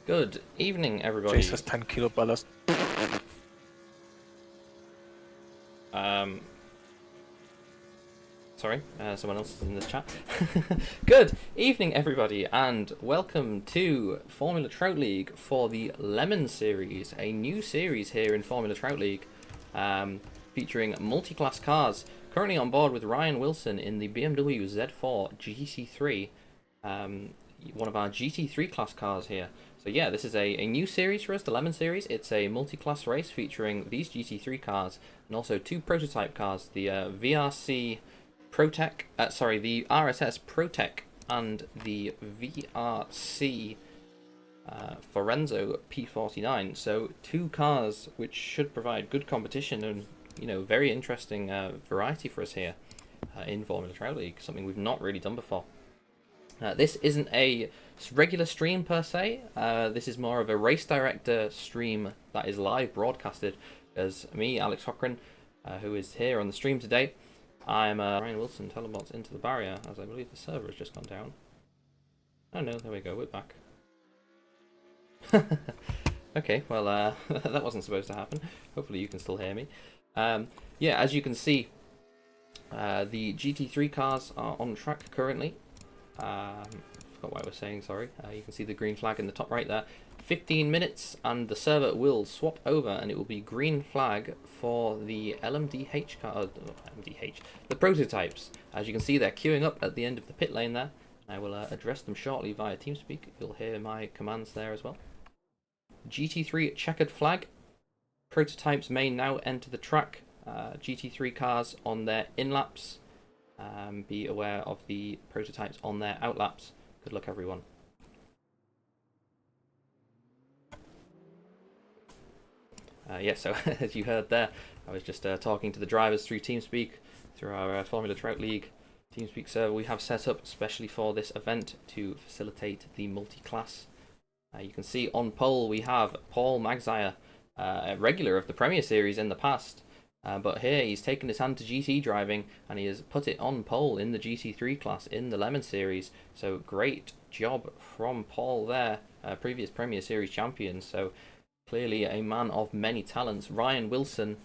Good evening, everybody. Jesus, 10 kilo ballast. Um, sorry, someone else is in this chat. Good evening, everybody, and welcome to Formula Trout League for the Lemon Series, a new series here in Formula Trout League, featuring multi-class cars. Currently on board with Ryan Wilson in the BMW Z4 GT3, one of our GT3 class cars here. So yeah, this is a new series for us, the Lemon Series. It's a multi-class race featuring these GT3 cars and also two prototype cars, the VRC Protec, the RSS Protec and the VRC Forenzo P49. So two cars which should provide good competition and very interesting variety for us here in Formula Trout League, something we've not really done before. This isn't a regular stream per se. This is more of a race director stream that is live broadcasted. As me, Alex Cochran, who is here on the stream today, I'm Ryan Wilson teleports into the barrier as I believe the server has just gone down. Oh no, there we go, we're back. Okay, well that wasn't supposed to happen. Hopefully you can still hear me. Yeah, as you can see, the GT3 cars are on track currently. Forgot what I was saying, sorry. You can see the green flag in the top right there. 15 minutes and the server will swap over and it will be green flag for the LMDH car, the prototypes. As you can see, they're queuing up at the end of the pit lane there. I will address them shortly via TeamSpeak. You'll hear my commands there as well. GT3 checkered flag. Prototypes may now enter the track. GT3 cars on their in-laps. Be aware of the prototypes on their outlaps. Good luck, everyone. Yeah, so as you heard there, I was just talking to the drivers through TeamSpeak, through our Formula Trout League TeamSpeak server we have set up especially for this event to facilitate the multi-class. You can see on pole we have Paul Magzire, a regular of the Premier Series in the past. But here he's taken his hand to GT driving and he has put it on pole in the GT3 class in the Lemon Series. So great job from Paul there, previous Premier Series champion. So clearly a man of many talents. Ryan Wilson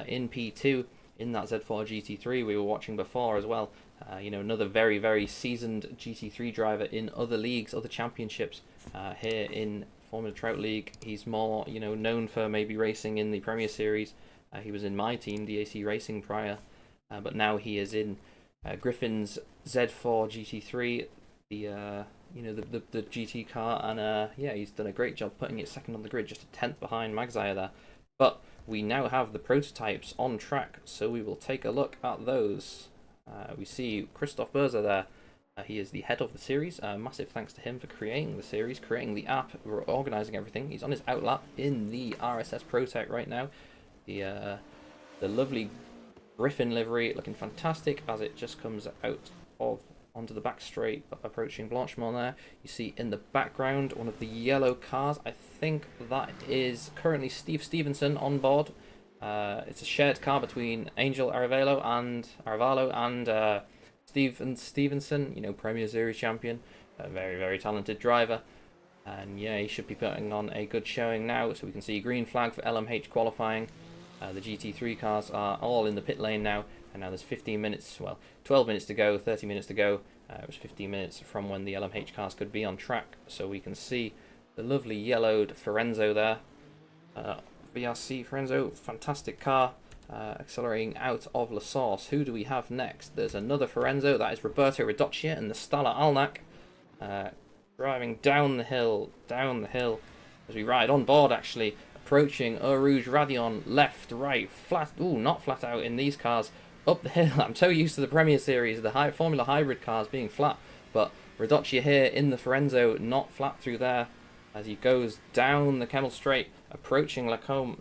in P2 in that Z4 GT3 we were watching before as well. Another very, very seasoned GT3 driver in other leagues, other championships here in Formula Trout League. He's more, known for maybe racing in the Premier Series. He was in my team, DAC Racing, prior, but now he is in Griffin's Z4 GT3, the GT car, and yeah, he's done a great job putting it second on the grid, just a tenth behind Magzire there. But we now have the prototypes on track, so we will take a look at those. We see Christoph Berzer there. He is the head of the series. Massive thanks to him for creating the series, creating the app, organising everything. He's on his outlap in the RSS Protec right now. The lovely Griffin livery looking fantastic as it just comes out of onto the back straight, approaching Blanchemont there. You see in the background one of the yellow cars. I think that is currently Steve Stevenson on board. It's a shared car between Angel Arevalo and Steven Stevenson, Premier Series champion, a very, very talented driver. And yeah, he should be putting on a good showing now. So we can see green flag for LMH qualifying. The GT3 cars are all in the pit lane now, and now there's 15 minutes, well, 12 minutes to go, 30 minutes to go. It was 15 minutes from when the LMH cars could be on track, so we can see the lovely yellowed Forenzo there. VRC Forenzo, fantastic car, accelerating out of La Source. Who do we have next? There's another Forenzo, that is Roberto Radocchia and the Stala Alnak, driving down the hill, as we ride on board actually. Approaching Eau Rouge Radion, left, right, flat, not flat out in these cars, up the hill. I'm so used to the Premier Series, the Formula Hybrid cars being flat, but Radocchia here in the Forenzo, not flat through there, as he goes down the Kemmel Straight, approaching Lacombe,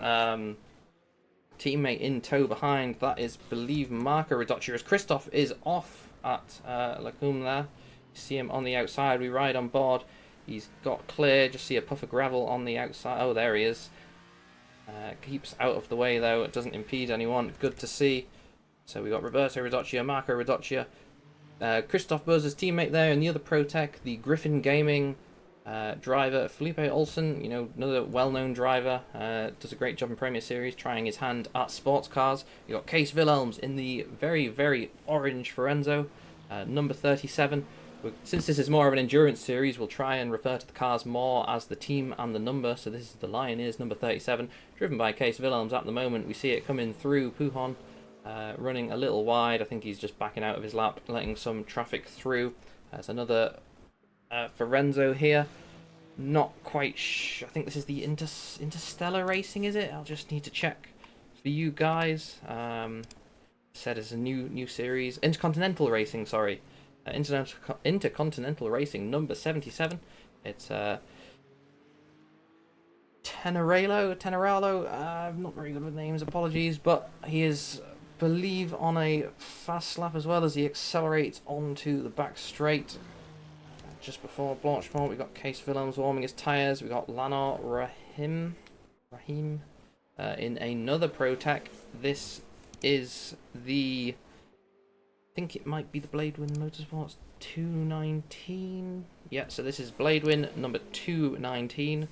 teammate in tow behind, that is, believe, Marco Radocchia, as Christoph is off at Lacombe there. You see him on the outside, we ride on board, he's got clear, just see a puff of gravel on the outside, oh there he is. Keeps out of the way though, it doesn't impede anyone, good to see. So we got Roberto Radocchia, Marco Radocchia, Christoph Berzer's teammate there in the other Protec, the Griffin Gaming Driver Felipe Olsen, another well-known driver, does a great job in Premier Series, trying his hand at sports cars. You got Case Wilhelms in the very, very orange Forenzo, number 37. Since this is more of an endurance series, we'll try and refer to the cars more as the team and the number. So this is the Lioneers number 37, driven by Case Wilhelms at the moment. We see it coming through Pujon, running a little wide. I think he's just backing out of his lap, letting some traffic through. There's another Forenzo here. Not quite I think this is the Interstellar Racing, is it? I'll just need to check for you guys. Said it's a new series. Intercontinental Racing, sorry. Intercontinental Racing number 77. It's Teneralo. I'm not very good with names, apologies, but he is, believe, on a fast lap as well as he accelerates onto the back straight. Just before Blanchemont, we got Case Wilhelms warming his tyres. We got Lanor Rahim in another ProTech. This is the, I think it might be the Bladewin Motorsports 219. Yeah, so this is Bladewin number 219.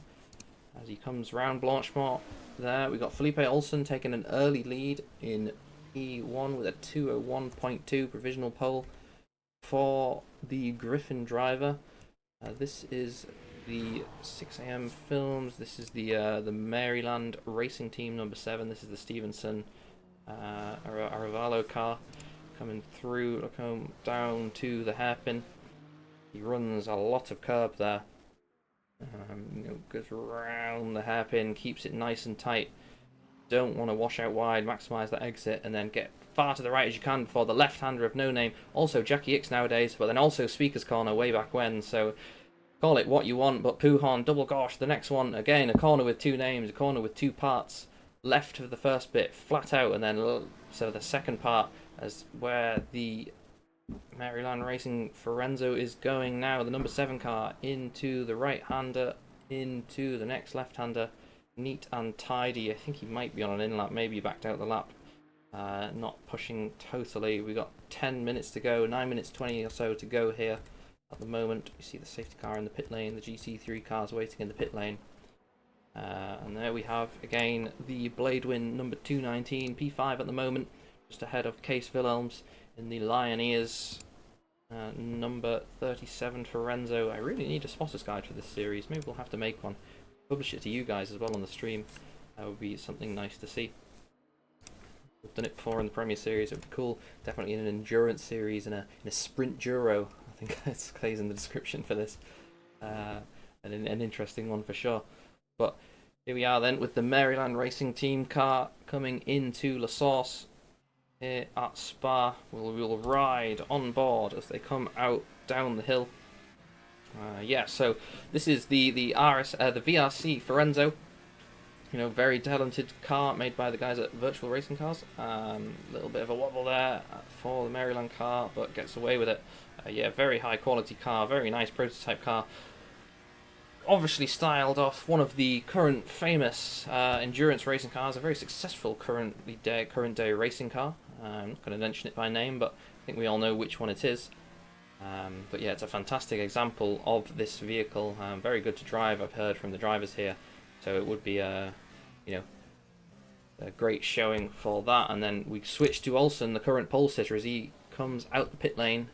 As he comes round Blanchemont there, we got Felipe Olsen taking an early lead in E1 with a 201.2 provisional pole for the Griffin driver. This is the 6 AM Films. This is the Maryland Racing Team number 7. This is the Stevenson Aravalo car coming through. Look home down to the hairpin. He runs a lot of curb there. Goes around the hairpin, keeps it nice and tight. Don't want to wash out wide, maximise that exit, and then get far to the right as you can before the left-hander of No Name. Also Jackie X nowadays, but then also Speaker's Corner way back when. So call it what you want, but Pujon, double gosh, the next one, again, a corner with two names, a corner with two parts. Left of the first bit, flat out, and then so the second part as where the Maryland Racing Forenzo is going now. The number 7 car into the right-hander, into the next left-hander. Neat and tidy. I think he might be on an in-lap, maybe he backed out the lap. Not pushing totally. We got 10 minutes to go, 9 minutes 20 or so to go here at the moment. You see the safety car in the pit lane, the GC3 cars waiting in the pit lane. And there we have again the Bladewin number 219 P5 at the moment, just ahead of Case Wilhelms in the Lioneers number 37 Forenzo. I really need a spotter's guide for this series. Maybe we'll have to make one. Publish it to you guys as well on the stream. That would be something nice to see. We've done it before in the Premier Series. It would be cool. Definitely in an endurance series, in a Sprintduro. I think it stays in the description for this. An interesting one for sure. But here we are then with the Maryland Racing Team car coming into La Source here at Spa. We will ride on board as they come out down the hill. Yeah, so this is the VRC Forenzo. Very talented car made by the guys at Virtual Racing Cars. Little bit of a wobble there for the Maryland car, but gets away with it. Yeah, very high quality car, very nice prototype car. Obviously styled off one of the current famous endurance racing cars, a very successful current day racing car. I'm not going to mention it by name, but I think we all know which one it is. But yeah, it's a fantastic example of this vehicle. Very good to drive, I've heard from the drivers here. So it would be a great showing for that. And then we switch to Olsen, the current pole sitter, as he comes out the pit lane.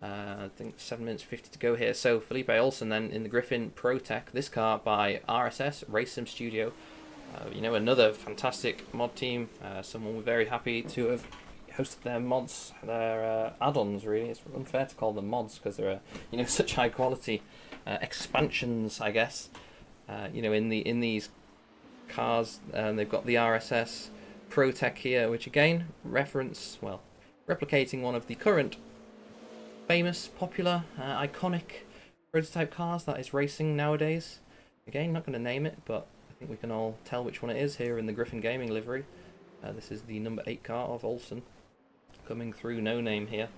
I think 7 minutes 50 to go here. So Felipe Olsen then in the Griffin ProTech. This car by RSS Race Sim Studio. Another fantastic mod team. Someone we're very happy to have hosted their mods, their add-ons. Really, it's unfair to call them mods because they're such high quality expansions, I guess. In these cars, they've got the RSS ProTech here, which again replicating one of the current famous, popular, iconic prototype cars that is racing nowadays. Again, not going to name it, but I think we can all tell which one it is here in the Griffin Gaming livery. This is the number 8 car of Olsen coming through, No Name here.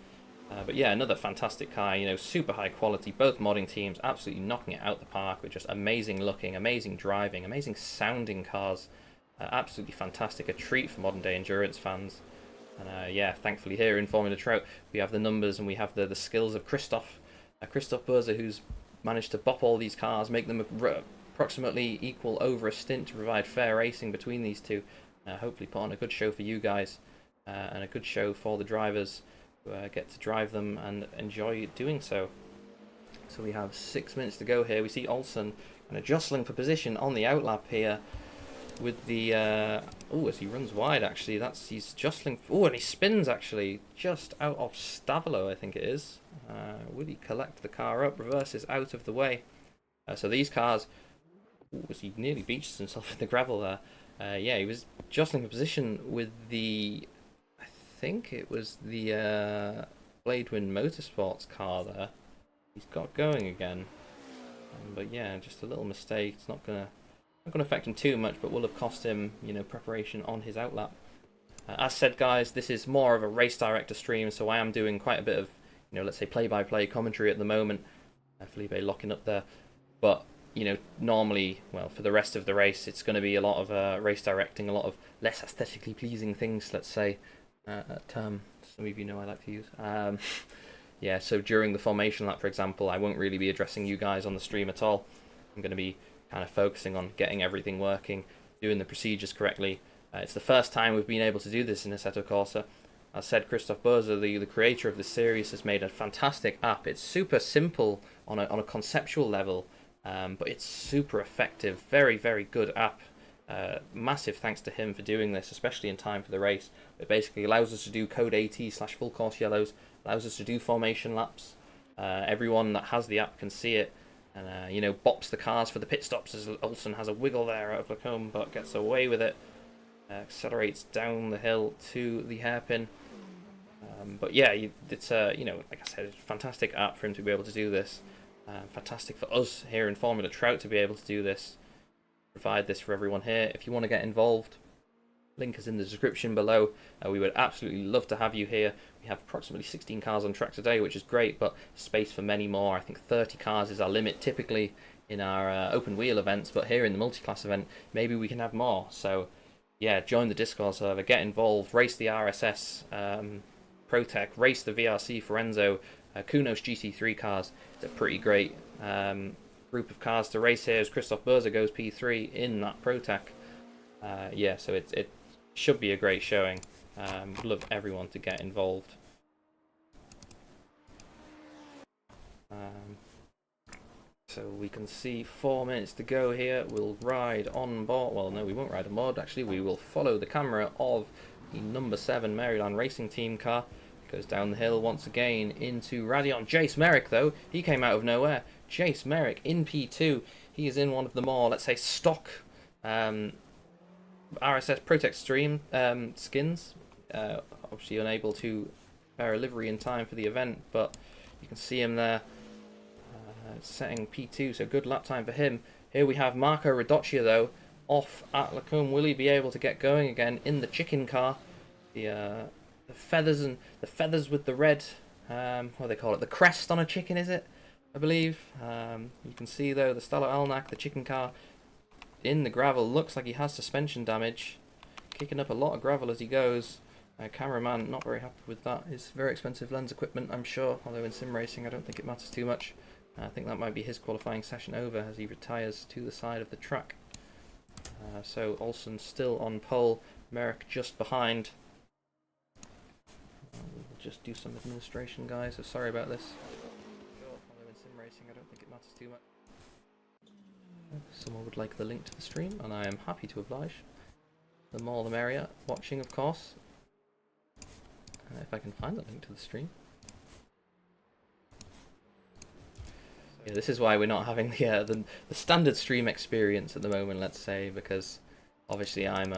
But yeah, another fantastic car, super high quality. Both modding teams absolutely knocking it out the park with just amazing looking, amazing driving, amazing sounding cars. Absolutely fantastic, a treat for modern day endurance fans. And yeah, thankfully here in Formula Trout we have the numbers and we have the skills of Christoph Burzer, who's managed to bop all these cars, make them approximately equal over a stint to provide fair racing between these two. Hopefully put on a good show for you guys and a good show for the drivers who get to drive them and enjoy doing so. So we have 6 minutes to go here. We see Olsen kind of jostling for position on the outlap here with the as he runs wide, actually he's jostling. And he spins actually just out of Stavilo, I think it is. Will he collect the car up? Reverses out of the way. So these cars, as he nearly beaches himself in the gravel there. Yeah, he was jostling for position with the, I think it was the Bladewind Motorsports car there. He's got going again, but yeah, just a little mistake. It's not gonna affect him too much, but will have cost him, preparation on his outlap. As said, guys, this is more of a race director stream, so I am doing quite a bit of, let's say play-by-play commentary at the moment. Felipe locking up there, but normally, well, for the rest of the race, it's going to be a lot of race directing, a lot of less aesthetically pleasing things, let's say. Term some of you know I like to use. Yeah, so during the formation lap, for example, I won't really be addressing you guys on the stream at all. I'm going to be kind of focusing on getting everything working, doing the procedures correctly. It's the first time we've been able to do this in Assetto Corsa. As said, Christoph Börse, the creator of the series, has made a fantastic app. It's super simple on a conceptual level, but it's super effective. Very, very good app. Massive thanks to him for doing this, especially in time for the race. It basically allows us to do code AT/full course yellows, allows us to do formation laps. Everyone that has the app can see it, and bops the cars for the pit stops as Olsen has a wiggle there out of Lacombe, but gets away with it. Accelerates down the hill to the hairpin. But yeah, it's like I said, it's a fantastic app for him to be able to do this. Fantastic for us here in Formula Trout to be able to do this. Provide this for everyone here. If you want to get involved, link is in the description below. We would absolutely love to have you here. We have approximately 16 cars on track today, which is great, but space for many more. I think 30 cars is our limit typically in our open wheel events, but here in the multi-class event, maybe we can have more. So yeah, join the Discord server, get involved, race the RSS ProTech, race the VRC Forenzo, Kunos GT3 cars. It's a pretty great group of cars to race here as Christoph Börse goes P3 in that ProTech. Yeah, so it should be a great showing. Would love everyone to get involved. So we can see 4 minutes to go here. We'll ride on board. Well, no, we won't ride on board. Actually, we will follow the camera of the number 7 Maryland Racing Team car. Goes down the hill once again into Radion. Jace Merrick, though, he came out of nowhere. Jace Merrick in P2. He is in one of the more, let's say, stock RSS ProTech stream skins. Obviously unable to wear a livery in time for the event, but you can see him there setting P2, so good lap time for him. Here we have Marco Radocchia, though, off at Lacombe. Will he be able to get going again in the chicken car? The feathers with the red, what do they call it? The crest on a chicken, is it? I believe. You can see, though, the Stalo Alnak, the chicken car, in the gravel. Looks like he has suspension damage. Kicking up a lot of gravel as he goes. Cameraman not very happy with that. It's very expensive lens equipment, I'm sure. Although in sim racing, I don't think it matters too much. I think that might be his qualifying session over as he retires to the side of the track. So Olsen still on pole. Merrick just behind. We'll just do some administration, guys. So sorry about this. Although in sim racing, I don't think it matters too much. Someone would like the link to the stream, and I am happy to oblige. The more the merrier. Watching, of course. If I can find the link to the stream. Yeah, this is why we're not having the standard stream experience at the moment, let's say, because obviously I'm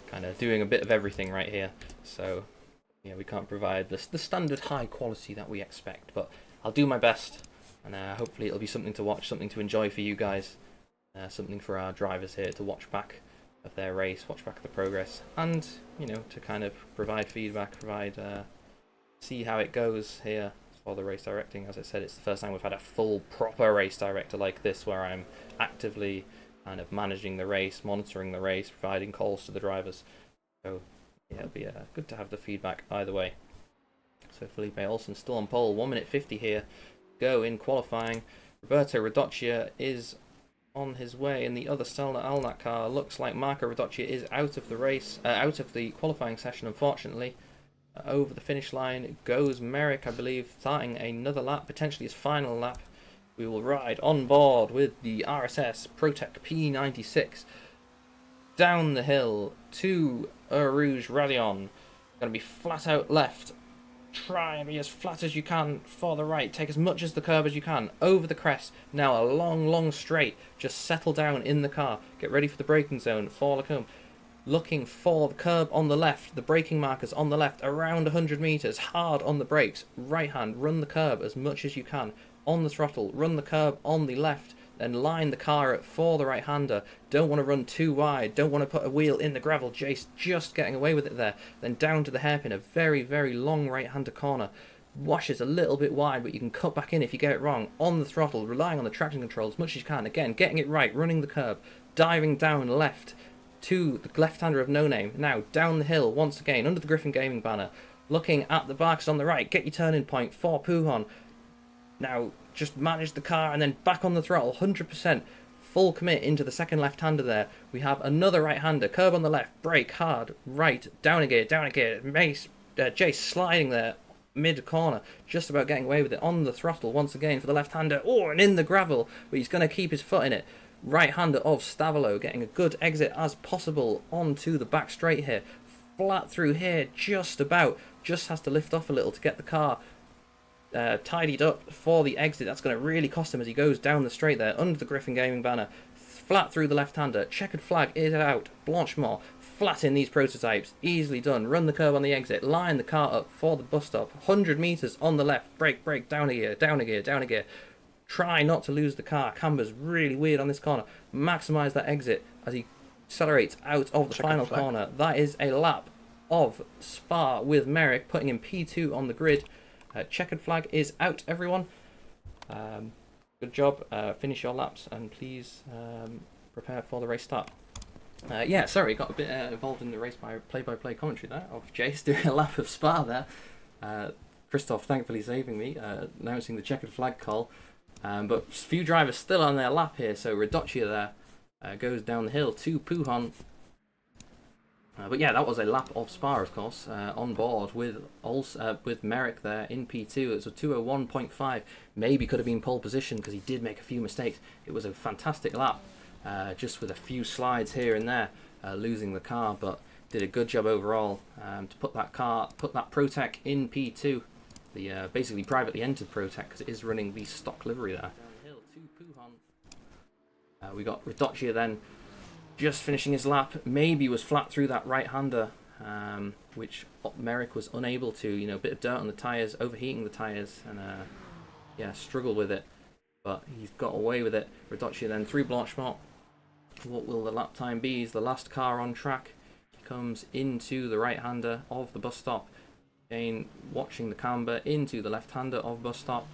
kind of doing a bit of everything right here. So yeah, we can't provide the standard high quality that we expect, but I'll do my best, and hopefully it'll be something to watch, something to enjoy for you guys, something for our drivers here to watch back of their race, watch back the progress, and to kind of provide feedback, see how it goes here for the race directing. As I said, it's the first time we've had a full proper race director like this, where I'm actively kind of managing the race, monitoring the race, providing calls to the drivers. So yeah, it'll be good to have the feedback either way. So Felipe Olsen still on pole, 1 minute 50 here. go in qualifying. Roberto Radocchia is on his way in the other Stelna Alnat car. Looks like Marco Radocchia is out of the race, out of the qualifying session, unfortunately. Over the finish line goes Merrick, I believe, starting another lap, potentially his final lap. We will ride on board with the RSS Protec P96 down the hill to Rouge Radion. Going to be flat out left. Try and be as flat as you can for the right. Take as much as the curb as you can. Over the crest. Now a long, long straight. Just settle down in the car. Get ready for the braking zone. For Lacombe. Looking for the curb on the left. The braking markers on the left. Around 100 metres. Hard on the brakes. Right hand. Run the curb as much as you can. On the throttle. Run the curb on the left. Then line the car up for the right-hander. Don't want to run too wide. Don't want to put a wheel in the gravel. Jace just getting away with it there. Then down to the hairpin. A very, very long right-hander corner. Washes a little bit wide, but you can cut back in if you get it wrong. On the throttle, relying on the traction control as much as you can. Again, getting it right, running the curb. Diving down left to the left-hander of No Name. Now, down the hill once again, under the Griffin Gaming banner. Looking at the markers on the right. Get your turning point for Pujon. Now, just manage the car and then back on the throttle, 100%. Full commit into the second left-hander there. We have another right-hander, curb on the left, brake hard, right, down a gear. Jace sliding there, mid-corner, just about getting away with it. On the throttle once again for the left-hander. Oh, and in the gravel, but he's going to keep his foot in it. Right-hander of Stavolo, getting a good exit as possible onto the back straight here. Flat through here, just about. Just has to lift off a little to get the car tidied up for the exit. That's going to really cost him as he goes down the straight there under the Griffin Gaming banner. Flat through the left-hander. Checkered flag is out. Blanchemont flat in these prototypes. Easily done. Run the curb on the exit. Line the car up for the bus stop. 100 metres on the left. Brake, down a gear, down a gear, down a gear. Try not to lose the car. Camber's really weird on this corner. Maximise that exit as he accelerates out of the final corner. That is a lap of Spa with Merrick, putting in P2 on the grid. Checkered flag is out, everyone. Good job. Finish your laps and please prepare for the race start. Yeah, sorry, got a bit involved in the race by play-by-play commentary there of Jace doing a lap of Spa there. Christoph thankfully saving me, announcing the checkered flag call. But a few drivers still on their lap here, so Radocchia there goes down the hill to Pujon. But yeah, that was a lap of Spa, of course, on board with Merrick there in P2. It was a 2:01.5. Maybe could have been pole position because he did make a few mistakes. It was a fantastic lap, just with a few slides here and there, losing the car, but did a good job overall to put that Protec in P2. The basically privately entered Protec because it is running the stock livery there. Down the hill to Pujon. We got Radocchia then. Just finishing his lap, maybe was flat through that right-hander, which Merrick was unable to. You know, a bit of dirt on the tyres, overheating the tyres, and yeah, struggled with it. But he's got away with it. Radocchia then through Blanchemont. What will the lap time be? He's the last car on track. He comes into the right-hander of the bus stop. Again, watching the camber into the left-hander of bus stop.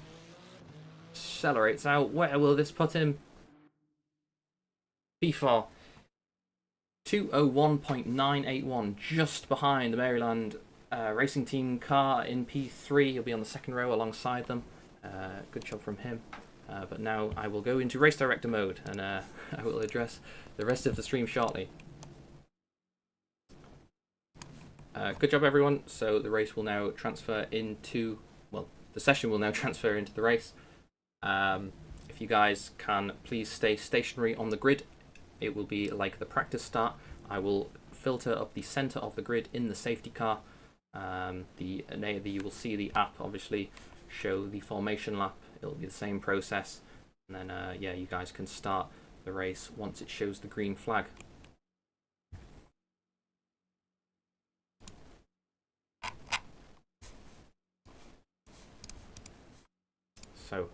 Accelerates out. Where will this put him? P4. 2:01.981, just behind the Maryland racing team car in P3. He'll be on the second row alongside them. Good job from him. But now I will go into race director mode and I will address the rest of the stream shortly. Good job, everyone. So the race will now transfer into, well, the session will now transfer into the race. If you guys can please stay stationary on the grid. It will be like the practice start. I will filter up the center of the grid in the safety car. You will see the app obviously show the formation lap. It'll be the same process. And then, yeah, you guys can start the race once it shows the green flag. So,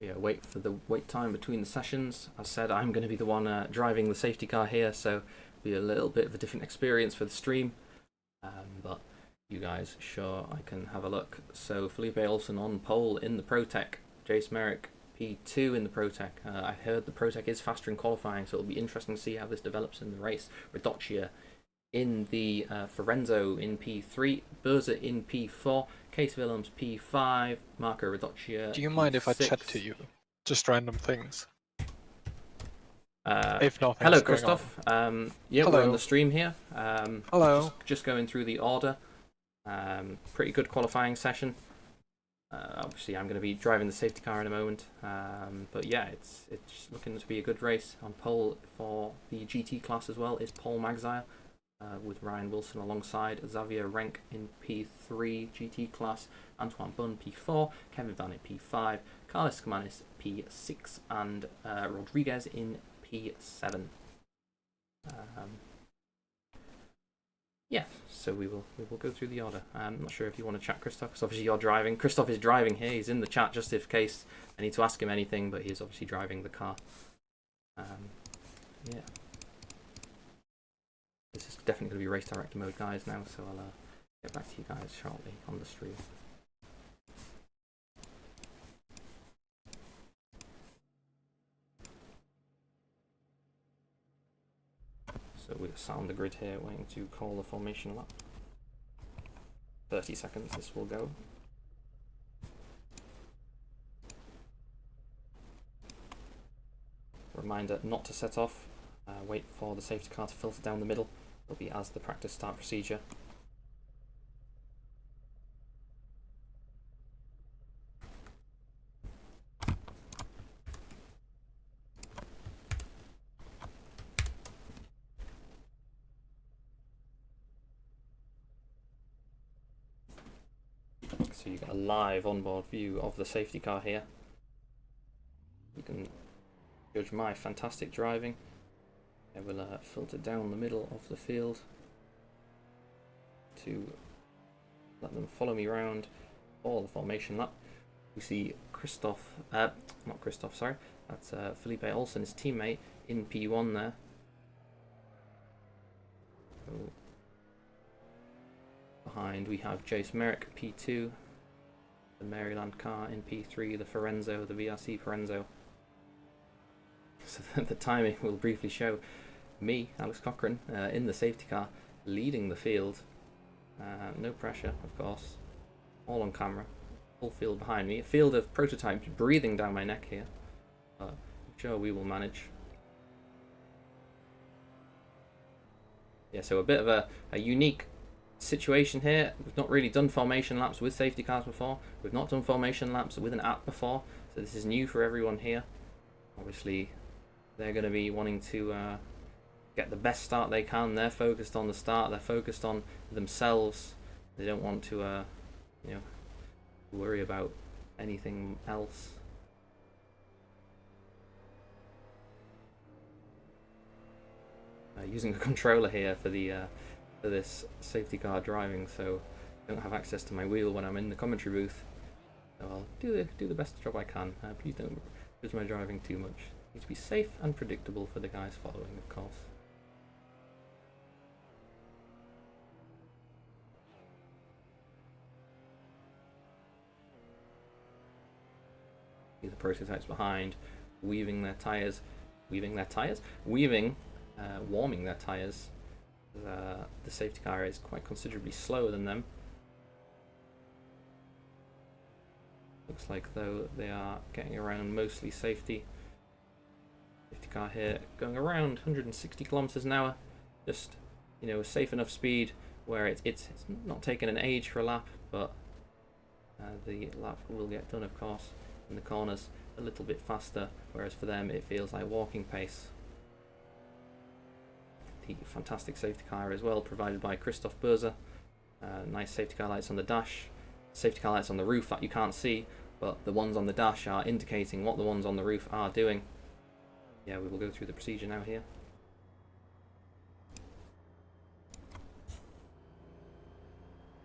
yeah, wait for the wait time between the sessions. As said, I'm going to be the one driving the safety car here, so it'll be a little bit of a different experience for the stream. But you guys, sure, I can have a look. So Felipe Olsen on pole in the Protec. Jace Merrick P2 in the Protec. I heard the Protec is faster in qualifying, so it'll be interesting to see how this develops in the race. Radocchia in the Forenzo in P3, Burza in P4, Case Willems P5, Marco Reduccia Do you mind P6. if I chat to you? Just random things. Uh, If nothing's hello, going on. Christoph. Yeah, Hello. we're on the stream here. Hello. Just going through the order. Pretty good qualifying session. Obviously, I'm going to be driving the safety car in a moment. But yeah, it's looking to be a good race. On pole for the GT class as well is Paul Magzire, with Ryan Wilson alongside Xavier Renk in P3 GT class, Antoine Bunn P4, Kevin Van in P5, Carlos Kamanis P6, and Rodriguez in P7. Yeah, so we will go through the order. I'm not sure if you want to chat, Christoph, because obviously you're driving. Christoph is driving here. He's in the chat just in case I need to ask him anything, but he's obviously driving the car. Yeah. This is definitely going to be race director mode, guys, now, so I'll get back to you guys shortly on the stream. So we're sat on the grid here waiting to call the formation lap. 30 seconds this will go. Reminder not to set off. Wait for the safety car to filter down the middle. It'll be as the practice start procedure. So you get a live onboard view of the safety car here. You can judge my fantastic driving. I will filter down the middle of the field to let them follow me around all the formation lap. We see not Christoph, sorry, that's Felipe Olsen, his teammate, in P1 there. So behind we have Jace Merrick, P2, the Maryland car in P3, the Forenzo, the VRC Forenzo. So the timing will briefly show me, Alex Cochran, in the safety car, leading the field. No pressure, of course, all on camera. Full field behind me. A field of prototypes breathing down my neck here. I'm sure we will manage. Yeah, so a bit of a unique situation here. We've not really done formation laps with safety cars before. We've not done formation laps with an app before. So this is new for everyone here. Obviously, they're going to be wanting to get the best start they can. They're focused on the start. They're focused on themselves. They don't want to, worry about anything else. Using a controller here for the for this safety car driving, so I don't have access to my wheel when I'm in the commentary booth. So I'll do the best job I can. Please don't judge my driving too much. It needs to be safe and predictable for the guys following, of course. See the prototypes behind, warming their tyres. The safety car is quite considerably slower than them. Looks like though they are getting around mostly safety. Safety car here going around 160 kilometers an hour, just a safe enough speed where it's not taking an age for a lap, but the lap will get done, of course, in the corners a little bit faster, whereas for them it feels like walking pace. The fantastic safety car as well, provided by Christoph Burza. Nice safety car lights on the dash, safety car lights on the roof that you can't see, but the ones on the dash are indicating what the ones on the roof are doing. Yeah, we will go through the procedure now here.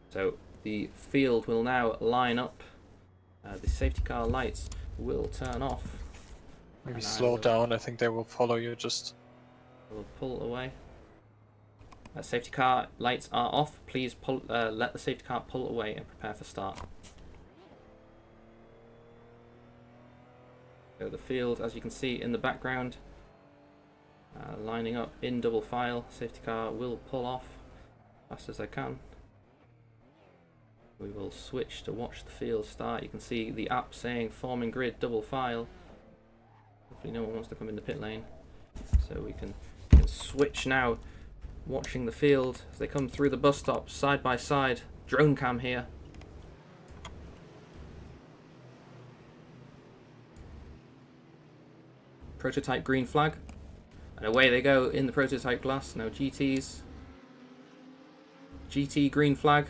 So the field will now line up. The safety car lights will turn off. Maybe slow down, I think they will follow you just. We'll pull away. Safety car lights are off. Please let the safety car pull away and prepare for start. So the field, as you can see in the background, Lining up in double file. Safety car will pull off as fast as I can. We will switch to watch the field start. You can see the app saying forming grid double file. Hopefully no one wants to come in the pit lane. So we can switch now, watching the field as they come through the bus stop side by side. Drone cam here. Prototype green flag. And away they go in the prototype class. Now GTs. GT green flag.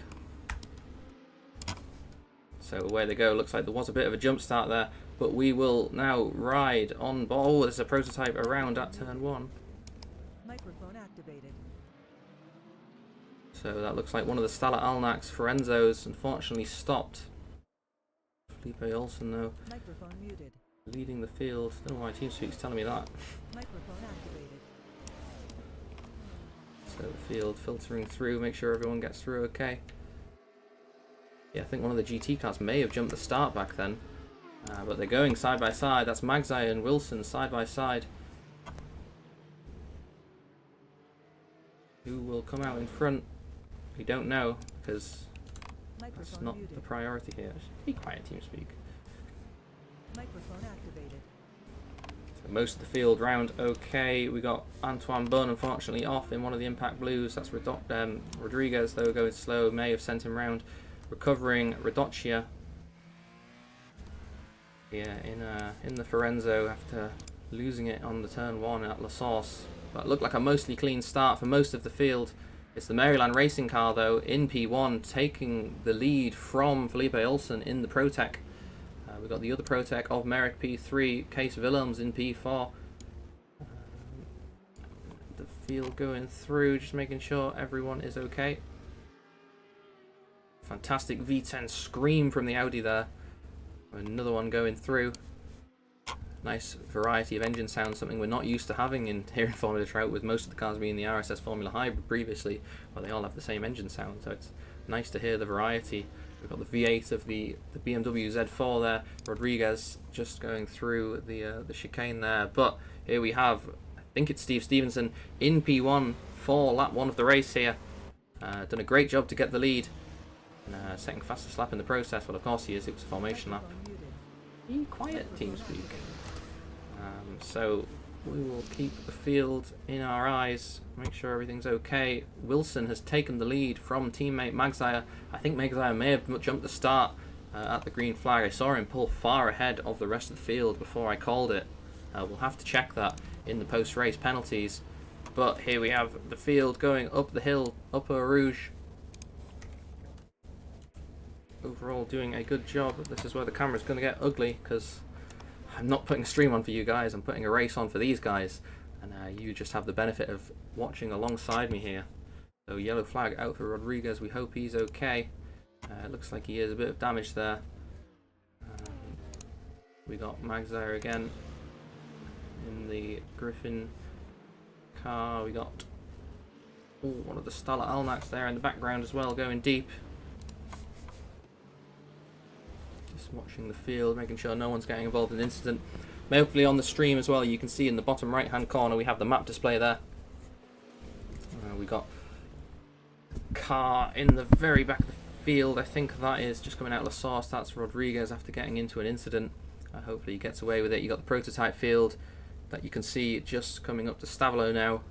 So away they go. Looks like there was a bit of a jump start there. But we will now ride on. Oh, there's a prototype around at turn 1. Microphone activated. So that looks like one of the Stella Alnax Forenzos unfortunately stopped. Felipe Olsen though. Microphone muted. Leading the field. I don't know why TeamSpeak's telling me that. Microphone activated. So the field filtering through, make sure everyone gets through okay. Yeah, I think one of the GT cars may have jumped the start back then. But they're going side by side. That's Magzai and Wilson side by side. Who will come out in front? We don't know, because that's not the priority here. Be quiet, TeamSpeak. Microphone activated. So most of the field round okay. We got Antoine Bunn unfortunately off in one of the impact blues. That's Rodriguez though going slow. May have sent him round. Recovering Radocchia. Yeah, in the Forenzo after losing it on the turn 1 at La Source. But it looked like a mostly clean start for most of the field. It's the Maryland racing car though in P1 taking the lead from Felipe Olsen in the Protec. We've got the other Protec of Merrick P3, Case Willems in P4. The field going through, just making sure everyone is okay. Fantastic V10 scream from the Audi there. Another one going through. Nice variety of engine sounds, something we're not used to having here in Formula Trout, with most of the cars being the RSS Formula Hybrid previously, where they all have the same engine sound, so it's nice to hear the variety. We've got the V8 of the BMW Z4 there, Rodriguez just going through the chicane there, but here we have, I think it's Steve Stevenson in P1 for lap 1 of the race here. Done a great job to get the lead, and second fastest lap in the process. Well, of course he is, it was a formation lap. Be quiet, TeamSpeak. So we will keep the field in our eyes, make sure everything's okay. Wilson has taken the lead from teammate Magzire. I think Magzire may have jumped the start at the green flag. I saw him pull far ahead of the rest of the field before I called it. We'll have to check that in the post-race penalties. But here we have the field going up the hill, up Eau Rouge. Overall doing a good job. This is where the camera's going to get ugly, because I'm not putting a stream on for you guys, I'm putting a race on for these guys, and you just have the benefit of watching alongside me here. So yellow flag out for Rodriguez, we hope he's okay. It looks like he is, a bit of damage there. We got Magzire again in the Griffin car. We got one of the Stella Alnax there in the background as well, going deep. Watching the field, making sure no one's getting involved in the incident. Hopefully on the stream as well, you can see in the bottom right hand corner we have the map display there. We got car in the very back of the field. I think that is just coming out of La Source. That's Rodriguez after getting into an incident. Hopefully he gets away with it. You got the prototype field that you can see just coming up to Stavelo now.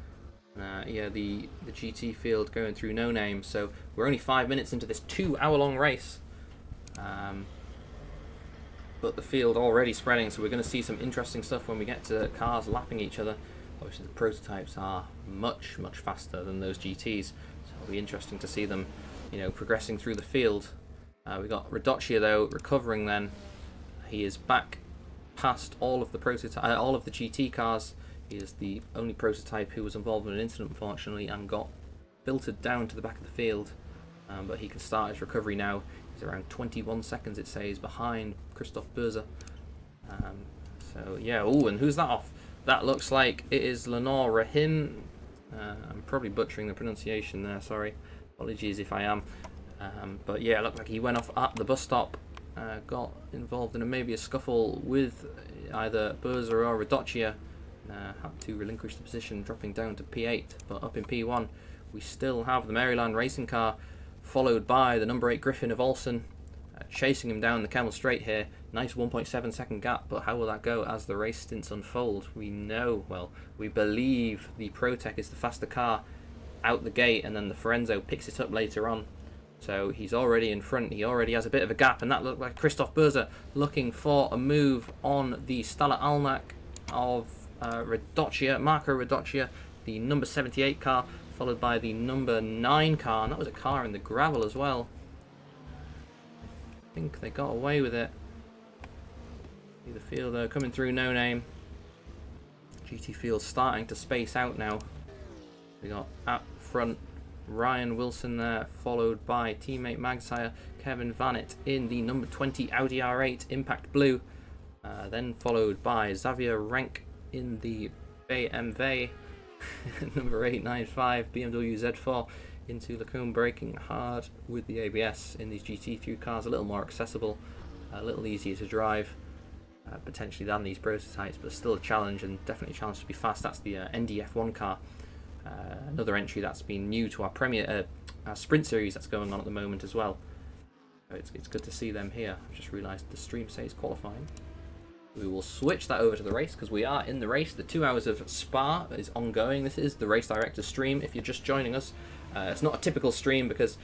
Yeah, the GT field going through No Name. So we're only 5 minutes into this 2-hour-long race. But the field already spreading, so we're going to see some interesting stuff when we get to cars lapping each other. Obviously the prototypes are much faster than those GTs, so it'll be interesting to see them, progressing through the field. We got Radocchia though recovering. Then he is back past all of the GT cars. He is the only prototype who was involved in an incident, unfortunately, and got filtered down to the back of the field. But he can start his recovery now. He's around 21 seconds, it says, behind Christoph Börzer. So yeah, and who's that off? That looks like it is Lenore Rahim. I'm probably butchering the pronunciation there, sorry. Apologies if I am. But yeah, it looked like he went off at the bus stop, got involved in maybe a scuffle with either Börzer or Radocchia, Had to relinquish the position, dropping down to P8. But up in P1, we still have the Maryland racing car, followed by the number 8 Griffin of Olsen, chasing him down the Camel Straight here. Nice 1.7 second gap, but how will that go as the race stints unfold? We know, well, we believe the ProTech is the faster car out the gate, and then the Forenzo picks it up later on. So he's already in front, he already has a bit of a gap, and that looked like Christoph Börse looking for a move on the Stella Alnak of Marco Radocchia, the number 78 car, followed by the number 9 car, and that was a car in the gravel as well. I think they got away with it. See the field though, coming through No Name. GT Field starting to space out now. We got at front Ryan Wilson there, followed by teammate Magsire Kevin Vanet in the number 20 Audi R8 Impact Blue. Then followed by Xavier Rank in the BMW number 895 BMW Z4 into Lacombe, braking hard with the ABS in these GT3 cars. A little more accessible, a little easier to drive potentially than these prototypes, but still a challenge, and definitely a challenge to be fast. That's the NDF1 car, another entry that's been new to our Premier Sprint series that's going on at the moment as well. So it's good to see them here. I just realised the stream says qualifying. We will switch that over to the race because we are in the race. The 2 hours of Spa is ongoing. This is the Race Director stream. If you're just joining us, it's not a typical stream because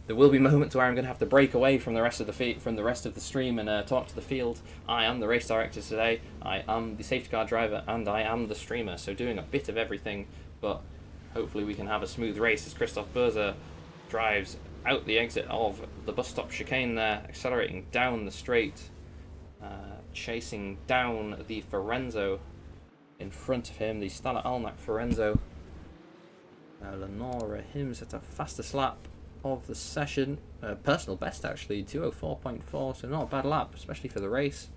there will be moments where I'm going to have to break away from the rest of the stream and talk to the field. I am the Race Director today. I am the safety car driver, and I am the streamer. So doing a bit of everything, but hopefully we can have a smooth race as Christoph Börse drives out the exit of the bus stop chicane there, accelerating down the straight. Chasing down the Forenzo in front of him, the Stella Alnak Forenzo. Lenora Hims at a fastest lap of the session, personal best actually, 2:04.4, so not a bad lap, especially for the race.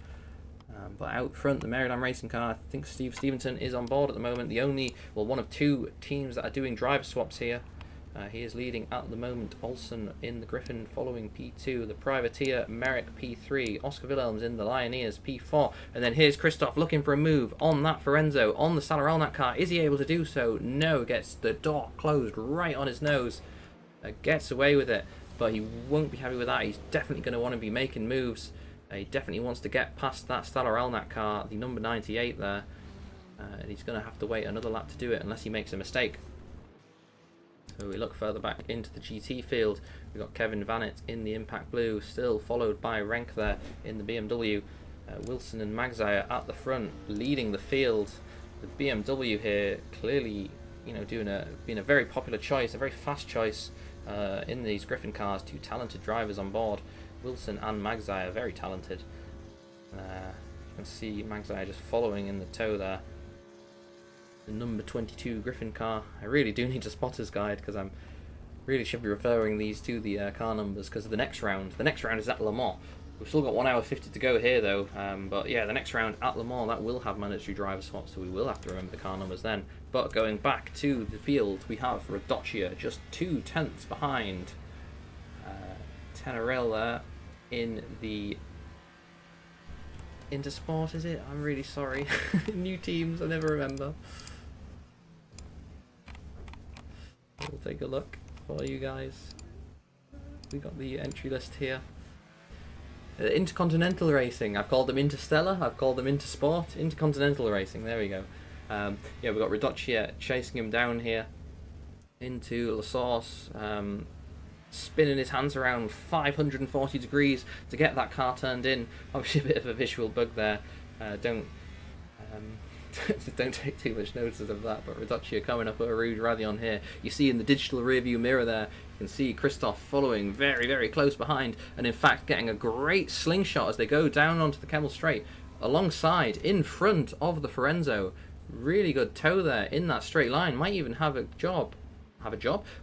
But out front, the Maryland racing car, I think Steve Stevenson is on board at the moment. One of 2 teams that are doing driver swaps here. He is leading at the moment. Olsen in the Griffin following P2. The Privateer Merrick P3. Oscar Wilhelms in the Lioneers P4. And then here's Christoph looking for a move on that Forenzo, on the Stella Alnak car. Is he able to do so? No. Gets the door closed right on his nose. Gets away with it. But he won't be happy with that. He's definitely going to want to be making moves. He definitely wants to get past that Stella Alnak car, the number 98 there. And he's going to have to wait another lap to do it unless he makes a mistake. So we look further back into the GT field. We've got Kevin Vanet in the Impact Blue, still followed by Renk there in the BMW. Wilson and Magsire at the front, leading the field. The BMW here clearly, being a very popular choice, a very fast choice in these Griffin cars. 2 talented drivers on board, Wilson and Magsire, very talented. You can see Magsire just following in the tow there. The number 22 Griffin car. I really do need a spotter's guide because I'm really should be referring these to the car numbers because of the next round. The next round is at Le Mans. We've still got 1 hour 50 to go here though. But yeah, the next round at Le Mans, that will have mandatory driver swaps, so we will have to remember the car numbers then. But going back to the field, we have Radocchia just 2 tenths behind Tenerell there in the Intersport, is it? I'm really sorry. New teams, I never remember. We'll take a look for you guys. We got the entry list here. Intercontinental Racing. I've called them Interstellar. I've called them Intersport. Intercontinental Racing. There we go. Yeah, we've got Radocchia chasing him down here into La Source. Spinning his hands around 540 degrees to get that car turned in. Obviously a bit of a visual bug there. Don't take too much notice of that, but Radocchia coming up at a Rouge Radion here. You see in the digital rearview mirror there, you can see Christoph following very, very close behind, and in fact getting a great slingshot as they go down onto the Kemmel Straight, alongside, in front of the Forenzo. Really good tow there in that straight line. Might even have a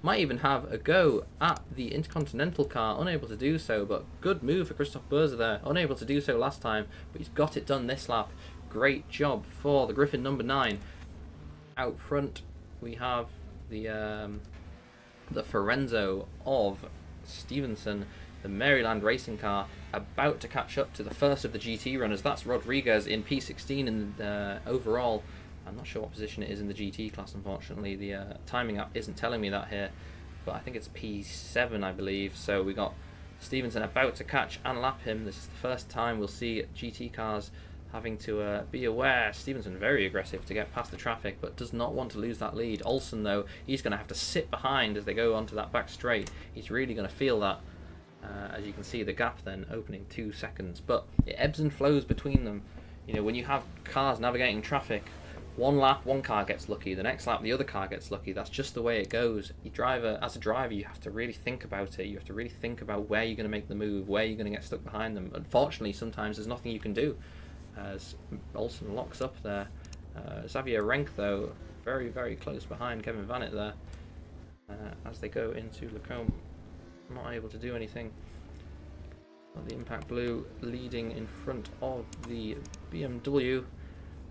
might even have a go at the Intercontinental car, unable to do so, but good move for Christoph Börse there, unable to do so last time, but he's got it done this lap. Great job for the Griffin number 9. Out front we have the Forenzo of Stevenson, the Maryland racing car, about to catch up to the first of the GT runners. That's Rodriguez in P16 in overall. I'm not sure what position it is in the GT class, unfortunately. The timing app isn't telling me that here, but I think it's P7, I believe. So we got Stevenson about to catch and lap him. This is the first time we'll see GT cars having to be aware. Stevenson very aggressive to get past the traffic, but does not want to lose that lead. Olsen, though, he's going to have to sit behind as they go onto that back straight. He's really going to feel that. As you can see, the gap then opening 2 seconds, but it ebbs and flows between them. You know, when you have cars navigating traffic, one lap one car gets lucky, the next lap the other car gets lucky. That's just the way it goes. As a driver, you have to really think about it. You have to really think about where you're going to make the move, where you're going to get stuck behind them. Unfortunately, sometimes there's nothing you can do, as Olsen locks up there. Xavier Renk, though, very, very close behind Kevin Vanet there, as they go into Lacombe. Not able to do anything. Well, the Impact Blue leading in front of the BMW.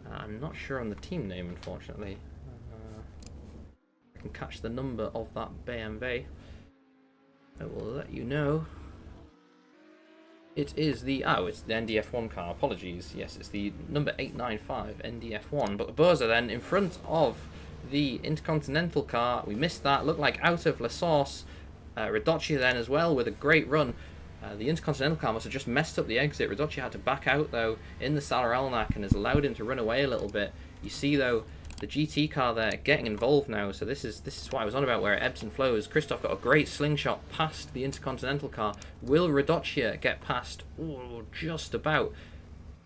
I'm not sure on the team name, unfortunately. I can catch the number of that BMW. I will let you know. It is the it's the NDF1 car. Apologies. Yes, it's the number 895 NDF1. But Burza then in front of the Intercontinental car. We missed that. Looked like out of La Source. Radocchia then as well with a great run. The Intercontinental car must have just messed up the exit. Radocchia had to back out though in the Salar-Alnac and has allowed him to run away a little bit. You see though the GT car there getting involved now, so this is what I was on about, where it ebbs and flows. Christoph got a great slingshot past the Intercontinental car. Will Radocchia get past? Ooh, just about.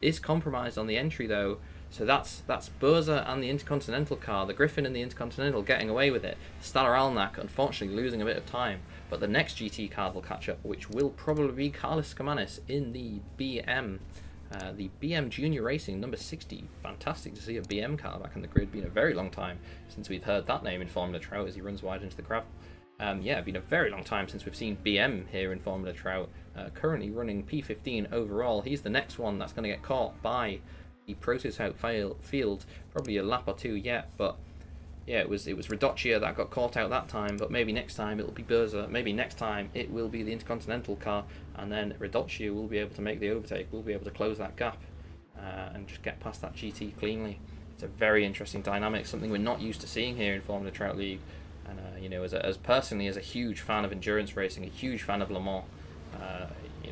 Is compromised on the entry though. So that's Burza and the Intercontinental car, the Griffin and the Intercontinental getting away with it. Staller-Alnac unfortunately losing a bit of time, but the next GT car will catch up, which will probably be Carlos Kamanis in the BM. The BM Junior Racing, number 60. Fantastic to see a BM car back in the grid. Been a very long time since we've heard that name in Formula Trout as he runs wide into the gravel. Been a very long time since we've seen BM here in Formula Trout. Currently running P15 overall. He's the next one that's going to get caught by the prototype field, probably a lap or two yet, but yeah, it was Radocchia that got caught out that time, but maybe next time it'll be Burza, maybe next time it will be the Intercontinental car, and then Radocchia will be able to make the overtake, will be able to close that gap and just get past that GT cleanly. It's a very interesting dynamic, something we're not used to seeing here in Formula Trout League, and as personally as a huge fan of endurance racing, a huge fan of Le Mans,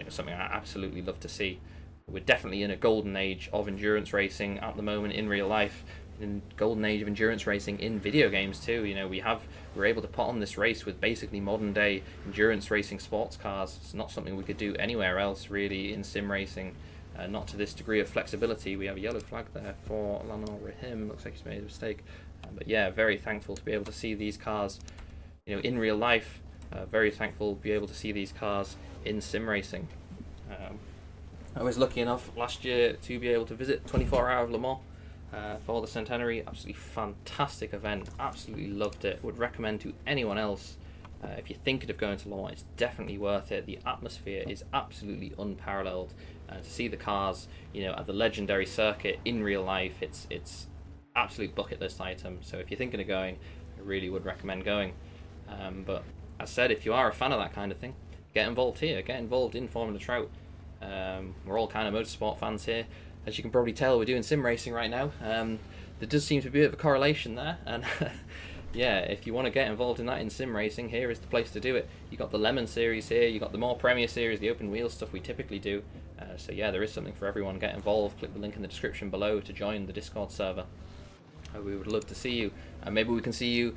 something I absolutely love to see. We're definitely in a golden age of endurance racing at the moment in real life, in golden age of endurance racing in video games too. We're able to put on this race with basically modern day endurance racing sports cars. It's not something we could do anywhere else really in sim racing, not to this degree of flexibility. We have a yellow flag there for Lano Rahim. Looks like he's made a mistake, but yeah, very thankful to be able to see these cars in real life. Very thankful to be able to see these cars in sim racing. I was lucky enough last year to be able to visit 24 Hour of Le Mans for the centenary. Absolutely fantastic event. Absolutely loved it. Would recommend to anyone else. If you're thinking of going to Le Mans, it's definitely worth it. The atmosphere is absolutely unparalleled. To see the cars, at the legendary circuit in real life, it's absolute bucket list item. So if you're thinking of going, I really would recommend going. But as said, if you are a fan of that kind of thing, get involved here. Get involved in Formula Trout. We're all kind of motorsport fans here. As you can probably tell, we're doing sim racing right now. There does seem to be a bit of a correlation there, and yeah, if you want to get involved in that in sim racing, here is the place to do it. You got the Lemon series here, you got the more Premier series, the open wheel stuff we typically do. So yeah, there is something for everyone. Get involved. Click the link in the description below to join the Discord server. We would love to see you, and maybe we can see you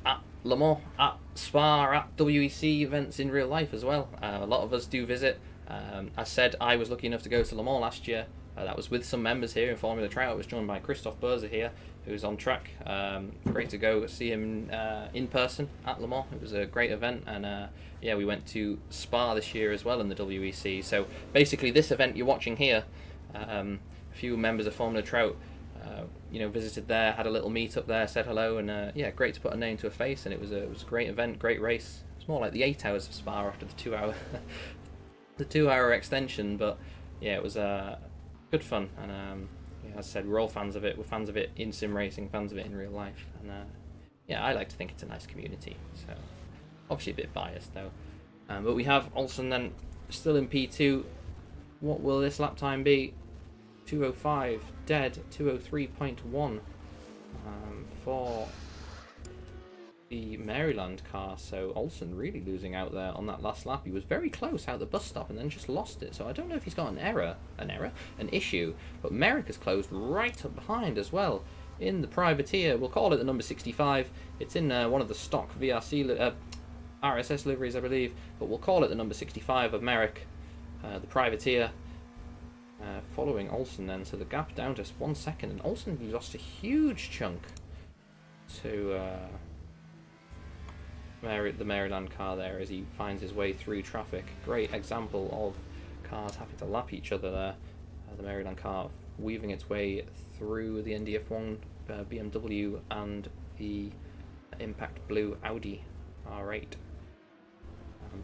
at Le Mans, at Spa, at WEC events in real life as well. A lot of us do visit. As said, I was lucky enough to go to Le Mans last year. That was with some members here in Formula Trout. I was joined by Christoph Burza here, who's on track. Great to go see him in person at Le Mans. It was a great event, and yeah, we went to Spa this year as well in the WEC. So basically, this event you're watching here, a few members of Formula Trout, visited there, had a little meet up there, said hello, and yeah, great to put a name to a face. And it was a great event, great race. It's more like the 8 hours of Spa after the 2 hour. The 2 hour extension, but yeah, it was good fun, and yeah, as I said, we're all fans of it. We're fans of it in sim racing, fans of it in real life, and yeah, I like to think it's a nice community. So obviously a bit biased though, but we have Olsen then still in P2. What will this lap time be? 2:05 dead, 2:03.1. for the Maryland car. So Olsen really losing out there on that last lap. He was very close out the bus stop and then just lost it. So I don't know if he's got an issue. But Merrick has closed right up behind as well in the privateer. We'll call it the number 65. It's in one of the stock VRC RSS liveries, I believe. But we'll call it the number 65 of Merrick, the privateer. Following Olsen then, so the gap down to 1 second, and Olsen lost a huge chunk to the Maryland car there as he finds his way through traffic. Great example of cars having to lap each other there. The Maryland car weaving its way through the NDF1 BMW and the Impact Blue Audi R8.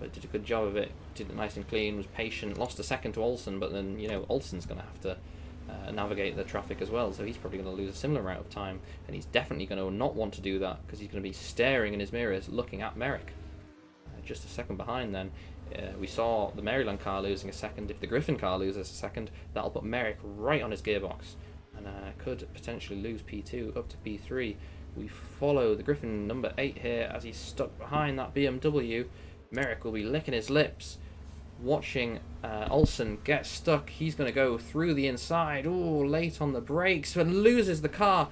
But did a good job of it, did it nice and clean, was patient, lost a second to Olsen, but then, you know, Olsen's going to have to navigate the traffic as well, so he's probably going to lose a similar amount of time, and he's definitely going to not want to do that, because he's going to be staring in his mirrors, looking at Merrick. Just a second behind then. We saw the Maryland car losing a second. If the Griffin car loses a second, that'll put Merrick right on his gearbox, and could potentially lose P2 up to P3. We follow the Griffin number 8 here as he's stuck behind that BMW. Merrick will be licking his lips, watching Olsen get stuck. He's going to go through the inside. Oh, late on the brakes, but loses the car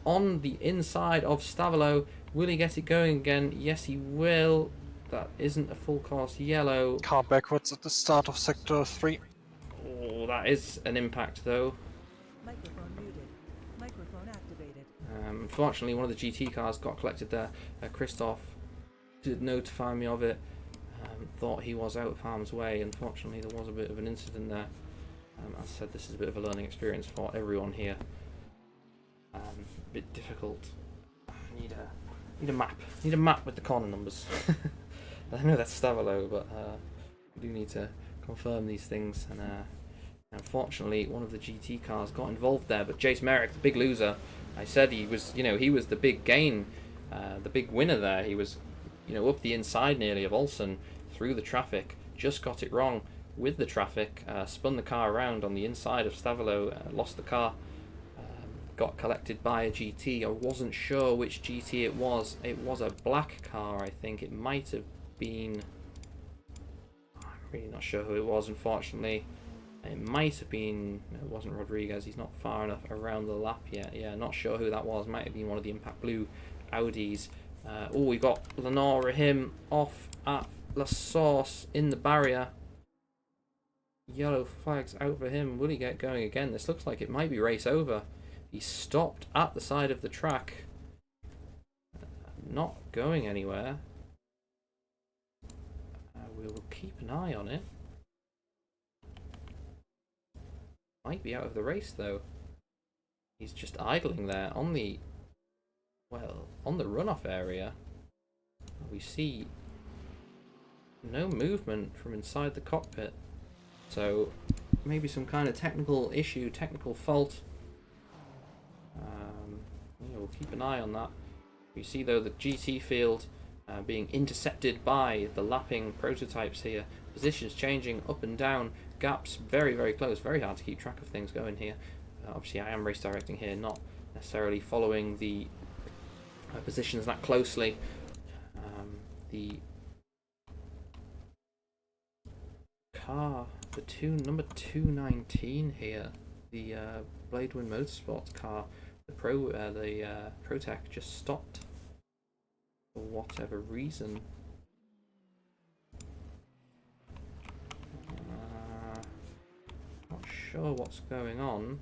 on the inside of Stavolo. Will he get it going again? Yes, he will. That isn't a full course yellow. Car backwards at the start of sector 3. Oh, that is an impact though. Microphone muted. Microphone activated. Unfortunately, one of the GT cars got collected there. Christoph did notify me of it. Thought he was out of harm's way. Unfortunately, there was a bit of an incident there. As I said, this is a bit of a learning experience for everyone here. A bit difficult. I need a map. Need a map with the corner numbers. I know that's Stavolo, but we do need to confirm these things. And unfortunately, one of the GT cars got involved there. But Jace Merrick, the big loser, I said he was, he was the big gain, the big winner there. He was, up the inside nearly of Olsen through the traffic. Just got it wrong with the traffic. Spun the car around on the inside of Stavolo. Lost the car. Got collected by a GT. I wasn't sure which GT it was. It was a black car, I think. It might have been... I'm really not sure who it was, unfortunately. It might have been... It wasn't Rodriguez. He's not far enough around the lap yet. Yeah, not sure who that was. Might have been one of the Impact Blue Audis. We got Lenore Rahim off at La Source in the barrier. Yellow flags out for him. Will he get going again? This looks like it might be race over. He stopped at the side of the track. Not going anywhere. We will keep an eye on it. Might be out of the race though. He's just idling there on the... Well, on the runoff area. We see no movement from inside the cockpit. So maybe some kind of technical issue, technical fault. We'll keep an eye on that. We see though the GT field being intercepted by the lapping prototypes here. Positions changing up and down, gaps very, very close. Very hard to keep track of things going here. Obviously I am race directing here, not necessarily following the positions that closely. The car, number 219 here, the Bladewind Motorsports car. The ProTech just stopped for whatever reason. Not sure what's going on.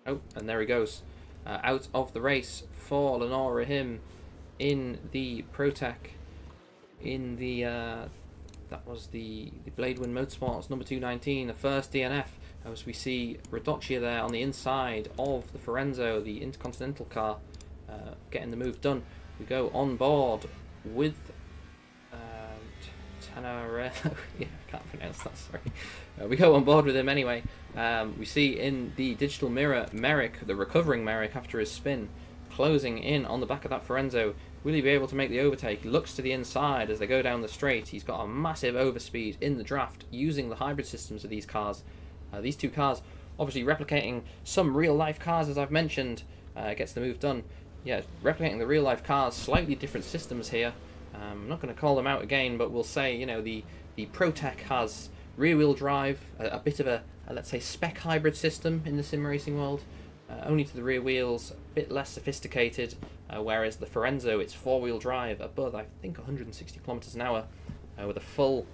Oh, and there he goes. Out of the race for Lenore Rahim in the ProTech. In the that was the Bladewind Motorsports number 219, the first DNF. As we see Radocchia there on the inside of the Forenzo, the Intercontinental car, getting the move done. We go on board with Tanarello. Yeah, I can't pronounce that, sorry. We go on board with him anyway. We see in the digital mirror Merrick, the recovering Merrick after his spin, closing in on the back of that Forenzo. Will he be able to make the overtake? He looks to the inside as they go down the straight. He's got a massive overspeed in the draft using the hybrid systems of these cars. These two cars Obviously, replicating some real-life cars, as I've mentioned, gets the move done. Yeah, replicating the real-life cars, slightly different systems here. I'm not going to call them out again, but we'll say, you know, the ProTech has rear-wheel drive, a bit of a, let's say, spec hybrid system in the sim racing world, only to the rear wheels, a bit less sophisticated, whereas the Forenzo, it's four-wheel drive above, I think, 160 kilometers an hour, with the full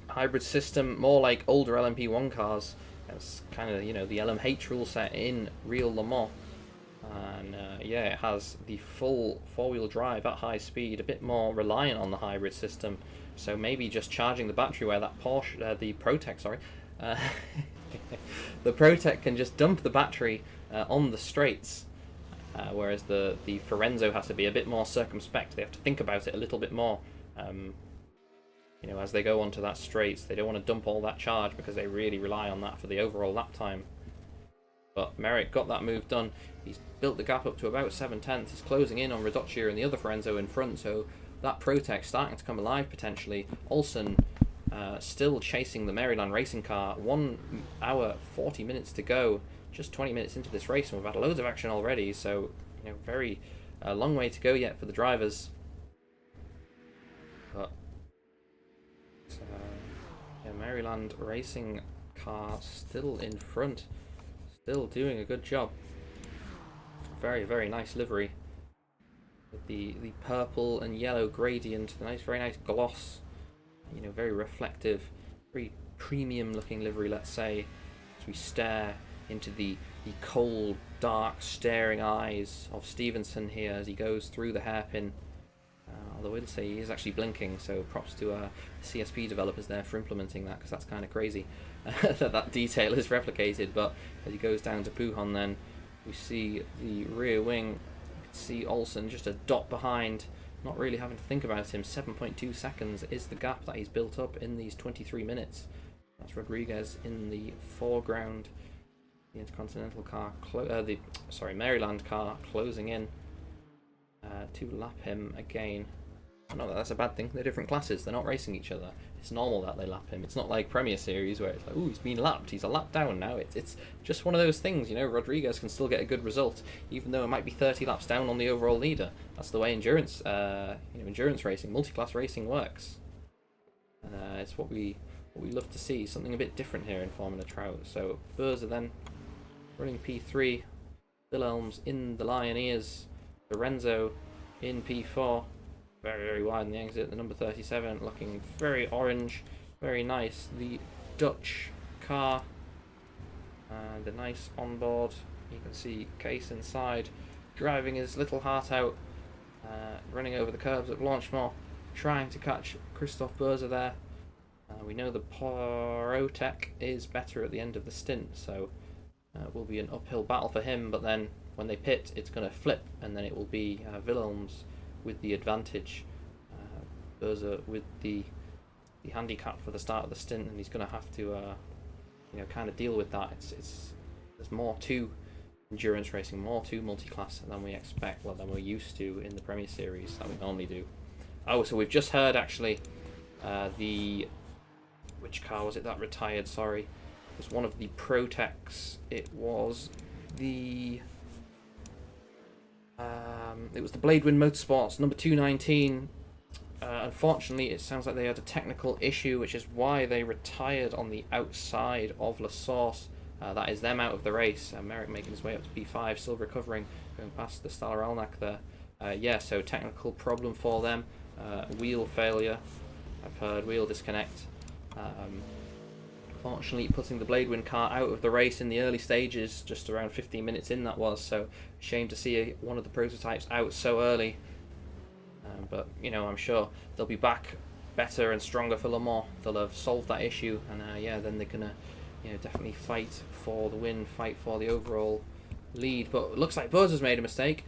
hybrid system, more like older LMP1 cars. It's kind of, you know, the LMH rule set in real Le Mans. And yeah, it has the full four-wheel drive at high speed, a bit more reliant on the hybrid system. So maybe just charging the battery where that Porsche, the ProTech, sorry, the ProTech can just dump the battery on the straights, whereas the Forenzo has to be a bit more circumspect. They have to think about it a little bit more. You know, as they go onto that straights, they don't want to dump all that charge because they really rely on that for the overall lap time. But Merrick got that move done. He's built the gap up to about 7/10. He's closing in on Reduccia and the other Forenzo in front, so that ProTech starting to come alive potentially. Olsen still chasing the Maryland racing car. 1 hour, 40 minutes to go. Just 20 minutes into this race, and we've had loads of action already, so, you know, very long way to go yet for the drivers. But yeah, Maryland racing car still in front, still doing a good job. Very, very nice livery with the purple and yellow gradient, the nice, very nice gloss. You know, very reflective, very premium looking livery, let's say, as we stare into the cold, dark, staring eyes of Stevenson here as he goes through the hairpin. Although we'll say he is actually blinking, so props to CSP developers there for implementing that, because that's kind of crazy that detail is replicated. But as he goes down to Pujon, then we see the rear wing. You can see Olsen just a dot behind, not really having to think about him. 7.2 seconds is the gap that he's built up in these 23 minutes. That's Rodriguez in the foreground. The Intercontinental car, Maryland car closing in to lap him again. I know that's a bad thing. They're different classes. They're not racing each other. It's normal that they lap him. It's not like Premier Series where it's like, ooh, he's been lapped. He's a lap down now. It's just one of those things, you know. Rodriguez can still get a good result, even though it might be 30 laps down on the overall leader. That's the way endurance racing, multi-class racing works. And it's what we love to see. Something a bit different here in Formula Trout. So Berza then running P3. Wilhelms in the Lioneers. Lorenzo in P4. Very, very wide in the exit. The number 37 looking very orange, very nice. The Dutch car and a nice onboard. You can see Case inside, driving his little heart out, running over the curbs at Blanchemont, trying to catch Christophe Berza there. We know the ProTech is better at the end of the stint, so it will be an uphill battle for him. But then when they pit, it's going to flip, and then it will be Wilhelms with the advantage. Berza with the handicap for the start of the stint, and he's going to have to you know, kind of deal with that. There's more to endurance racing, more to multi-class than we expect, well, than we're used to in the Premier Series that we normally do. Oh, so we've just heard actually which car was it that retired? Sorry, it was one of the ProTechs. It was the Bladewind Motorsports number 219. Unfortunately, it sounds like they had a technical issue, which is why they retired on the outside of La Source. That is them out of the race. Merrick making his way up to P5, still recovering, going past the Staller Alnac there. Yeah, so technical problem for them. Wheel failure, I've heard, wheel disconnect. Unfortunately, putting the Bladewind car out of the race in the early stages, just around 15 minutes in that was, so shame to see one of the prototypes out so early. But, you know, I'm sure they'll be back better and stronger for Le Mans. They'll have solved that issue, and yeah, then they're going to, you know, definitely fight for the win, fight for the overall lead. But it looks like Berza's made a mistake.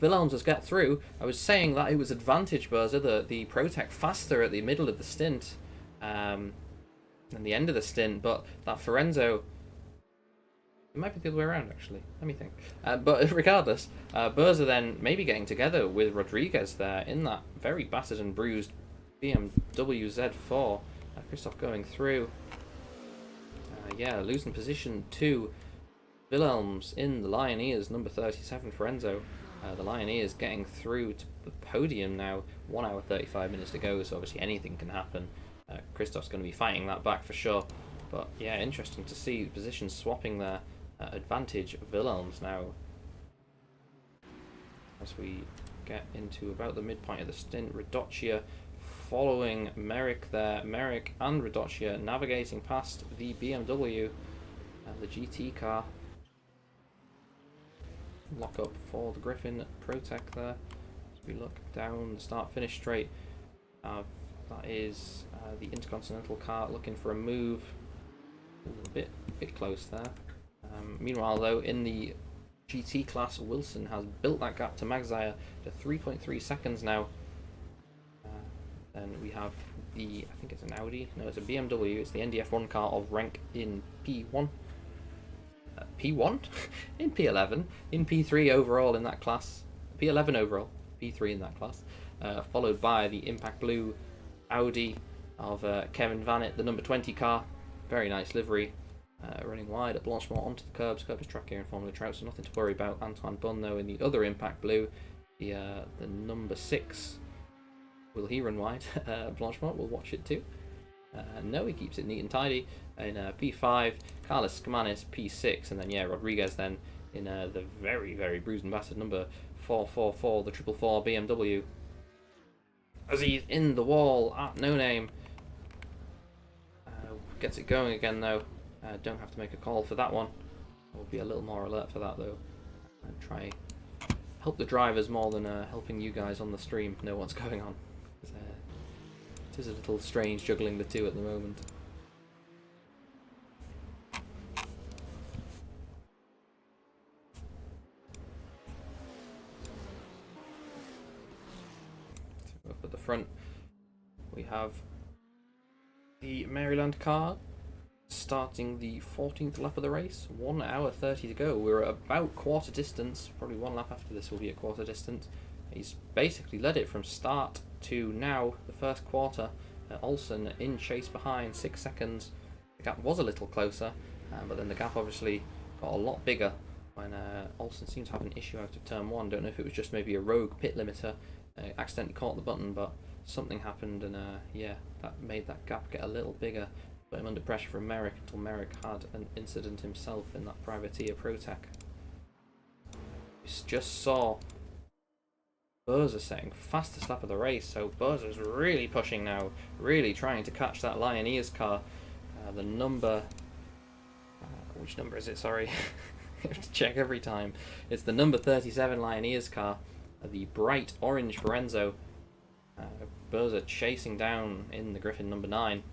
Wilhelms has got through. I was saying that it was advantage Berza, the ProTech faster at the middle of the stint than the end of the stint, but that Forenzo, it might be the other way around, actually. Let me think. But regardless, Berza then maybe getting together with Rodriguez there in that very battered and bruised BMW Z4. Christoph going through. Yeah, losing position to Wilhelms in the Lioneers, number 37 for Enzo. The Lioneers getting through to the podium now, 1 hour 35 minutes to go, so obviously anything can happen. Christoph's going to be fighting that back for sure. But yeah, interesting to see the positions swapping there. Advantage of Wilhelms now. As we get into about the midpoint of the stint, Radocchia following Merrick there. Merrick and Radocchia navigating past the BMW and the GT car. Lock up for the Griffin Protec there. As we look down the start-finish straight, that is the Intercontinental car looking for a move. A bit close there. Meanwhile, though, in the GT class, Wilson has built that gap to Magzire to 3.3 seconds now. Then we have the, I think it's an Audi, no, it's a BMW, it's the NDF1 car of rank in P1. P1? In P11, in P3 overall in that class, P11 overall, P3 in that class, followed by the Impact Blue Audi of Kevin Vannett, the number 20 car, very nice livery, running wide at Blanchemont onto the curbs. Curb is track here in Formula Trout, so nothing to worry about. Antoine Bunn, though, in the other Impact Blue, the number 6. Will he run wide? Blanchemont will watch it too. No, he keeps it neat and tidy in P5. Carlos Scamanis P6, and then yeah, Rodriguez then in the very bruised and battered number 444, the 444 BMW. As he's in the wall at No Name. Gets it going again though. Don't have to make a call for that one. I'll be a little more alert for that though. And try help the drivers more than helping you guys on the stream know what's going on. It is a little strange juggling the two at the moment. So up at the front we have the Maryland car starting the 14th lap of the race. 1 hour 30 to go. We're at about quarter distance. Probably one lap after this will be at quarter distance. He's basically led it from start to now, the first quarter. Olsen in chase behind, 6 seconds. The gap was a little closer, but then the gap obviously got a lot bigger when Olsen seemed to have an issue out of turn 1. Don't know if it was just maybe a rogue pit limiter, accidentally caught the button, but something happened, and yeah, that made that gap get a little bigger. Put him under pressure from Merrick until Merrick had an incident himself in that privateer Protec. We just saw Berza setting fastest lap of the race, so Berza's really pushing now, really trying to catch that Lioneers car. The number, which number is it? Sorry, I have to check every time. It's the number 37 Lioneers car, the bright orange for Enzo. Berza chasing down in the Griffin number 9.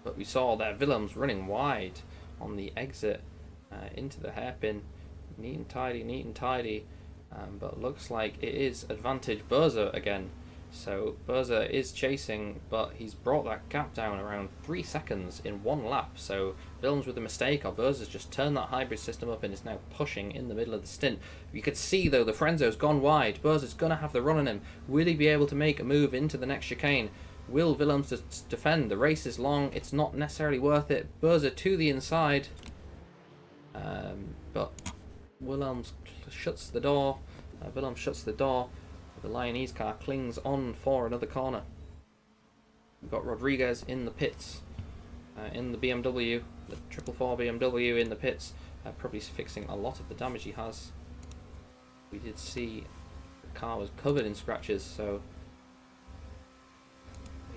But we saw that Willems running wide on the exit into the hairpin. Neat and tidy. But looks like it is advantage Berza again. So Berza is chasing, but he's brought that gap down around 3 seconds in 1 lap. So Willems with a mistake, or Berza's just turned that hybrid system up and is now pushing in the middle of the stint. You could see though the Frenzo's gone wide. Berza's going to have the run on him. Will he be able to make a move into the next chicane? Will Willems defend? The race is long. It's not necessarily worth it. Berza to the inside. But Willems shuts the door. Willems shuts the door. The Lionese car clings on for another corner. We've got Rodriguez in the pits. In the BMW. The 444 BMW in the pits. Probably fixing a lot of the damage he has. We did see the car was covered in scratches, so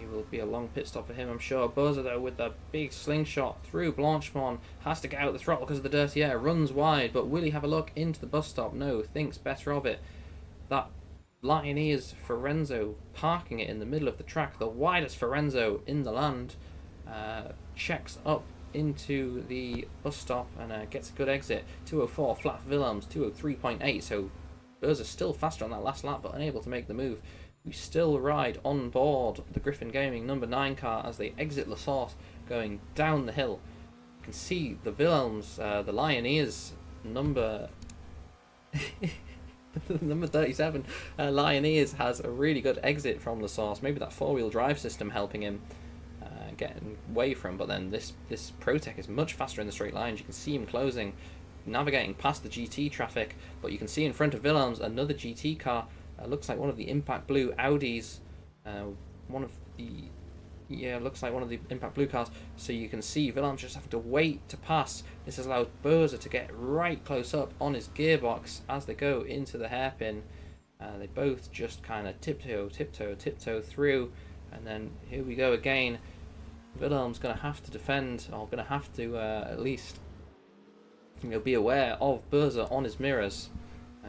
it will be a long pit stop for him, I'm sure. Berza, though, with the big slingshot through Blanchemont, has to get out the throttle because of the dirty air, runs wide, but will he have a look into the bus stop? No, thinks better of it. That Lioneers Forenzo parking it in the middle of the track, the widest Forenzo in the land, checks up into the bus stop and gets a good exit. 204 flat Willems, 203.8, so Berza's still faster on that last lap, but unable to make the move. We still ride on board the Griffin Gaming number 9 car as they exit La Source, going down the hill. You can see the Willems, the Lioneers number number 37 Lioneers has a really good exit from La Source. Maybe that 4-wheel drive system helping him getting away from. But then this Protec is much faster in the straight lines. You can see him closing, navigating past the GT traffic. But you can see in front of Willems another GT car. Looks like one of the Impact Blue Audis. Looks like one of the Impact Blue cars. So you can see Willems just having to wait to pass. This has allowed Börse to get right close up on his gearbox as they go into the hairpin. They both just kind of tiptoe through, and then here we go again. Willems going to have to defend, or going to have to at least be aware of Börse on his mirrors,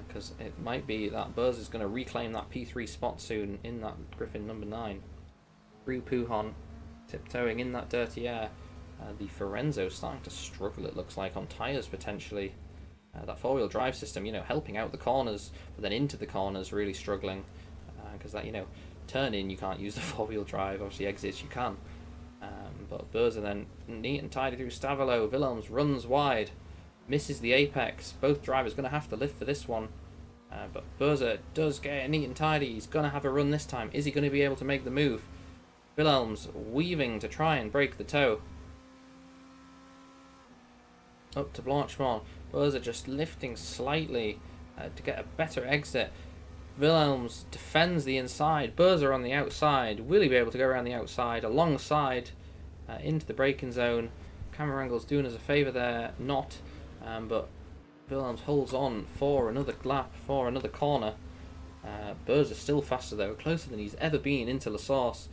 because it might be that Börse is going to reclaim that P3 spot soon in that Griffin number 9. Through Pujon, tiptoeing in that dirty air. The Forenzo starting to struggle, it looks like, on tyres potentially. That four-wheel drive system, helping out the corners, but then into the corners really struggling. Because that, turn in you can't use the four-wheel drive, obviously exits you can. But Börse then neat and tidy through Stavolo. Willems runs wide, misses the apex. Both drivers going to have to lift for this one. But Börse does get neat and tidy. He's going to have a run this time. Is he going to be able to make the move? Willems weaving to try and break the toe. Up to Blanchemont. Börse just lifting slightly to get a better exit. Willems defends the inside. Börse on the outside. Will he be able to go around the outside? Alongside into the braking zone. Camera angle's doing us a favour there. Not. But Willems holds on for another lap, for another corner. Börse still faster though. Closer than he's ever been into La Source.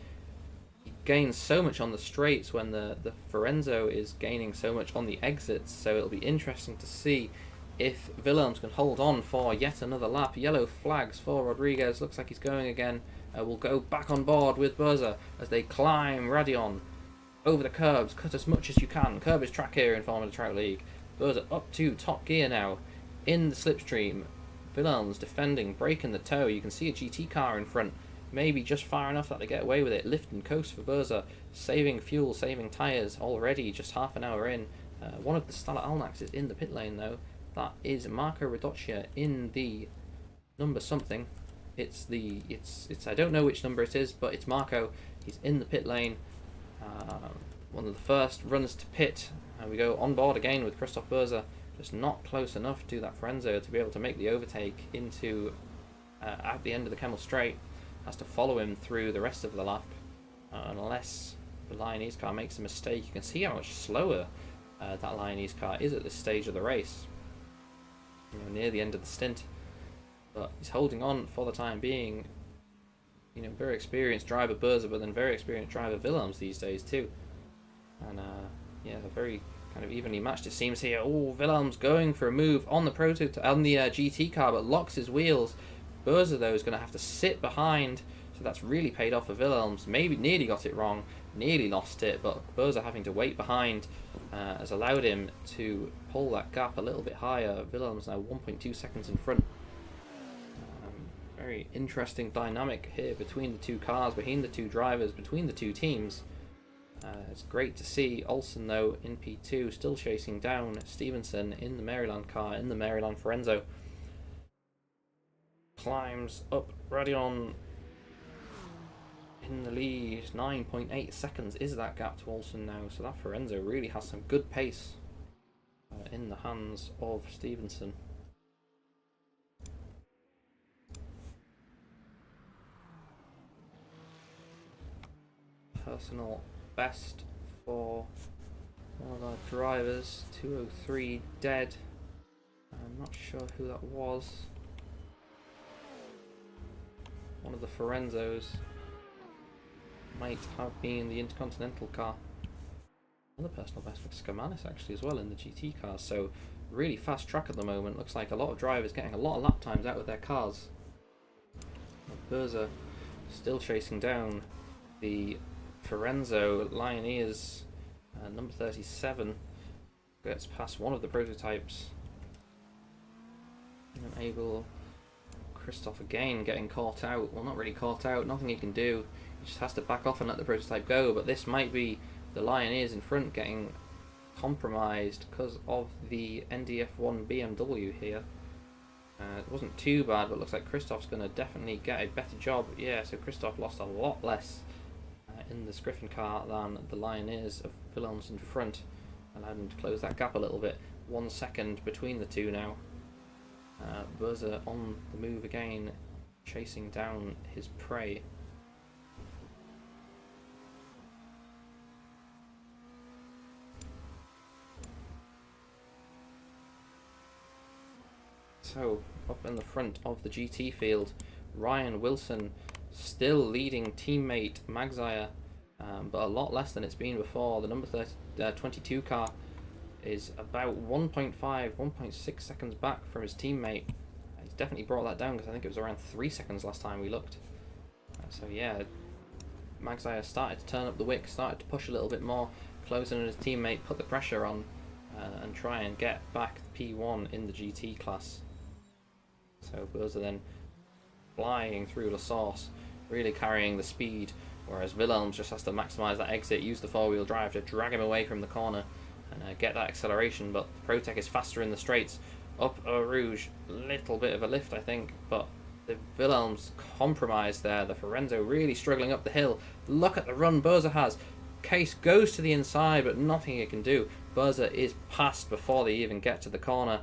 Gains so much on the straights when the Forenzo is gaining so much on the exits, so it'll be interesting to see if Willems can hold on for yet another lap. Yellow flags for Rodriguez, looks like he's going again. Will go back on board with Börse as they climb Radion over the curbs. Cut as much as you can. Curb is track here in Formula Trout League. Börse up to top gear now in the slipstream. Willems defending, breaking the toe. You can see a GT car in front. Maybe just far enough that they get away with it. Lift and coast for Börse. Saving fuel, saving tyres already, just half an hour in. One of the Stella Alnax is in the pit lane though. That is Marco Radocchia in the number something. It's I don't know which number it is, but it's Marco. He's in the pit lane. One of the first runs to pit. We go on board again with Christoph Börse. Just not close enough to that Forenzo to be able to make the overtake into at the end of the Kemmel Straight. Has to follow him through the rest of the lap, unless the Lyonese car makes a mistake. You can see how much slower that Lyonese car is at this stage of the race, near the end of the stint. But he's holding on for the time being. Very experienced driver Börse, but then very experienced driver Willems these days too. And very kind of evenly matched it seems here. Oh, Willems going for a move on the GT car, but locks his wheels. Börse though is going to have to sit behind, so that's really paid off for Willems. Maybe nearly got it wrong, nearly lost it, but Börse having to wait behind has allowed him to pull that gap a little bit higher. Willems now 1.2 seconds in front. Very interesting dynamic here between the two cars, between the two drivers, between the two teams. It's great to see Olsen though in P2 still chasing down Stevenson in the Maryland car, in the Maryland Forenzo. Climbs up Radion in the lead. 9.8 seconds is that gap to Olsen now, so that Forenzo really has some good pace in the hands of Stevenson. Personal best for one of our drivers, 2:03 dead. I'm not sure who that was. One of the Forenzos. Might have been the Intercontinental car. Another personal best for Skamanis actually as well in the GT cars. So really fast track at the moment. Looks like a lot of drivers getting a lot of lap times out of their cars. Börse still chasing down the Forenzo. Lyonese number 37 gets past one of the prototypes. Unable. Christoph again getting caught out. Well, not really caught out, nothing he can do. He just has to back off and let the prototype go, but this might be the Lyonese in front getting compromised because of the NDF1 BMW here. It wasn't too bad, but looks like Christoph's going to definitely get a better job. Yeah, so Christoph lost a lot less in this Griffin car than the Lioneers of Wilhelms in front, allowed him to close that gap a little bit. 1 second between the two now. Berza on the move again, chasing down his prey. So, up in the front of the GT field, Ryan Wilson still leading teammate Magzire, but a lot less than it's been before. The number 22 car is about 1.6 seconds back from his teammate. He's definitely brought that down, because I think it was around 3 seconds last time we looked. So yeah, Magzire started to turn up the wick, started to push a little bit more, close in on his teammate, put the pressure on, and try and get back P1 in the GT class. So Berza then flying through the source, really carrying the speed, whereas Wilhelms just has to maximise that exit, use the four-wheel drive to drag him away from the corner and get that acceleration. But the Protec is faster in the straights. Up Eau Rouge, little bit of a lift I think, but the Wilhelms compromised there. The Forenzo really struggling up the hill. Look at the run Berza has. Case goes to the inside, but nothing he can do. Berza is passed before they even get to the corner.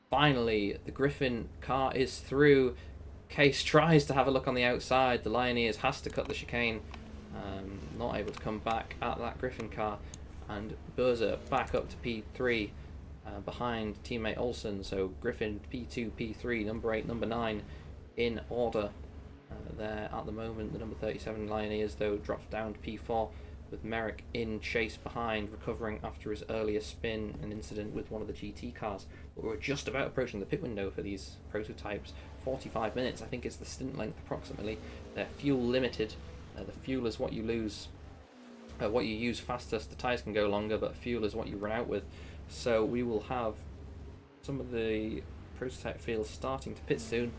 Finally, the Griffin car is through. Case tries to have a look on the outside. The Lioneers has to cut the chicane. Not able to come back at that Griffin car. And Berza back up to P3 behind teammate Olsen. So Griffin P2, P3, number 8, number 9 in order there at the moment. The number 37 Lioneers though drops down to P4 with Merrick in chase behind, recovering after his earlier spin and incident with one of the GT cars. But we're just about approaching the pit window for these prototypes. 45 minutes I think is the stint length approximately. They're fuel limited. The fuel is what you lose, what you use fastest. The tyres can go longer, but fuel is what you run out with. So we will have some of the prototype fields starting to pit soon.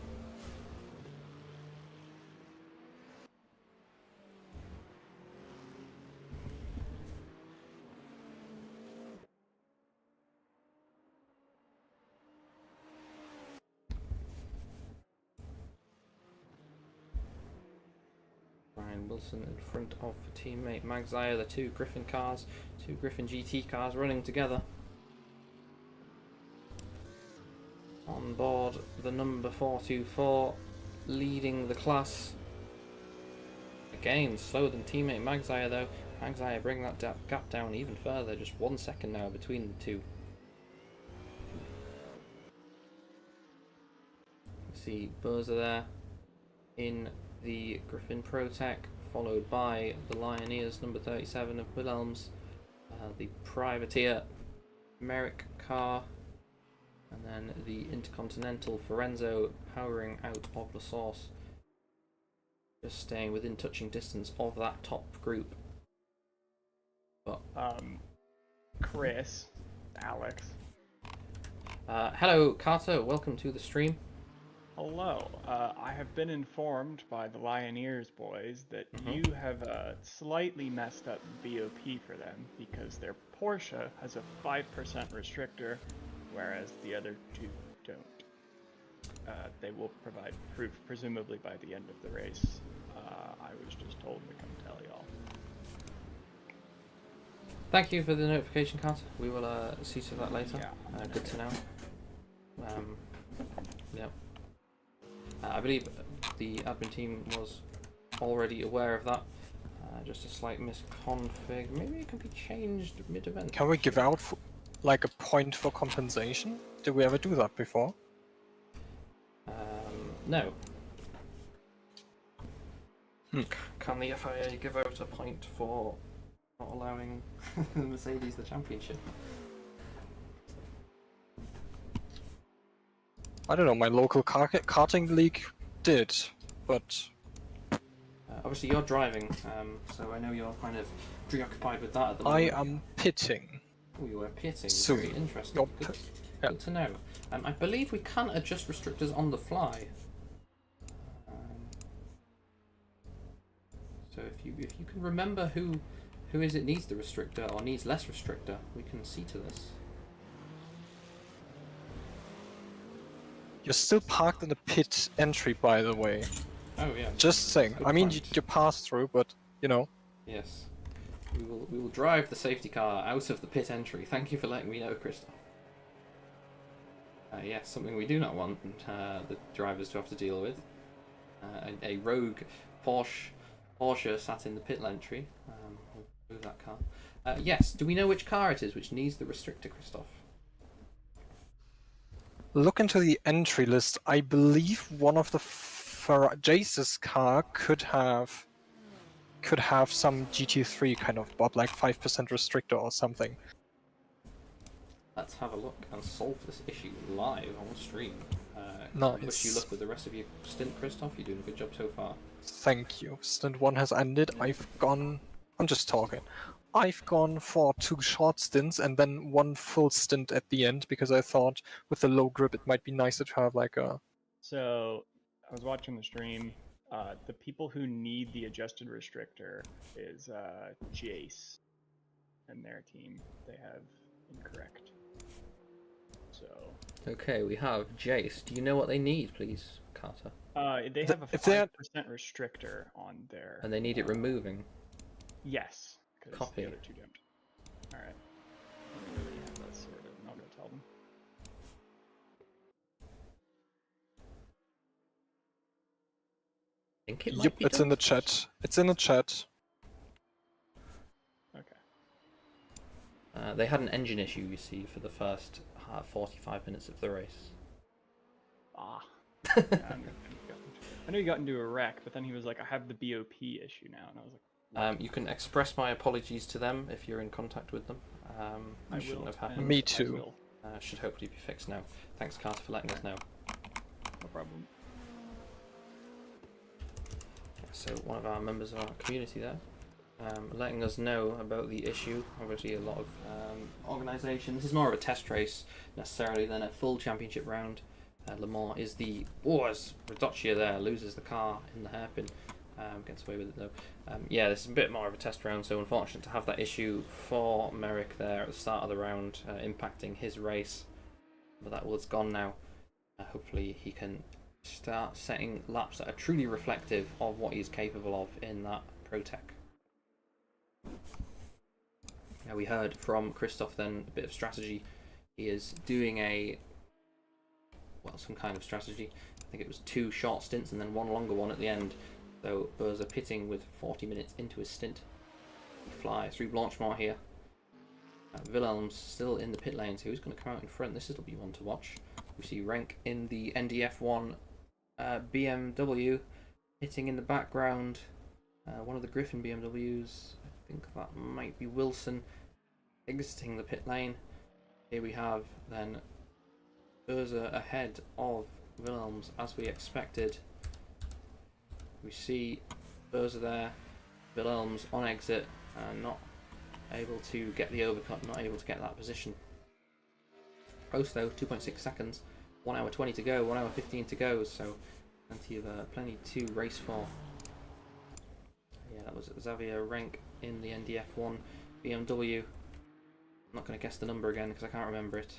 Wilson in front of teammate Magzire, the two Griffin cars, two Griffin GT cars running together. On board the number 424, leading the class. Again, slower than teammate Magzire though. Magzire bring that gap down even further, just 1 second now between the two. You see Berza there in the Griffin Protec, followed by the Lioneers number 37 of Wilhelms, the Privateer Merrick car, and then the Intercontinental Forenzo powering out of the source, just staying within touching distance of that top group. But Chris, Alex. Hello Carter, welcome to the stream. Hello. I have been informed by the Lioneers boys that you have slightly messed up BOP for them because their Porsche has a 5% restrictor, whereas the other two don't. They will provide proof, presumably by the end of the race. I was just told to come tell y'all. Thank you for the notification, Carter. We will see to that later. Yeah. Good to know. Yeah. I believe the admin team was already aware of that. Just a slight misconfig. Maybe it can be changed mid-event. Can we give out like a point for compensation? Did we ever do that before? No. Can the FIA give out a point for not allowing Mercedes the championship? I don't know, my local karting league did, but... Obviously you're driving, so I know you're kind of preoccupied with that at the moment. I am pitting. Oh, you were pitting. So very interesting. Good to know. I believe we can adjust restrictors on the fly. So if you can remember who is it needs the restrictor or needs less restrictor, we can see to this. You're still parked in the pit entry, by the way. Oh yeah. Just saying. Good I mean, point. you pass through, but you know. Yes. We will drive the safety car out of the pit entry. Thank you for letting me know, Christoph. Yes, something we do not want the drivers to have to deal with. A rogue Porsche sat in the pit entry. We'll move that car. Yes, do we know which car it is which needs the restrictor, Christoph? Look into the entry list. I believe one of the Jace's car could have some GT3 kind of bob, like 5% restrictor or something. Let's have a look and solve this issue live on stream. Nice. Wish you luck with the rest of your stint, Christoph. You're doing a good job so far. Thank you. Stint 1 has ended. I'm just talking. I've gone for 2 short stints and then 1 full stint at the end because I thought with the low grip it might be nicer to have like a... So I was watching the stream. The people who need the adjusted restrictor is Jace and their team. They have incorrect. So Okay, we have Jace. Do you know what they need, please, Carter? they have a 5% restrictor on their. And they need it removing. Yes, because Copy. the other two don't. All right. I don't really have that sorted. I'm not gonna tell them. I think it might Yep, be it's done. in the chat. It's in the chat. Okay. They had an engine issue, you see, for the first 45 minutes of the race. Ah. Yeah, I know he got into a wreck, but then he was like, "I have the BOP issue now," and I was like, You can express my apologies to them if you're in contact with them. "I It shouldn't will." have happened. and Me I too. will. Should hopefully be fixed now. Thanks, Carter, for letting us know. No problem. So one of our members of our community there, letting us know about the issue. Obviously, a lot of organisations. This is more of a test race necessarily than a full championship round. Le Mans is the as Rodocchia there loses the car in the hairpin. Gets away with it though. Yeah, this is a bit more of a test round, so unfortunate to have that issue for Merrick there at the start of the round, impacting his race. But that was gone now. Hopefully he can start setting laps that are truly reflective of what he's capable of in that Pro Tech. Now we heard from Christoph then a bit of strategy. He is doing some kind of strategy. I think it was 2 short stints and then 1 longer one at the end. So Berza pitting with 40 minutes into his stint. He flies through Blanchemont here. Wilhelm's still in the pit lane, so who's going to come out in front? This will be one to watch. We see Renk in the NDF1 BMW hitting in the background. One of the Griffin BMWs, I think that might be Wilson, exiting the pit lane. Here we have then Berza ahead of Wilhelms as we expected. We see Berza there, Wilhelms on exit, not able to get the overcut, not able to get that position. Prost though, 2.6 seconds, 1 hour 20 to go, 1 hour 15 to go, so plenty to race for. Yeah, that was Xavier Renk in the NDF1 BMW. I'm not going to guess the number again because I can't remember it.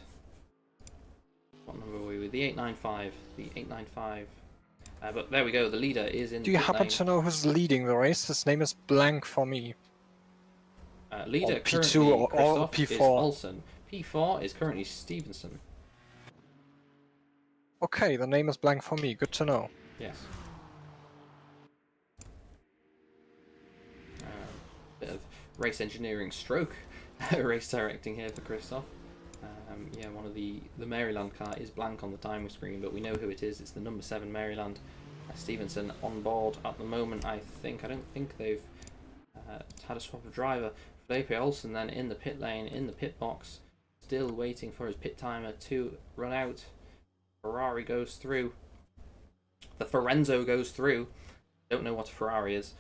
What number were we with? The 895. The 895. But there we go, the leader is in Do the you pit happen lane. to know who's leading the race? His name is blank for me. Leader Or P2 currently, or Christoph, P4. is Olsen. P4 is currently Stevenson. Okay, the name is blank for me. Good to know. Yes. Bit of race engineering stroke race directing here for Christoph. Yeah, one of the Maryland car is blank on the timer screen, but we know who it is. It's the number 7 Maryland. Stevenson on board at the moment, I don't think they've had a swap of driver. Felipe Olsen then in the pit lane, in the pit box, still waiting for his pit timer to run out. Ferrari goes through. The Forenzo goes through. Don't know what a Ferrari is.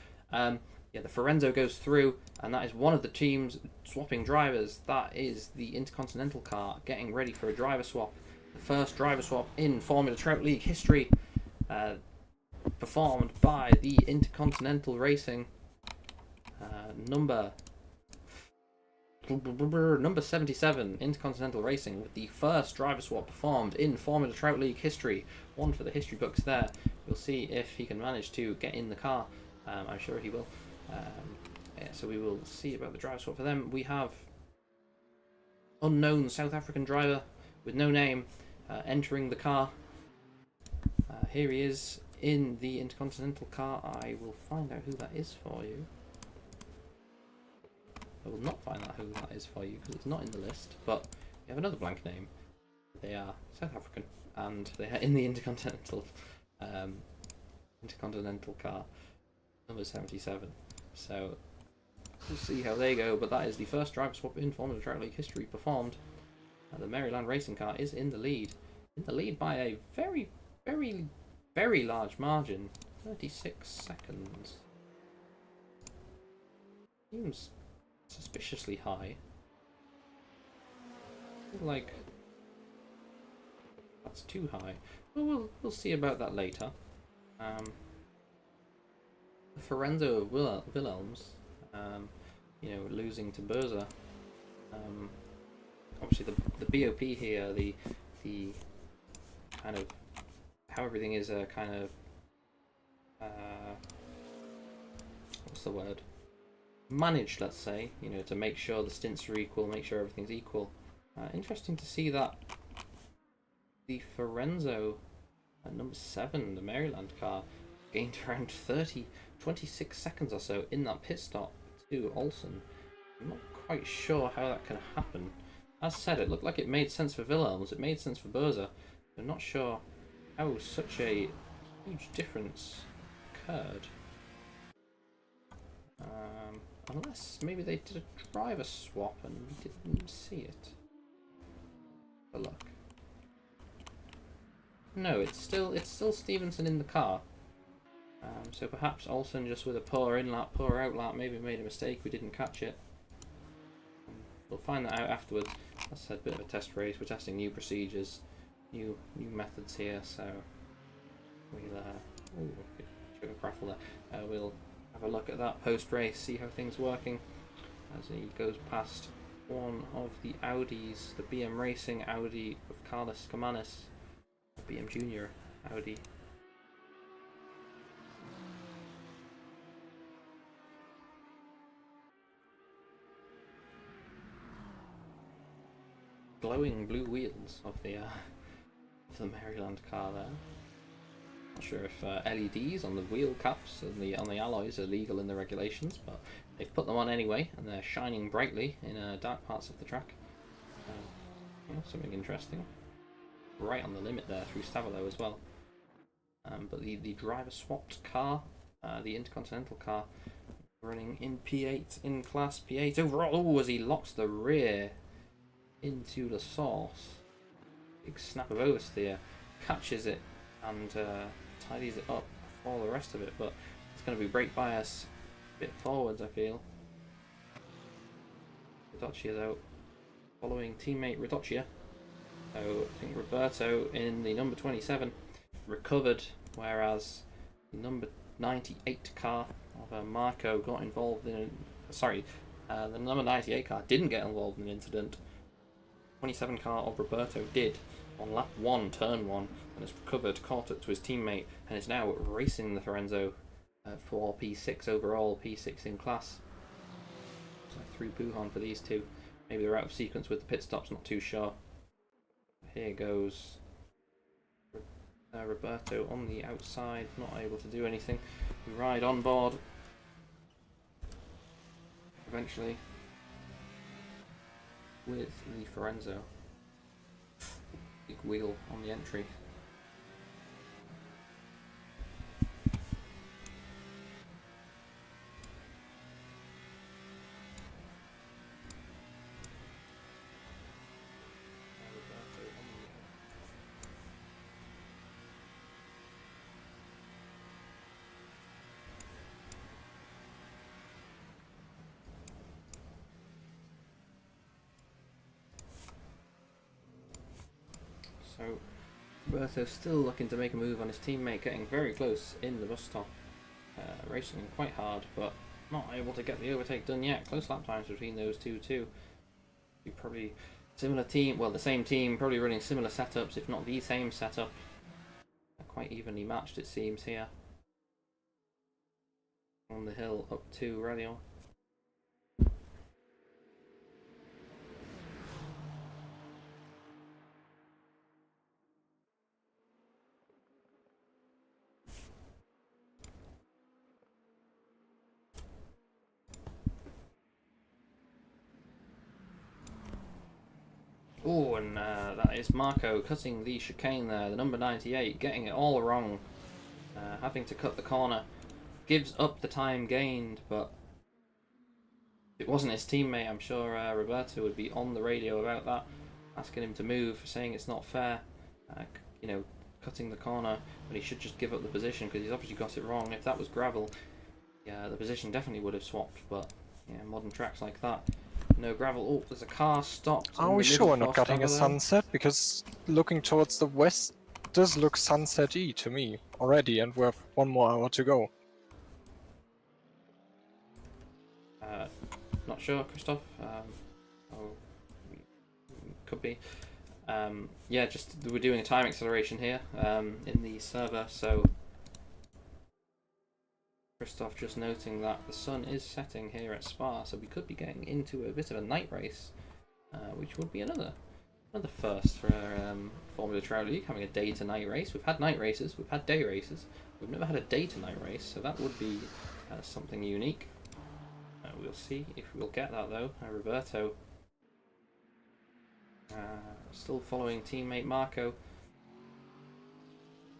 Yeah, the Forenzo goes through, and that is one of the teams swapping drivers. That is the Intercontinental car getting ready for a driver swap. The first driver swap in Formula Trout League history, performed by the Intercontinental Racing. Number 77, Intercontinental Racing, with the first driver swap performed in Formula Trout League history. One for the history books there. We'll see if he can manage to get in the car. I'm sure he will. Yeah, so we will see about the driver swap for them. We have unknown South African driver with no name entering the car. Here he is in the Intercontinental car. I will find out who that is for you. I will not find out who that is for you because it's not in the list, but we have another blank name. They are South African and they are in the Intercontinental car, number 77. So we'll see how they go, but that is the first driver swap in Formula Trout League history performed. The Maryland racing car is in the lead by a very, very, very large margin, 36 seconds. Seems suspiciously high. Like that's too high. But we'll see about that later. Ferenzo Willems, you know, losing to Berza. Obviously the BOP here, the kind of how everything is kind of what's the word? Managed, let's say, you know, to make sure the stints are equal, make sure everything's equal. Interesting to see that the Ferenzo at number 7, the Maryland car, gained around 26 seconds or so in that pit stop to Olsen. I'm not quite sure how that can happen. As said, it looked like it made sense for Willems, it made sense for Berza. I'm not sure how such a huge difference occurred. Unless maybe they did a driver swap and we didn't see it. Good luck. No, it's still Stevenson in the car. So perhaps Olsen just with a poor in lap, poor out lap, maybe made a mistake. We didn't catch it. We'll find that out afterwards. As I said, a bit of a test race. We're testing new procedures, new methods here. So we'll sugar craffle there. We'll have a look at that post race, see how things are working as he goes past one of the Audis, the BM Racing Audi of Carlos Kamanis, BM Junior Audi. Glowing blue wheels of the Maryland car there. Not sure if LEDs on the wheel caps and the on the alloys are legal in the regulations, but they've put them on anyway, and they're shining brightly in dark parts of the track. Something interesting. Right on the limit there through Stavilo as well. But the driver swapped car, the Intercontinental car, running in P8 in Class P8 overall. Oh, as he locks the rear into the source. Big snap of oversteer, catches it and tidies it up for all the rest of it, but it's going to be brake bias a bit forwards, I feel. Radocchia's out, following teammate Radocchia. So I think Roberto in the number 27 recovered, whereas the number 98 car of Marco got involved in the number 98 car didn't get involved in an incident. 27 car of Roberto did on lap 1, turn 1, and has recovered, caught up to his teammate, and is now racing the Ferenzo for P6 overall, P6 in class. So through Buhan for these two. Maybe they're out of sequence with the pit stops, not too sure. Here goes Roberto on the outside, not able to do anything. We ride on board eventually with the Ferenzo. Big wheel on the entry. So Roberto still looking to make a move on his teammate, getting very close in the bus stop, racing him quite hard, but not able to get the overtake done yet. Close lap times between those two too. Be probably similar team, well the same team, probably running similar setups, if not the same setup. Quite evenly matched it seems here. On the hill up to Radio. Oh, and that is Marco cutting the chicane there. The number 98 getting it all wrong. Having to cut the corner. Gives up the time gained, but if it wasn't his teammate, I'm sure Roberto would be on the radio about that, asking him to move, saying it's not fair. You know, cutting the corner, but he should just give up the position because he's obviously got it wrong. If that was gravel, yeah, the position definitely would have swapped, but yeah, modern tracks like that. No gravel. Oh, there's a car stopped. Are we sure we're not cutting a sunset? Because looking towards the west does look sunset-y to me already, and we have 1 more hour to go. Not sure, Christoph. Oh, could be. Yeah, just we're doing a time acceleration here in the server, so Christoph just noting that the sun is setting here at Spa, so we could be getting into a bit of a night race, which would be another first for Formula Trout League, having a day to night race. We've had night races, we've had day races, we've never had a day to night race, so that would be something unique. We'll see if we'll get that though. Roberto still following teammate Marco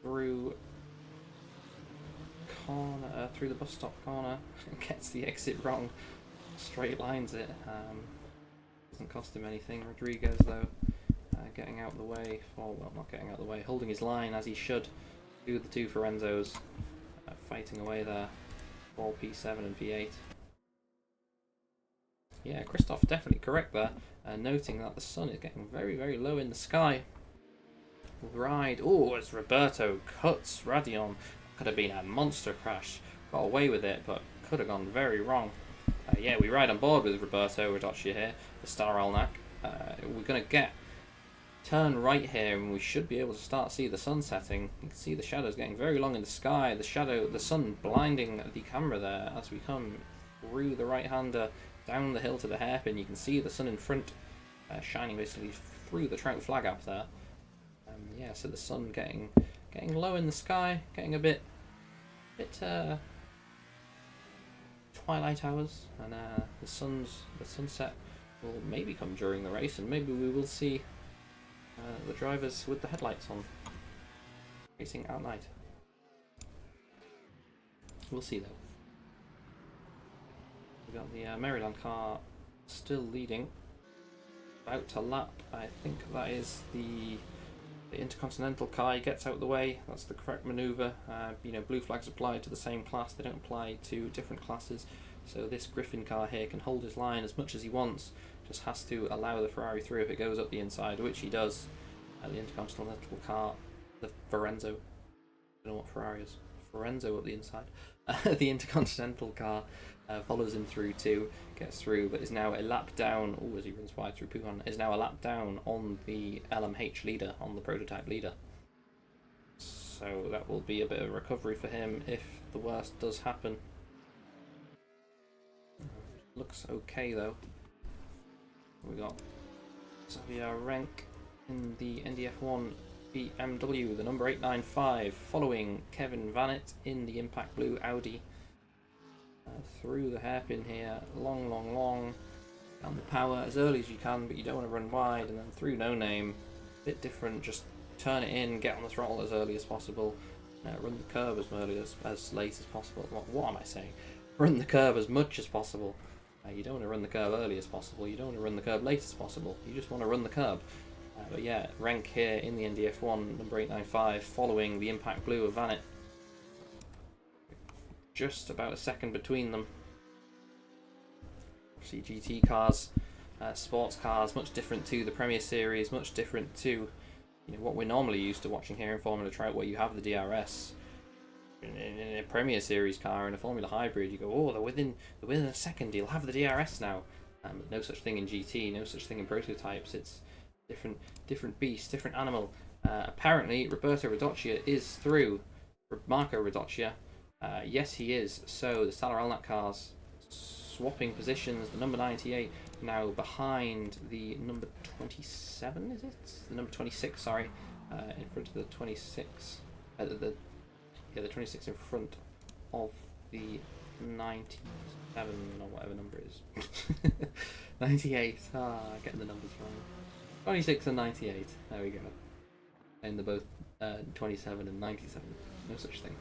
through corner, through the bus stop corner, gets the exit wrong, straight lines it. Doesn't cost him anything. Rodriguez though, getting out the way for, well, not getting out the way, holding his line as he should. Do the two Forenzos, fighting away there for P7 and P8. Yeah, Christoph definitely correct there, noting that the sun is getting very, very low in the sky. Ride, oh, as Roberto cuts Radion. Could have been a monster crash. Got away with it, but could have gone very wrong. Yeah, we ride on board with Roberto Rodocchia here, the Star Alnac. We're going to turn right here, and we should be able to start to see the sun setting. You can see the shadows getting very long in the sky. The sun blinding the camera there as we come through the right-hander down the hill to the hairpin. You can see the sun in front, shining basically through the Trout flag up there. Yeah, so the sun getting low in the sky, getting a bit twilight hours, and the sunset will maybe come during the race, and maybe we will see the drivers with the headlights on racing at night. We'll see though. We got the Maryland car still leading, about to lap. I think that is the Intercontinental car. He gets out of the way. That's the correct manoeuvre. You know, blue flags apply to the same class. They don't apply to different classes. So this Griffin car here can hold his line as much as he wants. Just has to allow the Ferrari through if it goes up the inside, which he does. The Intercontinental car, the Forenzo. I don't know what Ferrari is. Forenzo up the inside. The Intercontinental car follows him through too, gets through, but is now a lap down. Oh, as he runs wide through Puhan, is now a lap down on the LMH leader, on the prototype leader. So that will be a bit of a recovery for him if the worst does happen. Looks okay though. We got Xavier Renk in the NDF1 BMW, the number 895, following Kevin Vanet in the Impact Blue Audi. Through the hairpin here, long, down the power as early as you can, but you don't want to run wide, and then through No Name, a bit different, just turn it in, get on the throttle as early as possible, run the curb as late as possible. What am I saying? Run the curb as much as possible. You don't want to run the curb early as possible, you don't want to run the curb late as possible, you just want to run the curb. But yeah, rank here in the NDF1, number 895, following the Impact Blue of Vanet. Just about a second between them. See, GT cars, sports cars, much different to the Premier Series, much different to what we're normally used to watching here in Formula Trout, where you have the DRS. In a Premier Series car, in a Formula Hybrid, you go, oh, they're within a second, you'll have the DRS now. No such thing in GT, no such thing in prototypes. It's different beast, different animal. Apparently, Roberto Rodocchia is through. Marco Rodocchia. Yes, he is. So the Salar Alnat cars swapping positions. The number 98 now behind the number 27. Is it the number 26? Sorry, in front of the 26. The 26 in front of the 97 or whatever number it is. 98. Getting the numbers wrong. 26 and 98. There we go. And they're both 27 and 97. No such thing.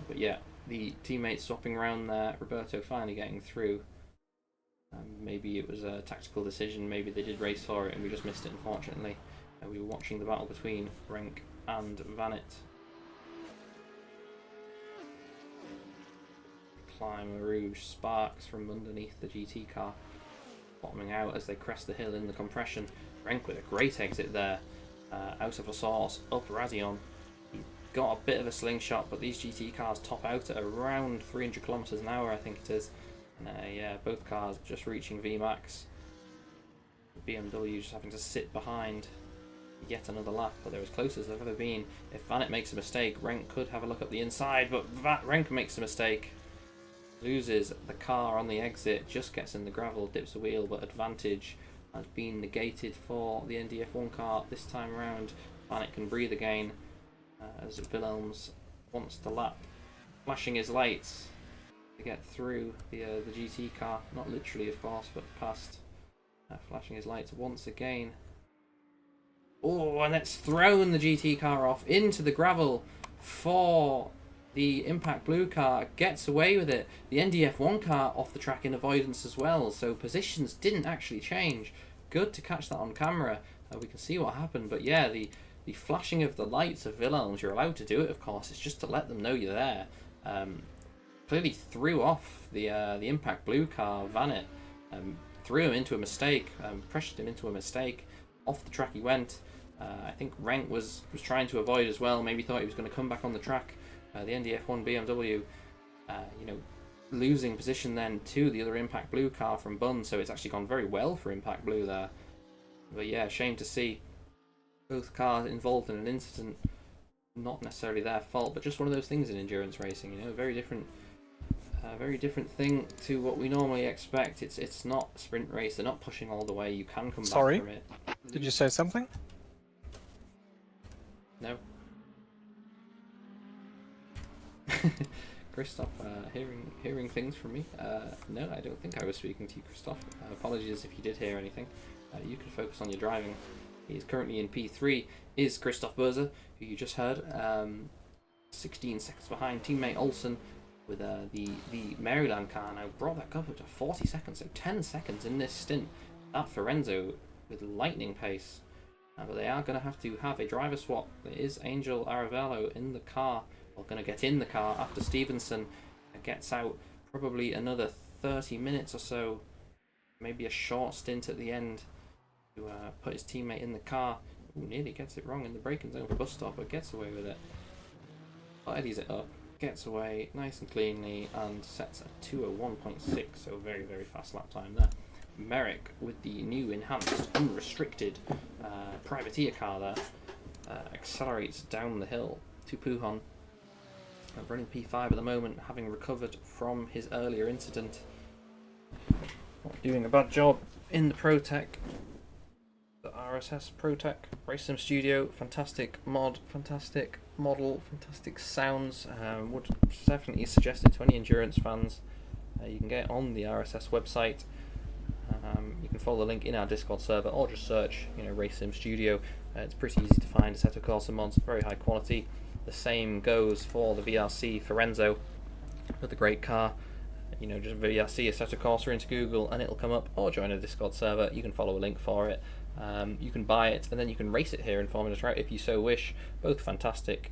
But yeah, the teammates swapping around there. Roberto finally getting through. Maybe it was a tactical decision. Maybe they did race for it and we just missed it, unfortunately. We were watching the battle between Renk and Vanet. Climb Rouge sparks from underneath the GT car, bottoming out as they crest the hill in the compression. Renk with a great exit there, out of a source, up Radeon. He got a bit of a slingshot, but these GT cars top out at around 300 kilometers an hour, I think it is. And yeah, both cars just reaching VMAX. BMW just having to sit behind yet another lap, but they're as close as they've ever been. If Vanet makes a mistake, Renk could have a look up the inside, but Renk makes a mistake. Loses the car on the exit, just gets in the gravel, dips a wheel, but advantage has been negated for the NDF1 car this time around. Vanet can breathe again as Wilhelms wants to lap, flashing his lights to get through the GT car, not literally of course, but past, flashing his lights once again. Oh, and it's thrown the GT car off into the gravel for the Impact Blue car, gets away with it. The NDF1 car off the track in avoidance as well, so positions didn't actually change. Good to catch that on camera. We can see what happened, but yeah, the flashing of the lights of Wilhelms, you're allowed to do it, of course. It's just to let them know you're there. Clearly threw off the Impact Blue car, Vanet. Threw him into a mistake, pressured him into a mistake. Off the track he went. I think Renk was trying to avoid as well. Maybe thought he was going to come back on the track. The NDF1 BMW, losing position then to the other Impact Blue car from Bunn, so it's actually gone very well for Impact Blue there. But yeah, shame to see both cars involved in an incident, not necessarily their fault, but just one of those things in endurance racing. Very different thing to what we normally expect. It's not a sprint race. They're not pushing all the way. You can come back from it. Did you say something? No. Christoph, hearing things from me? No, I don't think I was speaking to you, Christoph. Apologies if you did hear anything. You can focus on your driving. He's currently in P3, is Christoph Berzer, who you just heard. 16 seconds behind teammate Olsen with the Maryland car now brought back up to 40 seconds, so 10 seconds in this stint. That Forenzo with lightning pace. But they are going to have a driver swap. There is Angel Aravello in the car, or going to get in the car after Stevenson gets out. Probably another 30 minutes or so, maybe a short stint at the end to put his teammate in the car. Ooh, nearly gets it wrong in the braking zone for bus stop, but gets away with it. Tidies it up, gets away nice and cleanly, and sets a 2:01.6, so very, very fast lap time there. Merrick with the new enhanced unrestricted privateer car there accelerates down the hill to Pujon, running P5 at the moment, having recovered from his earlier incident. Not doing a bad job in the ProTech, the RSS ProTech Race Sim Studio. Fantastic mod, fantastic model, fantastic sounds. Would definitely suggest it to any endurance fans. You can get on the RSS website. You can follow the link in our Discord server, or just search, Race Sim Studio. It's pretty easy to find Assetto Corsa mods, very high quality. The same goes for the VRC Forenzo with the great car. Just VRC Assetto Corsa into Google and it'll come up, or join a Discord server. You can follow a link for it. You can buy it and then you can race it here in Formula Trout if you so wish. Both fantastic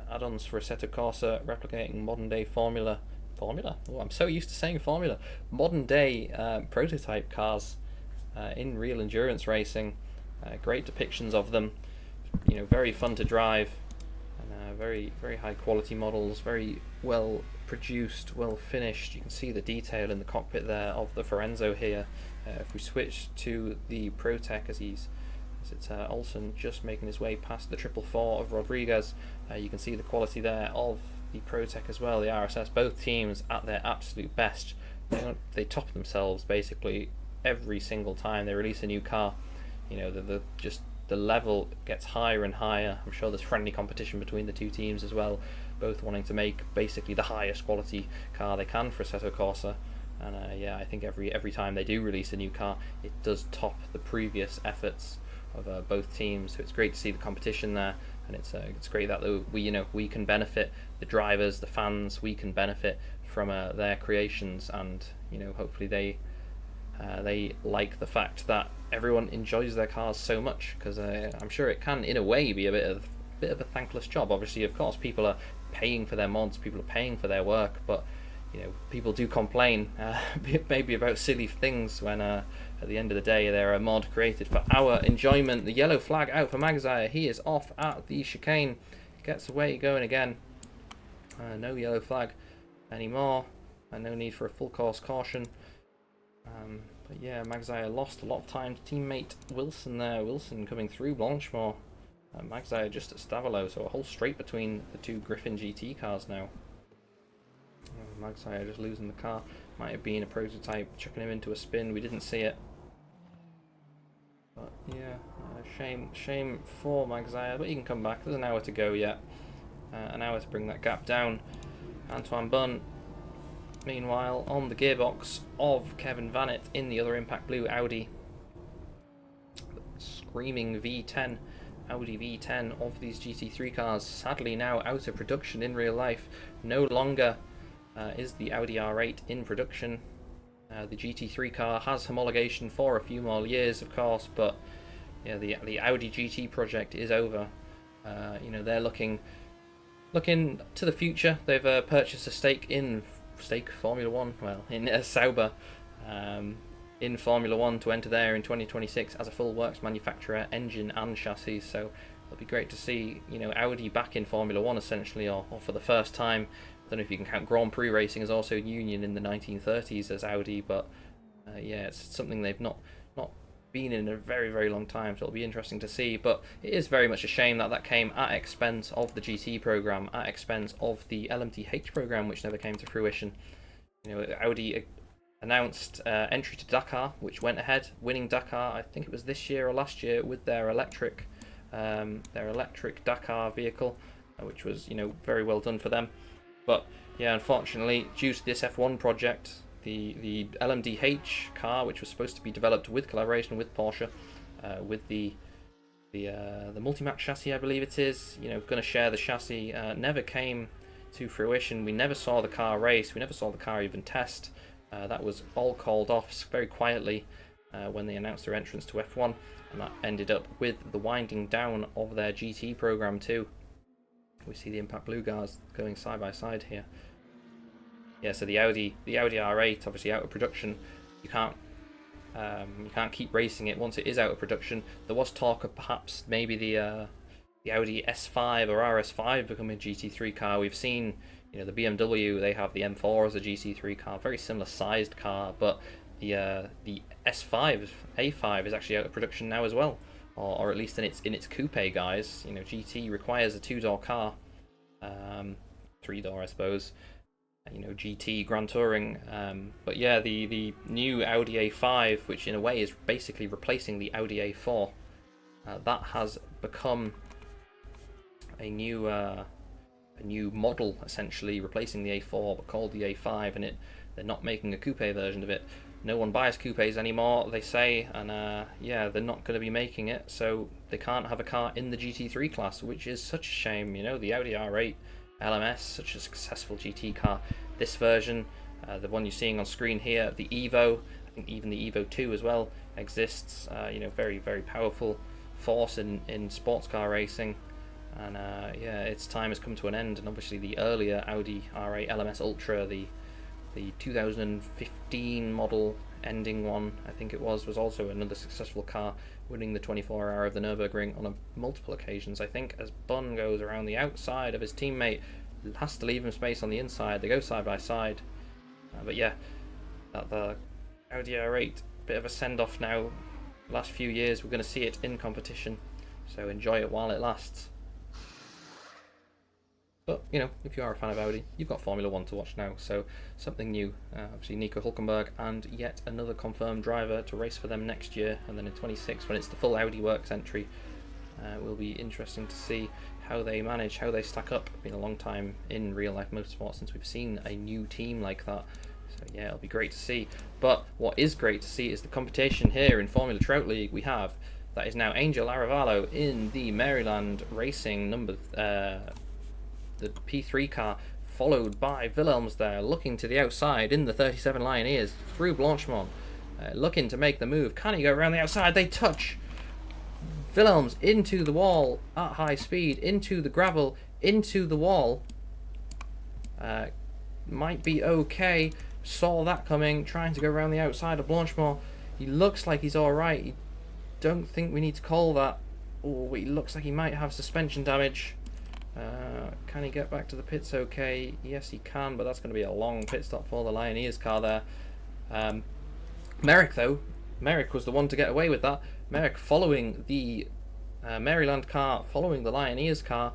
add-ons for Assetto Corsa, replicating modern day Formula. Oh, I'm so used to saying Formula. Modern day prototype cars in real endurance racing. Great depictions of them. Very fun to drive. And very, very high quality models. Very well produced, well finished. You can see the detail in the cockpit there of the Forenzo here. If we switch to the ProTech, as it's Olsen just making his way past the 444 of Rodriguez, you can see the quality there of the ProTech as well. The RSS, both teams at their absolute best. They top themselves basically every single time they release a new car. The level gets higher and higher. I'm sure there's friendly competition between the two teams as well, both wanting to make basically the highest quality car they can for Assetto Corsa. And I think every time they do release a new car, it does top the previous efforts of both teams. So it's great to see the competition there, and it's great that we can benefit the drivers, the fans. We can benefit from their creations, and hopefully they like the fact that everyone enjoys their cars so much, because I'm sure it can in a way be a bit of a thankless job. Obviously, of course, people are paying for their mods, people are paying for their work, but people do complain maybe about silly things when at the end of the day they're a mod created for our enjoyment. The yellow flag out for Magzire. He is off at the chicane, gets away going again. No yellow flag anymore, and no need for a full course caution. But yeah, Magzire lost a lot of time to teammate Wilson there. Wilson coming through Blanchemont. Magzire just at Stavelo, so a whole straight between the two Griffin GT cars now. Magzire just losing the car. Might have been a prototype chucking him into a spin. We didn't see it. But yeah, shame for Magzire, but he can come back. There's an hour to go yet. An hour to bring that gap down. Antoine Bunn, meanwhile, on the gearbox of Kevin Vanet in the other Impact Blue Audi. Screaming V10, Audi V10 of these GT3 cars, sadly now out of production in real life. No longer is the Audi R8 in production. The GT3 car has homologation for a few more years, of course, but yeah, the Audi GT project is over. They're looking to the future. They've purchased a stake in Formula One, in Sauber, in Formula One to enter there in 2026 as a full works manufacturer, engine and chassis. So it'll be great to see Audi back in Formula One essentially, or for the first time. I don't know if you can count Grand Prix racing as also union in the 1930s as Audi, but yeah, it's something they've not been in a very, very long time, so it'll be interesting to see. But it is very much a shame that came at expense of the GT program, at expense of the LMTH program, which never came to fruition. Audi announced entry to Dakar, which went ahead, winning Dakar. I think it was this year or last year with their electric Dakar vehicle, which was very well done for them. But yeah, unfortunately, due to this F1 project, the LMDH car, which was supposed to be developed with collaboration with Porsche, with the Multimax chassis, I believe it is, going to share the chassis, never came to fruition. We never saw the car race. We never saw the car even test. That was all called off very quietly when they announced their entrance to F1, and that ended up with the winding down of their GT program too. We see the Impact Blue cars going side by side here. Yeah, so the Audi R8 obviously out of production. You can't keep racing it once it is out of production. There was talk of perhaps maybe the Audi S5 or RS5 becoming a GT3 car. We've seen the BMW, they have the M4 as a GT3 car, very similar sized car, but the S5 A5 is actually out of production now as well, or at least in its coupe guise. GT requires a 2-door car, 3-door I suppose. GT Grand Touring, but yeah, the new Audi A5, which in a way is basically replacing the Audi A4, that has become a new model, essentially replacing the A4, but called the A5, and they're not making a coupe version of it. No one buys coupes anymore, they say, and yeah, they're not going to be making it, so they can't have a car in the GT3 class, which is such a shame. The Audi R8 LMS, such a successful GT car. This version, the one you're seeing on screen here, the Evo, I think even the Evo 2 as well exists. Very, very powerful force in sports car racing. And yeah, its time has come to an end. And obviously the earlier Audi R8 LMS Ultra, the 2015 model ending one, I think it was also another successful car, winning the 24-hour of the Nürburgring on multiple occasions. I think as Bunn goes around the outside of his teammate, has to leave him space on the inside. They go side by side. But yeah, the Audi R8, bit of a send-off now. Last few years we're going to see it in competition, so enjoy it while it lasts. But if you are a fan of Audi, you've got Formula One to watch now, so something new. Obviously Nico Hülkenberg, and yet another confirmed driver to race for them next year, and then in 26 when it's the full Audi Works entry. Will be interesting to see how they manage, how they stack up. It's been a long time in real life motorsport since we've seen a new team like that, so yeah, it'll be great to see. But what is great to see is the competition here in Formula Trout League. We have That is now Angel Aravallo in the Maryland Racing the P3 car, followed by Wilhelms there, looking to the outside in the 37 Lioneers through Blanchemont, looking to make the move. Can he go around the outside? They touch. Wilhelms into the wall at high speed, into the gravel, into the wall. Might be okay. Saw that coming, trying to go around the outside of Blanchemont. He looks like he's alright. Don't think we need to call that. Oh, he looks like he might have suspension damage. Can he get back to the pits okay? Yes, he can, but that's going to be a long pit stop for the Lioneers car there. Merrick, though. Merrick was the one to get away with that. Merrick following the Maryland car, following the Lioneers car.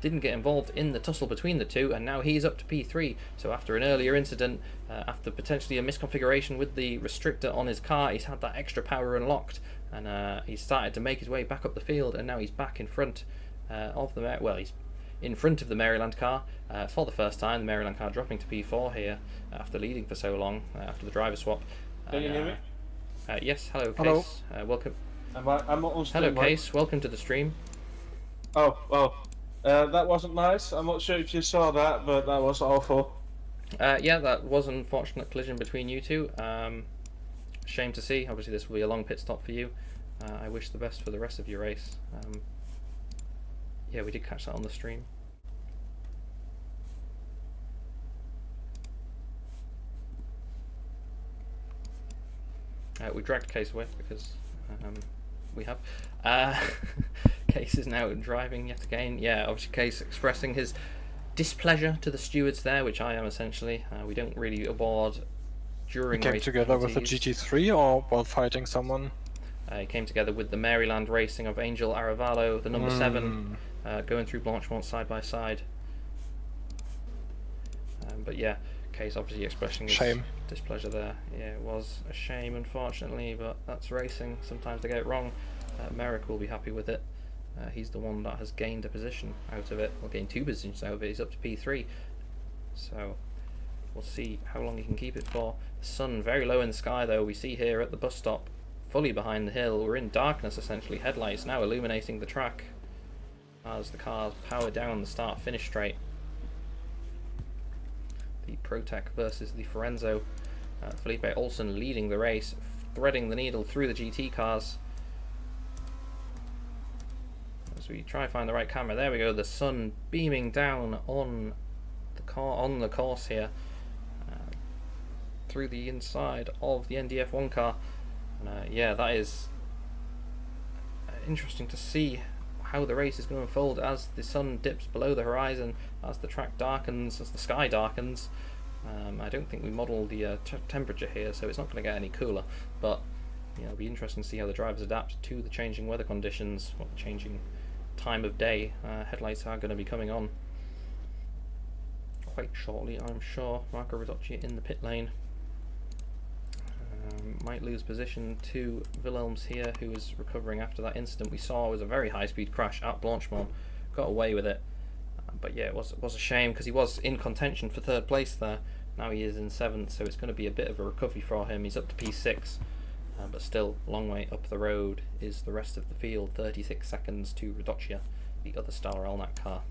Didn't get involved in the tussle between the two, and now he's up to P3. So after an earlier incident, after potentially a misconfiguration with the restrictor on his car, he's had that extra power unlocked, and he's started to make his way back up the field, and now he's back in front of the he's in front of the Maryland car for the first time. The Maryland car dropping to P4 here after leading for so long after the driver swap. Can you hear me? Yes, hello, Hello. Case. Welcome. I'm on stream, Hello, right? Case. Welcome to the stream. Oh, well, that wasn't nice. I'm not sure if you saw that, but that was awful. Yeah, that was an unfortunate collision between you two. Shame to see. Obviously, this will be a long pit stop for you. I wish the best for the rest of your race. Yeah, we did catch that on the stream. We dragged Case away because we have. Case is now driving yet again. Yeah, obviously Case expressing his displeasure to the stewards there, which I am essentially. We don't really award during Came race together with a penalties. GT3 or while fighting someone? He came together with the Maryland Racing of Angel Aravallo, the number 7, going through Blanchemont side by side. But yeah, Case obviously expressing his Shame. displeasure there. Yeah, it was a shame, unfortunately, but that's racing. Sometimes they get it wrong. Merrick will be happy with it. He's the one that has gained a position out of it. Well, gained 2 positions out of it. He's up to P3. So we'll see how long he can keep it for. The sun very low in the sky, though. We see here at the bus stop, fully behind the hill. We're in darkness, essentially. Headlights now illuminating the track as the cars power down the start-finish straight. The Protec versus the Forenzo. Felipe Olsen leading the race, threading the needle through the GT cars. As we try to find the right camera, there we go. The sun beaming down on the car, on the course here, through the inside of the NDF1 car. And, yeah, that is interesting to see how the race is going to unfold as the sun dips below the horizon, as the track darkens, as the sky darkens. I don't think we modelled the temperature here, so it's not going to get any cooler, but it'll be interesting to see how the drivers adapt to the changing weather conditions, or the changing time of day. Headlights are going to be coming on quite shortly, I'm sure. Marco Radocci in the pit lane. Might lose position to Wilhelms here, who is recovering after that incident we saw. It was a very high-speed crash at Blanchemont. Got away with it, but yeah, it was a shame because he was in contention for 3rd place there. Now he is in 7th, so it's going to be a bit of a recovery for him. He's up to P6, but still a long way up the road is the rest of the field. 36 seconds to Radoccia, the other star Elnat car.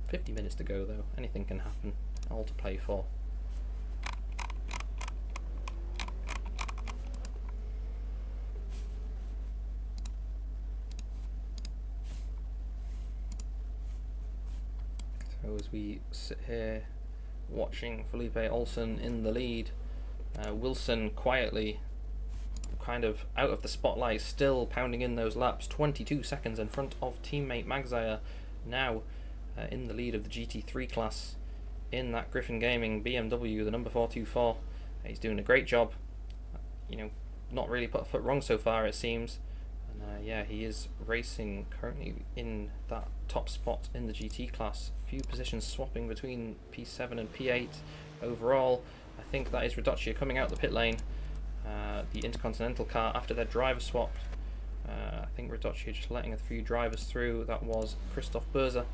50 minutes to go though. Anything can happen. All to play for. So as we sit here watching Felipe Olsen in the lead, Wilson quietly kind of out of the spotlight, still pounding in those laps, 22 seconds in front of teammate Magzayer, now in the lead of the GT3 class in that Griffin Gaming BMW, the number 424. He's doing a great job, not really put a foot wrong so far, it seems. And yeah, he is racing currently in that top spot in the GT class. A few positions swapping between P7 and P8 overall. I think that is Radoccia coming out the pit lane, the Intercontinental car, after their driver swapped. I think Radoccia just letting a few drivers through. That was Christoph Berzer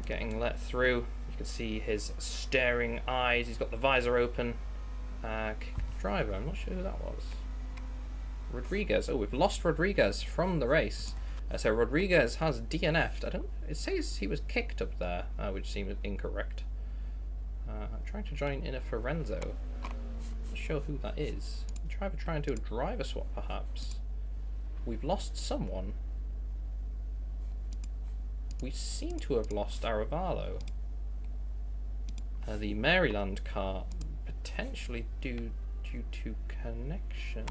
getting let through. You can see his staring eyes. He's got the visor open. Driver, I'm not sure who that was. Rodriguez. Oh, we've lost Rodriguez from the race. So Rodriguez has DNF'd. It says he was kicked up there, which seems incorrect. I'm trying to join in a Forenzo. Not sure who that is. Driver trying to do a driver swap, perhaps. We've lost someone. We seem to have lost Aravalo. The Maryland car, potentially due to connection.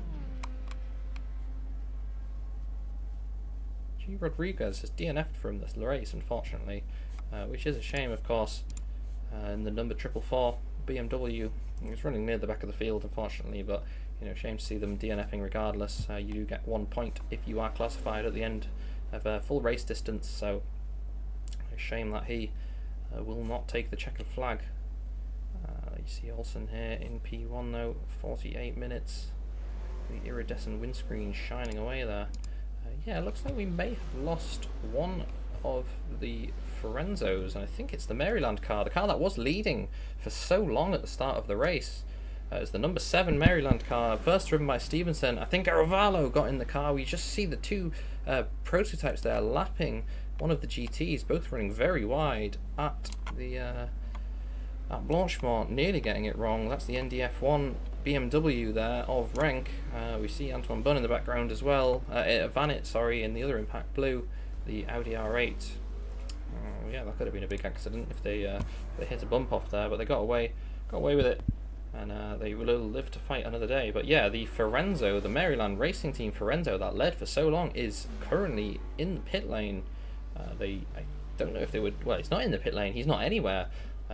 G. Rodriguez has DNF'd from this race, unfortunately, which is a shame, of course. And the number 444 BMW is running near the back of the field, unfortunately, but you know, shame to see them DNFing regardless. You do get 1 point if you are classified at the end of a full race distance, so a shame that he will not take the checkered flag. You see Olsen here in P1 though, 48 minutes. The iridescent windscreen shining away there. Yeah, it looks like we may have lost one of the Forenzos, and I think it's the Maryland car, the car that was leading for so long at the start of the race. It's the number 7 Maryland car, first driven by Stevenson. I think Aravalo got in the car. We just see the two prototypes there lapping one of the GTs, both running very wide at the at Blanchemont, nearly getting it wrong. That's the NDF1 BMW there of rank. We see Antoine Bunn in the background as well. Vanit, sorry, in the other Impact Blue, the Audi R8. Yeah, that could have been a big accident if they hit a bump off there, but they got away with it, and they will live to fight another day. But yeah, the Forenzo, the Maryland racing team Forenzo that led for so long, is currently in the pit lane. I don't know if they would. Well, he's not in the pit lane. He's not anywhere.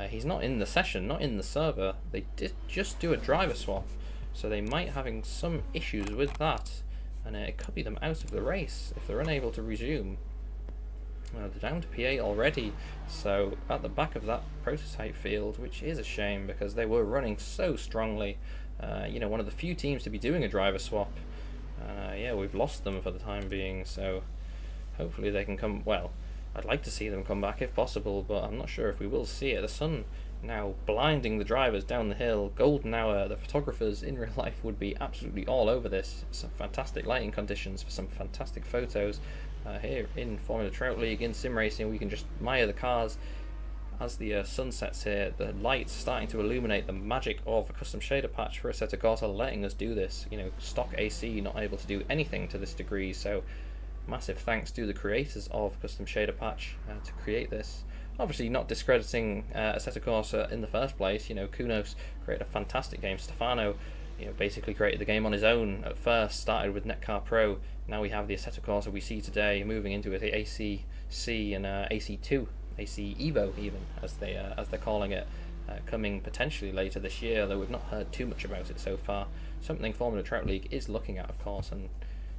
He's not in the session, not in the server. They did just do a driver swap, so they might having some issues with that, and it could be them out of the race if they're unable to resume. They're down to P8 already, so at the back of that prototype field, which is a shame because they were running so strongly. You know, one of the few teams to be doing a driver swap. Yeah, we've lost them for the time being, so hopefully they can come. Well, I'd like to see them come back if possible, but I'm not sure if we will see it. The sun now blinding the drivers down the hill. Golden hour. The photographers in real life would be absolutely all over this. Some fantastic lighting conditions for some fantastic photos. Here in Formula Trout League, in sim racing, we can just admire the cars as the sun sets here. The lights starting to illuminate the magic of a custom shader patch for Assetto Corsa, letting us do this. You know, stock AC not able to do anything to this degree, so massive thanks to the creators of custom shader patch to create this. Obviously not discrediting Assetto Corsa in the first place. You know, Kunos created a fantastic game. Stefano, you know, basically created the game on his own at first, started with Netcar Pro. Now we have the Assetto Corsa we see today moving into the ACC and AC2, AC Evo even, as they're calling it, coming potentially later this year, though we've not heard too much about it so far. Something Formula Trout League is looking at, of course, and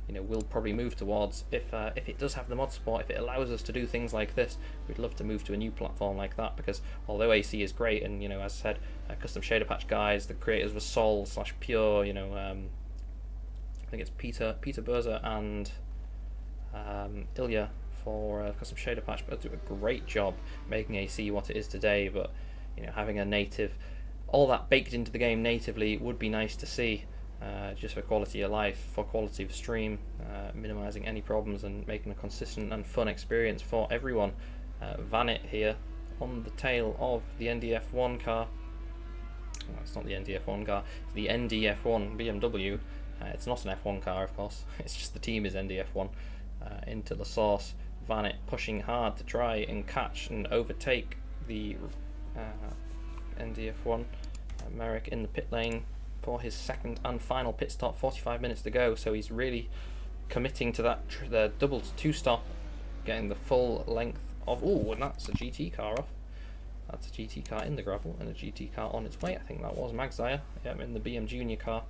you know, we'll probably move towards, if it does have the mod support, if it allows us to do things like this, we'd love to move to a new platform like that, because although AC is great, and you know, as I said, custom shader patch guys, the creators were Sol / Pure, you know, I think it's Peter Berza and Ilya for custom shader patch, but do a great job making AC what it is today. But you know, having a native, all that baked into the game natively would be nice to see. Just for quality of life, for quality of stream, minimizing any problems and making a consistent and fun experience for everyone. Vanit here on the tail of the NDF1 car. Well, it's not the NDF1 car, it's the NDF1 BMW. It's not an F1 car, of course, it's just the team is NDF1. Into the source, Vanit pushing hard to try and catch and overtake the NDF1. Merrick in the pit lane for his second and final pit stop, 45 minutes to go, so he's really committing to that the double to 2 stop, getting the full length of. Oh, and that's a GT car off. That's a GT car in the gravel and a GT car on its way. I think that was Magzire, in the BM Junior car.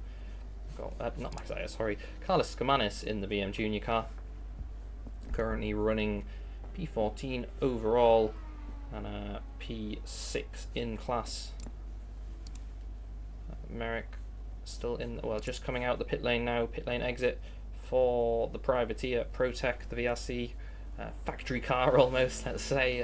Not Magzire, sorry, Carlos Skamanis in the BM Junior car. Currently running P14 overall and P6 in class. Merrick still in, well, just coming out the pit lane now, pit lane exit for the privateer Protec, the VRC factory car almost, let's say.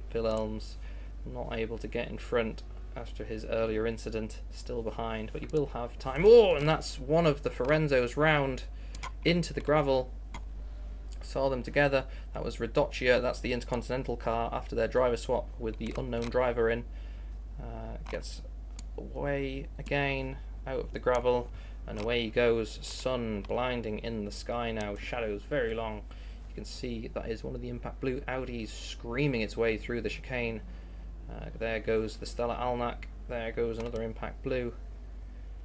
Phil Elms not able to get in front after his earlier incident, still behind, but he will have time. Oh, and that's one of the Forenzos round. into the gravel. Saw them together. That was Radocchia, that's the Intercontinental car, after their driver swap with the unknown driver in. Gets away again, out of the gravel, and away he goes. Sun blinding in the sky now, shadows very long. You can see that is one of the Impact Blue Audis screaming its way through the chicane. There goes the Stella Alnac, there goes another Impact Blue,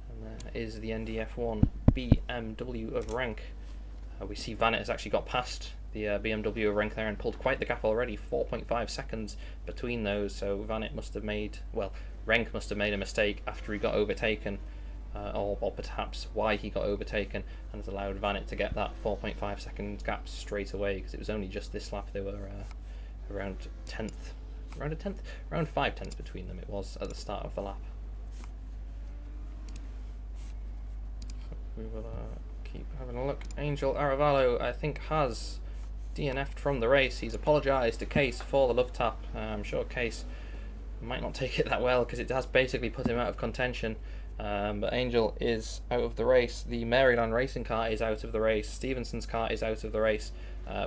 and there is the NDF1 BMW of rank. We see Vanet has actually got past the BMW of rank there and pulled quite the gap already, 4.5 seconds between those, so Vanet must have made, well, Renk must have made a mistake after he got overtaken, or perhaps why he got overtaken, and has allowed Vanet to get that 4.5 second gap straight away, because it was only just this lap they were around 5 tenths between them it was at the start of the lap. So we will keep having a look. Angel Aravallo, I think, has DNF'd from the race. He's apologised to Case for the love tap. I'm sure Case might not take it that well because it has basically put him out of contention. But Angel is out of the race. The Maryland racing car is out of the race. Stevenson's car is out of the race,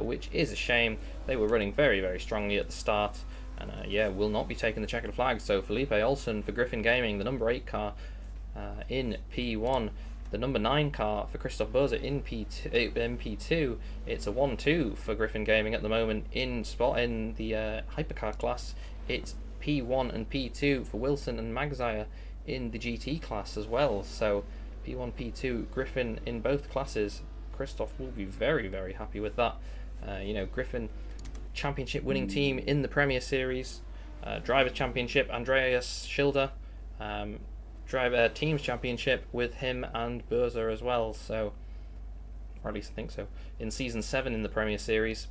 which is a shame. They were running very, very strongly at the start, and yeah, will not be taking the checkered flag. So Felipe Olsen for Griffin Gaming, the number 8 car in P1. The number 9 car for Christoph Börse in P2. It's a 1-2 for Griffin Gaming at the moment in the hypercar class. It's P1 and P2 for Wilson and Magzire in the GT class as well. So P1, P2, Griffin in both classes. Christoph will be very, very happy with that. You know, Griffin championship winning team in the Premier Series, Drivers Championship, Andreas Schilder, Driver Teams Championship with him and Börse as well, so, or at least I think so, in Season 7 in the Premier Series.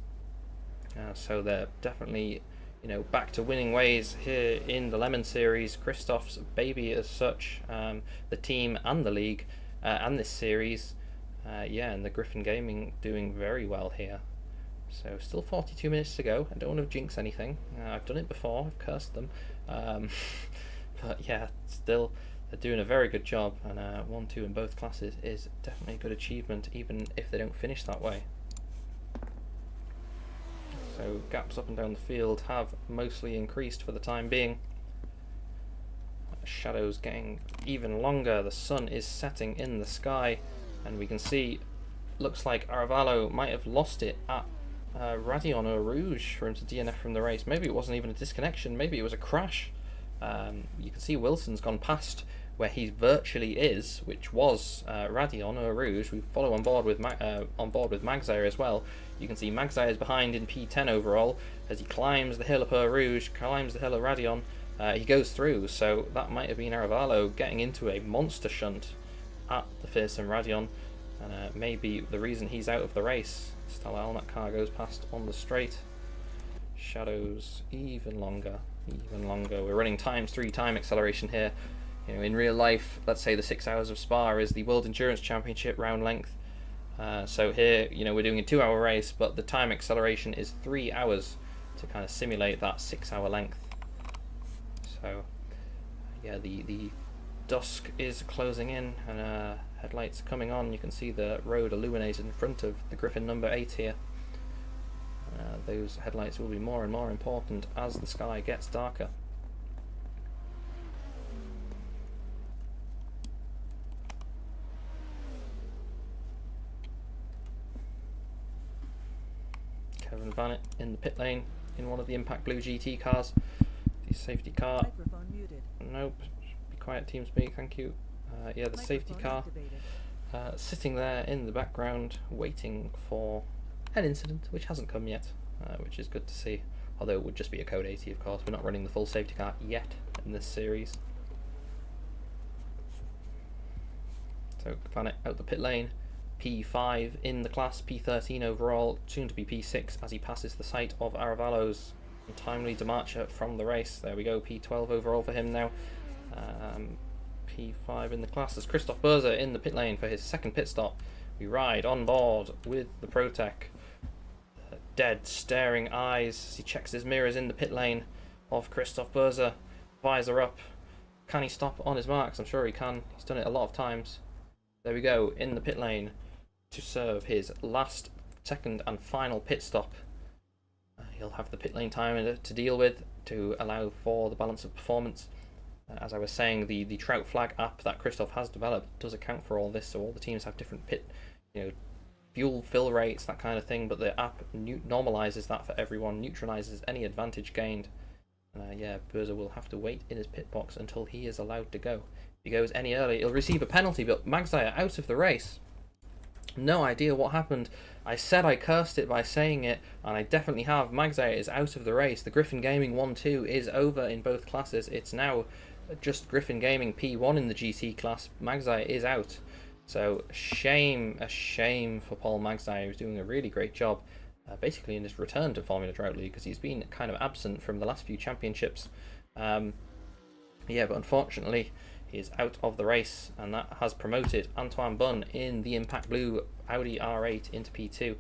So they're definitely, you know, back to winning ways here in the Lemon Series. Christoph's baby as such, the team and the league, and this series. Yeah, and the Griffin Gaming doing very well here. So still 42 minutes to go. I don't want to jinx anything. I've done it before, I've cursed them. But yeah, still they're doing a very good job, and 1-2 in both classes is definitely a good achievement, even if they don't finish that way. So gaps up and down the field have mostly increased for the time being. Shadows getting even longer. The sun is setting in the sky, and we can see, looks like Aravallo might have lost it at Radion or Rouge for him to DNF from the race. Maybe it wasn't even a disconnection, maybe it was a crash. You can see Wilson's gone past where he virtually is, which was Radion or Rouge. We follow on board with Magzire as well. You can see Magzire is behind in P10 overall as he climbs the hill of Rouge, climbs the hill of Radion. He goes through, so that might have been Aravallo getting into a monster shunt at the fearsome Radion, and maybe the reason he's out of the race. Stella Alnac car goes past on the straight. Shadows even longer, even longer. We're running ×3 time acceleration here. You know, in real life, let's say the 6 hours of Spa is the World Endurance Championship round length. So here, you know, we're doing a 2-hour race, but the time acceleration is 3 hours to kind of simulate that 6-hour length. So yeah, the dusk is closing in, and headlights are coming on. You can see the road illuminated in front of the Griffin number 8 here. Those headlights will be more and more important as the sky gets darker. Kevin Vanet in the pit lane in one of the Impact Blue GT cars. The safety car. Microphone muted. Nope. Be quiet, TeamSpeak. Thank you. Yeah, the safety car sitting there in the background, waiting for an incident which hasn't come yet, which is good to see. Although it would just be a code 80, of course. We're not running the full safety car yet in this series. So Vanet out the pit lane. P5 in the class, P13 overall, soon to be P6 as he passes the site of Aravallo's untimely departure from the race. There we go, P12 overall for him now. P5 in the class as Christoph Börse in the pit lane for his second pit stop. We ride on board with the Protec. Dead, staring eyes as he checks his mirrors in the pit lane of Christoph Börse. Visor up. Can he stop on his marks? I'm sure he can. He's done it a lot of times. There we go, in the pit lane. to serve his last, second and final pit stop. He'll have the pit lane time to deal with to allow for the balance of performance. As I was saying, the Trout flag app that Christoph has developed does account for all this, so all the teams have different pit, fuel fill rates, that kind of thing, but the app normalizes that for everyone, neutralizes any advantage gained. Yeah, Berza will have to wait in his pit box until he is allowed to go. If he goes any earlier, he'll receive a penalty, but Magzire out of the race. No idea what happened. I said I cursed it by saying it, and I definitely have. Magzire is out of the race. The Griffin Gaming 1-2 is over in both classes. It's now just Griffin Gaming P1 in the GT class. Magzire is out. So a shame for Paul Magzire, who's doing a really great job, basically in his return to Formula Trout League, because he's been kind of absent from the last few championships. Yeah, but unfortunately, he is out of the race, and that has promoted Antoine Bunn in the Impact Blue Audi R8 into P2,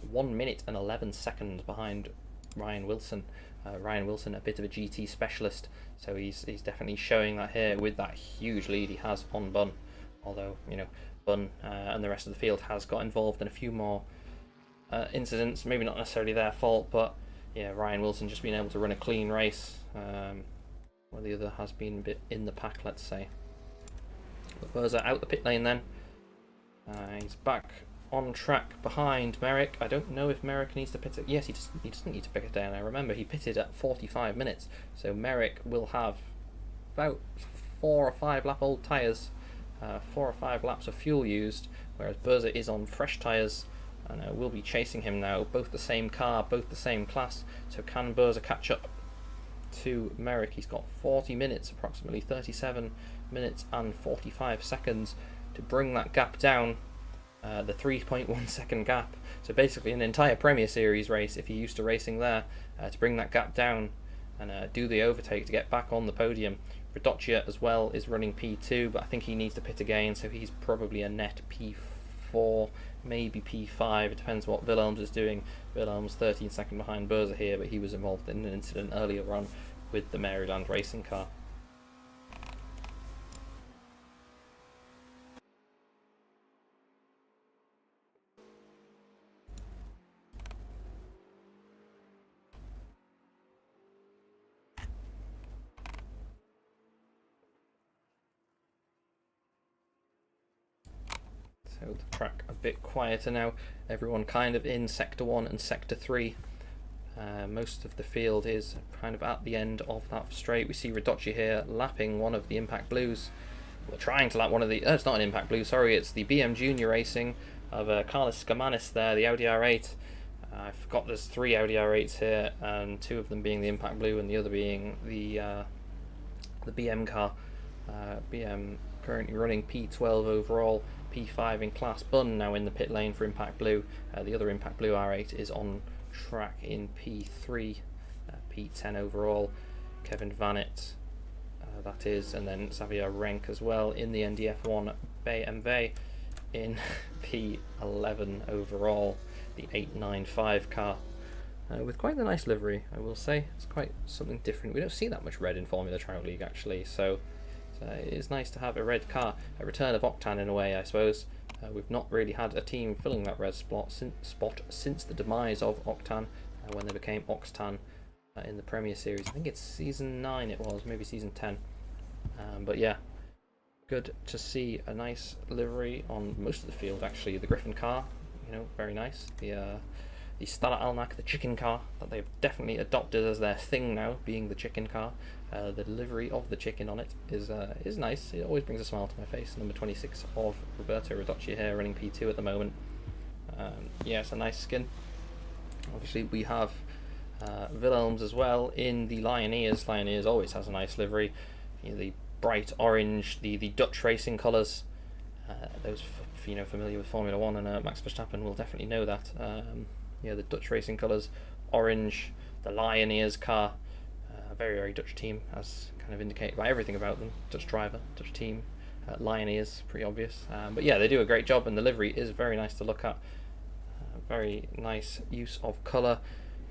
1 minute and 11 seconds behind Ryan Wilson. Ryan Wilson, a bit of a GT specialist, so he's definitely showing that here with that huge lead he has on Bunn. Although, Bunn and the rest of the field has got involved in a few more incidents, maybe not necessarily their fault, but yeah, Ryan Wilson just being able to run a clean race, while the other has been a bit in the pack, let's say. But Berza out the pit lane then. He's back on track behind Merrick. I don't know if Merrick needs to pit it. Yes, he doesn't need to pit it down. I remember he pitted at 45 minutes, so Merrick will have about 4 or 5 lap old tyres, 4 or 5 laps of fuel used, whereas Berza is on fresh tyres, and we'll be chasing him now. Both the same car, both the same class, so can Berza catch up to Merrick? He's got 40 minutes, approximately 37 minutes and 45 seconds to bring that gap down, the 3.1 second gap. So basically an entire Premier Series race, if you're used to racing there, to bring that gap down and do the overtake to get back on the podium. Radocchia as well is running P2, but I think he needs to pit again, so he's probably a net P4, maybe P5, it depends what Wilhelms is doing. Wilhelms 13 seconds behind Berza here, but he was involved in an incident earlier on with the Maryland racing car. So the track a bit quieter now, everyone kind of in Sector 1 and Sector 3. Most of the field is kind of at the end of that straight. We see Radocchia here lapping one of the Impact Blues. We're trying to lap one of the... it's not an Impact Blue, sorry, it's the BM Junior Racing of Carlos Skamanis there, the Audi R8. I forgot there's 3 Audi R8s here, and 2 of them being the Impact Blue and the other being the BM car. BM currently running P12 overall, P5 in class. Bunn now in the pit lane for Impact Blue. The other Impact Blue R8 is on track in P3, P10 overall. Kevin Vanett, that is, and then Xavier Renk as well in the NDF1 BMW in P11 overall, the 895 car. With quite a nice livery, I will say. It's quite something different. We don't see that much red in Formula Trout League actually, so it is nice to have a red car. A return of Octan in a way, I suppose. We've not really had a team filling that red spot since the demise of Octan, when they became Oxtan in the Premier Series. I think it's season 9 it was, maybe season 10. But yeah, good to see a nice livery on most of the field actually. The Griffin car, very nice. The Stella Alnak, the chicken car, that they've definitely adopted as their thing now, being the chicken car. The delivery of the chicken on it is nice. It always brings a smile to my face. Number 26 of Roberto Radocchia here, running P2 at the moment. Yeah, it's a nice skin. Obviously we have Wilhelms as well in the Lioneers. Lioneers always has a nice livery. The bright orange, the Dutch racing colours. Those familiar with Formula 1 and Max Verstappen will definitely know that. The Dutch racing colours, orange, the Lioneers car, a very, very Dutch team, as kind of indicated by everything about them. Dutch driver, Dutch team, Lioneers, pretty obvious. But yeah, they do a great job, and the livery is very nice to look at. Very nice use of colour.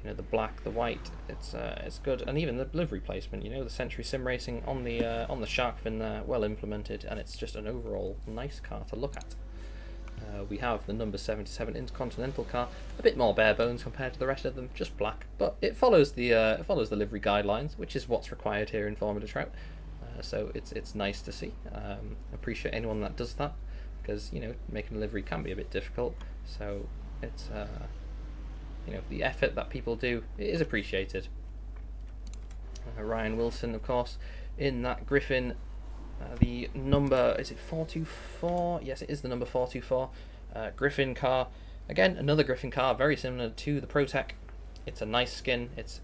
The black, the white, it's good, and even the livery placement. The Century Sim Racing on the shark fin there, well implemented, and it's just an overall nice car to look at. We have the number 77 Intercontinental car, a bit more bare bones compared to the rest of them, just black, but it follows the livery guidelines, which is what's required here in Formula Trout. So it's nice to see. Appreciate anyone that does that, because making a livery can be a bit difficult. So it's the effort that people do, it is appreciated. Ryan Wilson, of course, in that Griffin. The number, is it 424? Yes, it is the number 424 Griffin car. Again, another Griffin car, very similar to the ProTech. It's a nice skin. It's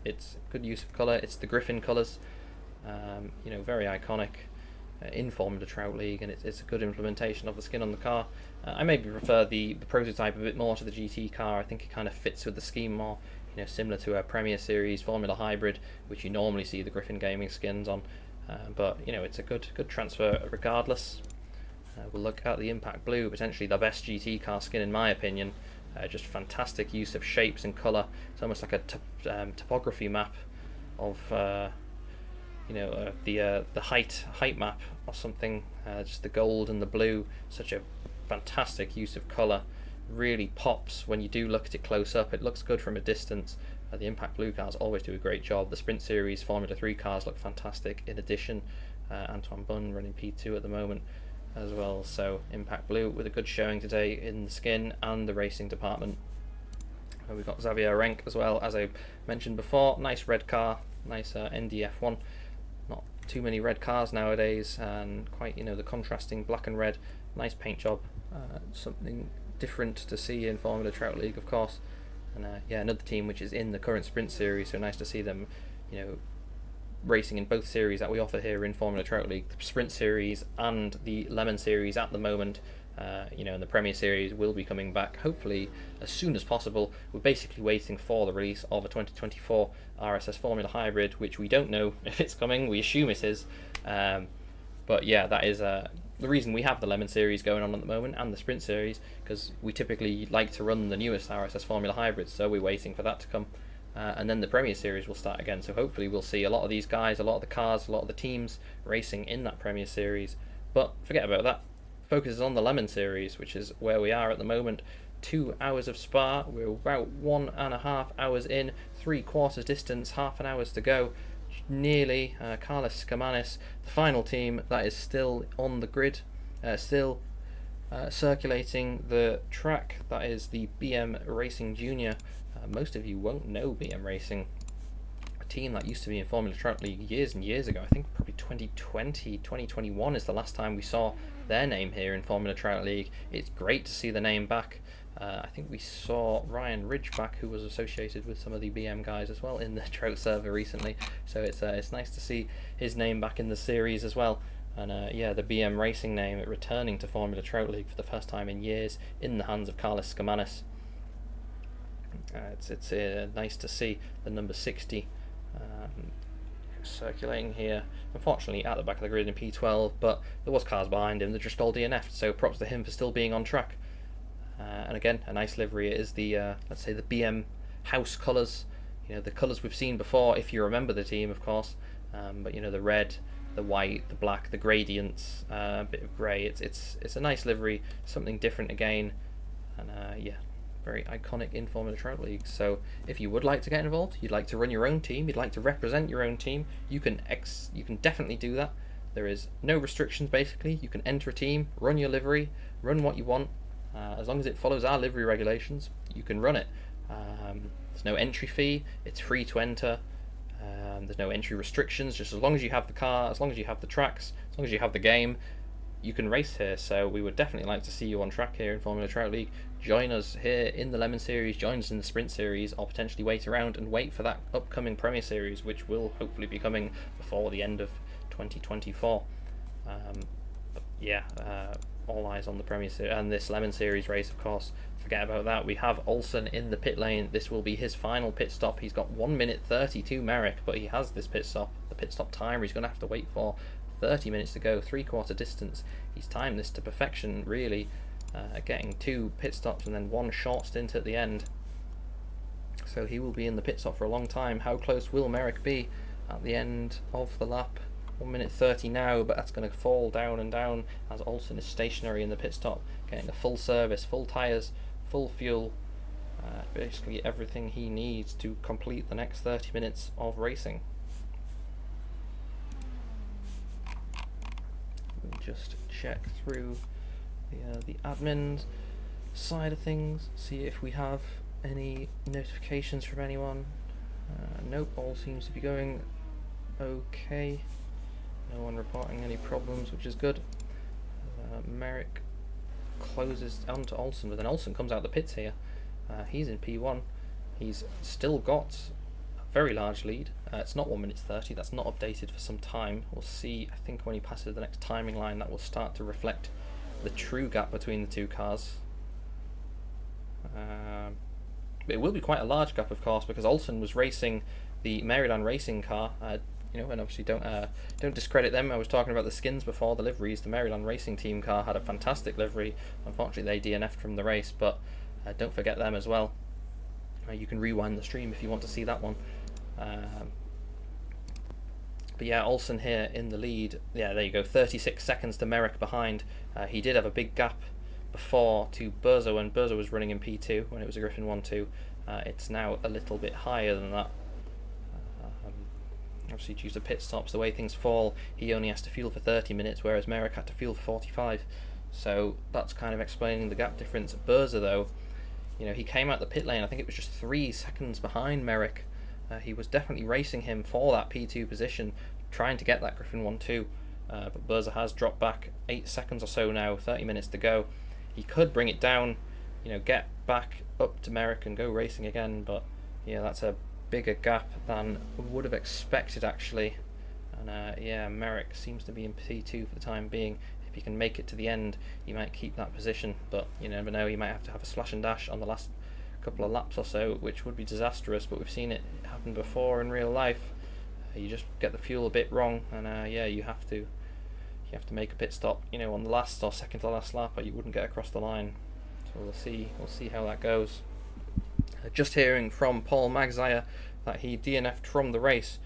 good use of colour. It's the Griffin colours. Very iconic in Formula Trout League, and it's a good implementation of the skin on the car. I maybe prefer the prototype a bit more to the GT car. I think it kind of fits with the scheme more. Similar to a Premier Series Formula Hybrid, which you normally see the Griffin Gaming skins on. But it's a good transfer regardless. We'll look at the Impact Blue, potentially the best GT car skin in my opinion. Just fantastic use of shapes and colour. It's almost like a topography map of the height map or something. Just the gold and the blue, such a fantastic use of colour. Really pops when you do look at it close up. It looks good from a distance. The Impact Blue cars always do a great job. The Sprint Series Formula 3 cars look fantastic. In addition, Antoine Bunn running P2 at the moment as well. So Impact Blue with a good showing today in the skin and the racing department. We've got Xavier Renck as well, as I mentioned before. Nice red car, nice NDF1. Not too many red cars nowadays, and quite the contrasting black and red. Nice paint job. Something different to see in Formula Trout League, of course. And another team which is in the current Sprint Series, so nice to see them, racing in both series that we offer here in Formula Trout League. The Sprint Series and the Lemon Series at the moment, and the Premier Series will be coming back hopefully as soon as possible. We're basically waiting for the release of a 2024 RSS Formula Hybrid, which we don't know if it's coming. We assume it is, but yeah, that is the reason we have the Lemon Series going on at the moment and the Sprint Series, because we typically like to run the newest RSS Formula Hybrids, so we're waiting for that to come. And then the Premier Series will start again, so hopefully we'll see a lot of these guys, a lot of the cars, a lot of the teams racing in that Premier Series. But forget about that. Focus is on the Lemon Series, which is where we are at the moment. 2 hours of Spa, we're about 1.5 hours in, 3/4 distance, half an hour to go. Nearly. Carlos Skamanis, the final team that is still on the grid, still circulating the track. That is the BM Racing Junior. Most of you won't know BM Racing, a team that used to be in Formula Trout League years and years ago. I think probably 2020, 2021 is the last time we saw their name here in Formula Trout League. It's great to see the name back. I think we saw Ryan Ridgeback, who was associated with some of the BM guys as well in the Trout server recently. So it's nice to see his name back in the series as well. And the BM Racing name returning to Formula Trout League for the first time in years in the hands of Carlos Skamanis. It's nice to see the number 60 circulating here. Unfortunately at the back of the grid in P12, but there was cars behind him that just all DNF'd, so props to him for still being on track. And again, a nice livery. It is the let's say the BM house colours. The colours we've seen before, if you remember the team, of course. But the red, the white, the black, the gradients, a bit of grey. It's a nice livery, something different again, and very iconic in Formula Trout League. So if you would like to get involved, you'd like to run your own team, you'd like to represent your own team, you can definitely do that. There is no restrictions. Basically, you can enter a team, run your livery, run what you want. As long as it follows our livery regulations, you can run it. There's no entry fee, it's free to enter. There's no entry restrictions. Just as long as you have the car, as long as you have the tracks, as long as you have the game, you can race here. So we would definitely like to see you on track here in Formula Trout League. Join us here in the Lemon Series, join us in the Sprint Series, or potentially wait around and wait for that upcoming Premier Series, which will hopefully be coming before the end of 2024. All eyes on the Premier Series and this Lemon Series race, of course. Forget about that. We have Olsen in the pit lane. This will be his final pit stop. He's got 1 minute 32 Merrick, but he has this pit stop. The pit stop timer he's going to have to wait for 30 minutes to go, 3/4 distance. He's timed this to perfection, really, getting 2 pit stops and then 1 short stint at the end. So he will be in the pit stop for a long time. How close will Merrick be at the end of the lap? 1 minute 30 now, but that's going to fall down and down as Olsen is stationary in the pit stop, getting a full service, full tyres, full fuel, basically everything he needs to complete the next 30 minutes of racing. We'll just check through the admin side of things, see if we have any notifications from anyone. Nope, all seems to be going okay. No one reporting any problems, which is good. Merrick closes onto Olsen, but then Olsen comes out the pits here. He's in P1. He's still got a very large lead. It's not 1 minute 30, that's not updated for some time. We'll see, I think when he passes the next timing line, that will start to reflect the true gap between the two cars. It will be quite a large gap, of course, because Olsen was racing the Maryland racing car. You know, and obviously don't discredit them. I was talking about the skins before, the liveries. The Maryland racing team car had a fantastic livery. Unfortunately, they DNF'd from the race, but don't forget them as well. You can rewind the stream if you want to see that one. But yeah, Olsen here in the lead. Yeah, there you go, 36 seconds to Merrick behind. He did have a big gap before to Burzo when Burzo was running in P2 when it was a Griffin 1-2. It's now a little bit higher than that. Obviously due to pit stops, the way things fall, he only has to fuel for 30 minutes, whereas Merrick had to fuel for 45. So that's kind of explaining the gap difference. Burza, though, you know, he came out the pit lane, I think it was just 3 seconds behind Merrick. He was definitely racing him for that P2 position, trying to get that Griffin 1-2. But Burza has dropped back 8 seconds or so now, 30 minutes to go. He could bring it down, you know, get back up to Merrick and go racing again, but yeah, that's a bigger gap than we would have expected, actually. And yeah, Merrick seems to be in P2 for the time being. If he can make it to the end, he might keep that position, but you never know, he might have to have a slash and dash on the last couple of laps or so, which would be disastrous, but we've seen it happen before in real life. You just get the fuel a bit wrong, and yeah, you have to make a pit stop, you know, on the last or second to last lap, or you wouldn't get across the line. So we'll see how that goes. Just hearing from Paul Magzire that he DNF'd from the race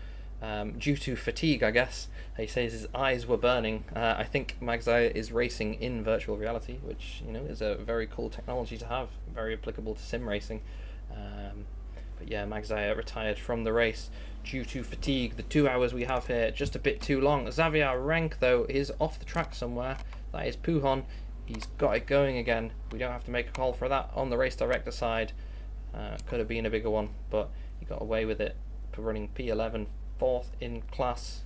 due to fatigue, I guess. He says his eyes were burning. I think Magzire is racing in virtual reality, which, you know, is a very cool technology to have, very applicable to sim racing. But yeah, Magzire retired from the race due to fatigue. The 2 hours we have here, just a bit too long. Xavier Rank, though, is off the track somewhere. That is Pujon. He's got it going again. We don't have to make a call for that on the race director side. Could have been a bigger one, but he got away with it for running P11, 4th in class,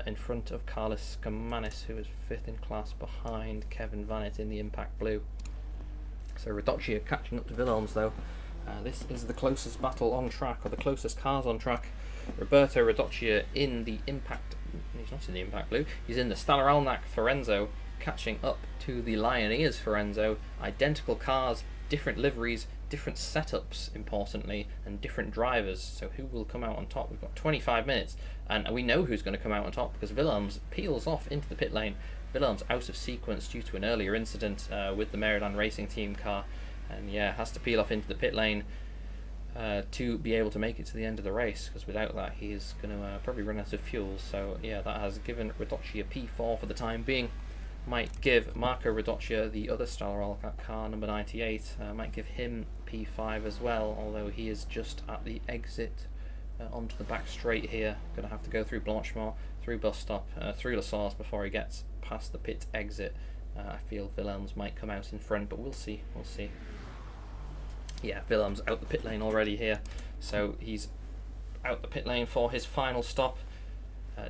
in front of Carlos Gamanis, who is 5th in class behind Kevin Vanett in the Impact Blue. So Radocchia catching up to Wilhelms, though. This is the closest battle on track, or the closest cars on track. Roberto Radocchia in the Impact, he's not in the Impact Blue, he's in the Staller-Alnach Forenzo, catching up to the Lioneers Forenzo. Identical cars, different liveries, different setups, importantly, and different drivers. So who will come out on top? We've got 25 minutes, and we know who's going to come out on top, because Wilhelms peels off into the pit lane. Wilhelms out of sequence due to an earlier incident with the Maryland Racing Team car, and yeah, has to peel off into the pit lane to be able to make it to the end of the race, because without that he's going to probably run out of fuel. So yeah, that has given Radocchia P4 for the time being. Might give Marco Radocchia, the other Staller-Alnach car, number 98, might give him P5 as well, although he is just at the exit onto the back straight here. Going to have to go through Blanchemont, through bus stop, through La Source before he gets past the pit exit. I feel Wilhelms might come out in front, but we'll see. Yeah, Wilhelms out the pit lane already here, so he's out the pit lane for his final stop.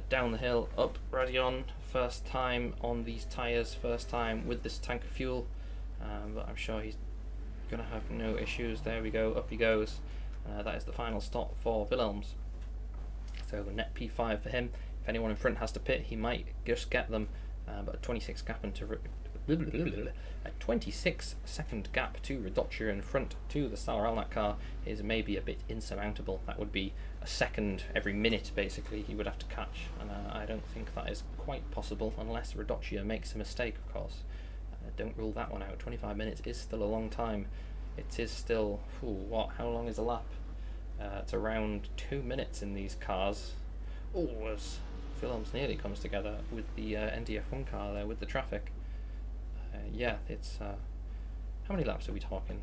Down the hill, up Radion, first time on these tyres, first time with this tank of fuel, but I'm sure he's going to have no issues. There we go, up he goes. That is the final stop for Wilhelms. So net P5 for him. If anyone in front has to pit, he might just get them, but a 26 gap into a 26-second gap to Radocchia in front to the Staller-Alnach car is maybe a bit insurmountable. That would be a second every minute, basically, he would have to catch, and I don't think that is quite possible unless Radocchia makes a mistake, of course. Don't rule that one out. 25 minutes is still a long time. It is still, how long is a lap? It's around 2 minutes in these cars. Oh, as Films nearly comes together with the NDF1 car there with the traffic. Yeah, it's how many laps are we talking?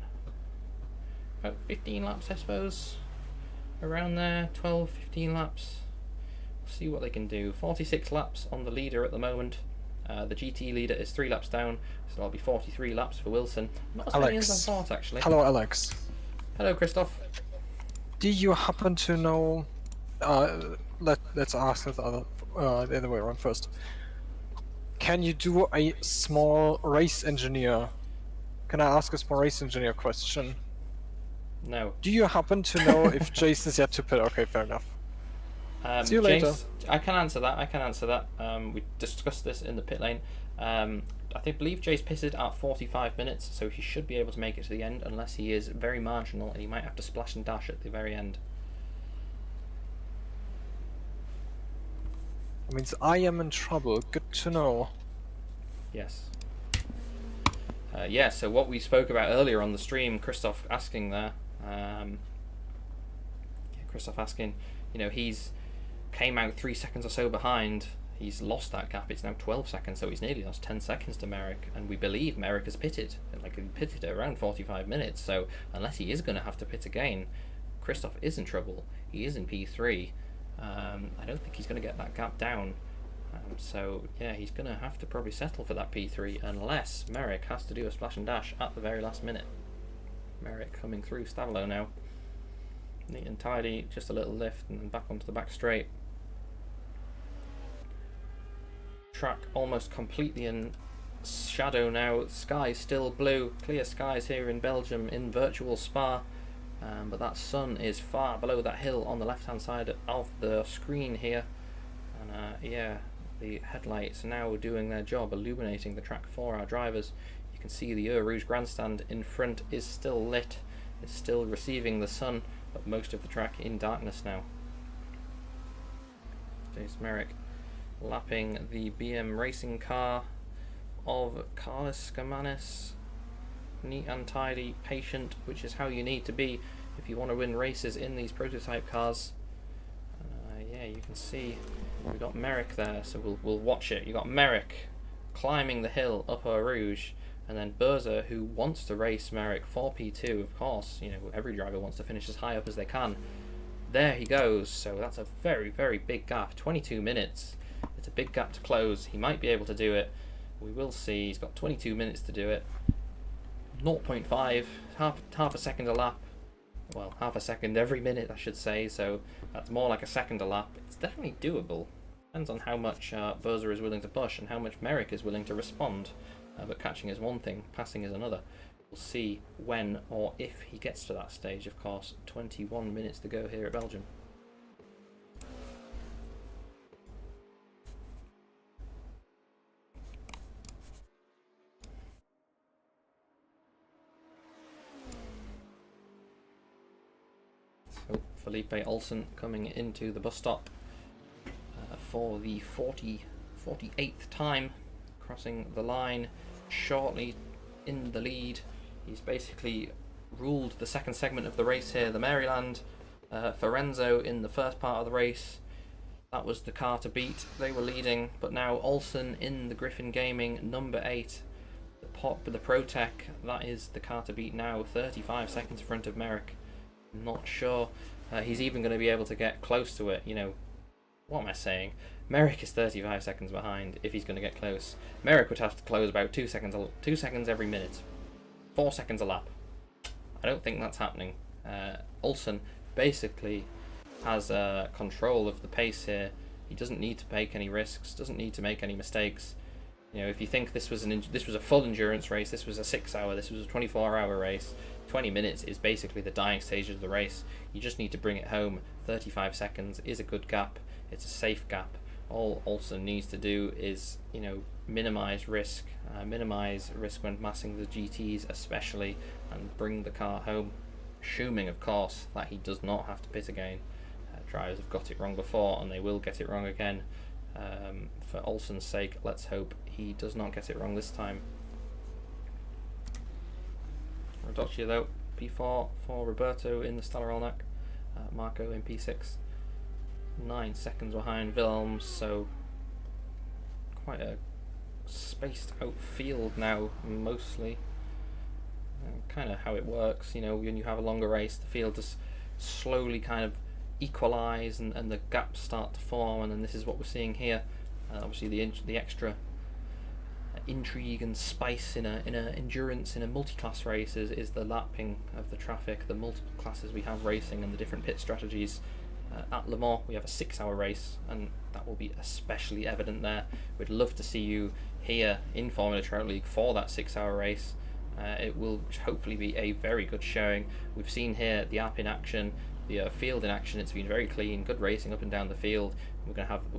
About 15 laps, I suppose. Around there, 12, 15 laps. See what they can do. 46 laps on the leader at the moment. The GT leader is 3 laps down, so that'll be 43 laps for Wilson. Not as many as I thought, actually. Hello, Alex. Hello, Christoph. Do you happen to know? Let's ask the other way around first. Can you do a small race engineer? Can I ask a small race engineer question? No. Do you happen to know if Jason is yet to pit? Okay, fair enough. See you later. Jace, I can answer that. We discussed this in the pit lane. I believe Jace pitted at 45 minutes, so he should be able to make it to the end, unless he is very marginal and he might have to splash and dash at the very end. That means I am in trouble. Good to know. Yes. Yeah, so what we spoke about earlier on the stream, Christoph asking there, Christoph asking, he's came out 3 seconds or so behind. He's lost that gap. It's now 12 seconds, so he's nearly lost 10 seconds to Merrick, and we believe Merrick has pitted. He pitted at around 45 minutes, so unless he is going to have to pit again, Christoph is in trouble. He is in P3. I don't think he's going to get that gap down. So yeah, he's going to have to probably settle for that P3 unless Merrick has to do a splash and dash at the very last minute. Merrick coming through Stavilo now. Neat and tidy, just a little lift and then back onto the back straight. Track almost completely in shadow now. Sky still blue, clear skies here in Belgium in virtual Spa, but that sun is far below that hill on the left hand side of the screen here, and yeah, the headlights are now doing their job, illuminating the track for our drivers. You can see the Eau Rouge grandstand in front is still lit, is still receiving the sun, but most of the track in darkness now. Jace Merrick lapping the BM racing car of Carlos Skamanis. Neat and tidy, patient, which is how you need to be if you want to win races in these prototype cars. Yeah, you can see we've got Merrick there, so we'll watch it. You've got Merrick climbing the hill up Eau Rouge, and then Berza, who wants to race Merrick for P2, of course. Every driver wants to finish as high up as they can. There he goes, so that's a very, very big gap, 22 minutes. It's a big gap to close. He might be able to do it. We will see. He's got 22 minutes to do it. 0.5, half a second a lap. Well, half a second every minute, I should say, so that's more like a second a lap. It's definitely doable. Depends on how much Berza is willing to push and how much Merrick is willing to respond. But catching is one thing, passing is another. We'll see when or if he gets to that stage, of course. 21 minutes to go here at Belgium. So Felipe Olsen coming into the bus stop for the 48th time, crossing the line shortly in the lead. He's basically ruled the second segment of the race here. The Maryland Ferenzo in the first part of the race, that was the car to beat. They were leading, but now Olsen in the Griffin Gaming number 8, the ProTech, that is the car to beat now, 35 seconds in front of Merrick. Not sure he's even going to be able to get close to it. What am I saying? Merrick is 35 seconds behind if he's going to get close. Merrick would have to close about 2 seconds every minute. 4 seconds a lap. I don't think that's happening. Olsen basically has control of the pace here. He doesn't need to take any risks, doesn't need to make any mistakes. If you think this was a full endurance race, this was a 6-hour, this was a 24-hour race, 20 minutes is basically the dying stage of the race. You just need to bring it home. 35 seconds is a good gap. It's a safe gap. All Olsen needs to do is, minimize risk when massing the GTs especially, and bring the car home, assuming of course that he does not have to pit again. Drivers have got it wrong before and they will get it wrong again. For Olsen's sake, let's hope he does not get it wrong this time. Rodocchio though, P4 for Roberto in the Stellar Alnac, Marco in P6. 9 seconds behind Wilms, so quite a spaced out field now, mostly. Kind of how it works, when you have a longer race, the field just slowly kind of equalise and the gaps start to form, and then this is what we're seeing here. Obviously the extra intrigue and spice in a endurance in a multi-class race is the lapping of the traffic, the multiple classes we have racing and the different pit strategies. At Le Mans we have a 6-hour race, and that will be especially evident there. We'd love to see you here in Formula Trout League for that 6-hour race. It will hopefully be a very good showing. We've seen here the app in action, the field in action. It's been very clean, good racing up and down the field. We've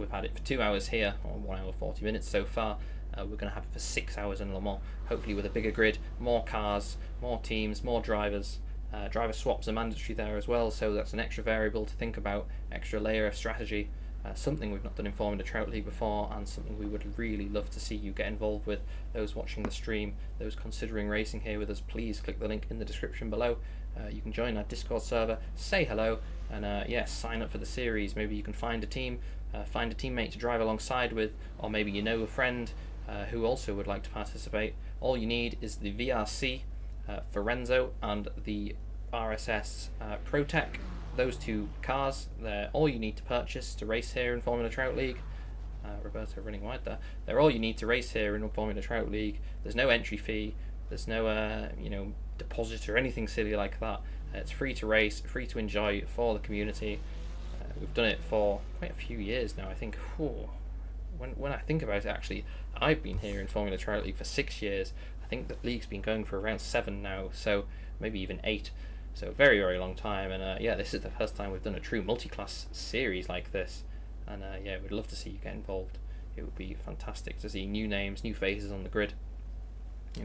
had it for 2 hours here, or 1 hour 40 minutes so far. We're going to have it for 6 hours in Le Mans, hopefully with a bigger grid, more cars, more teams, more drivers. Driver swaps are mandatory there as well, so that's an extra variable to think about, extra layer of strategy. Something we've not done in Formula Trout League before, and something we would really love to see you get involved with. Those watching the stream, those considering racing here with us, please click the link in the description below. You can join our Discord server, say hello, and sign up for the series. Maybe you can find a team, find a teammate to drive alongside with, or maybe you know a friend who also would like to participate. All you need is the VRC for Renzo and the RSS ProTech. Those 2 cars, they're all you need to purchase to race here in Formula Trout League. Roberto running wide there. They're all you need to race here in Formula Trout League. There's no entry fee, there's no deposit or anything silly like that. It's free to race, free to enjoy for the community. We've done it for quite a few years now. I think when I think about it, actually, I've been here in Formula Trout League for 6 years. I think the league's been going for around 7 now, so maybe even 8. So very, very long time, and this is the first time we've done a true multi-class series like this, and we'd love to see you get involved. It would be fantastic to see new names, new faces on the grid.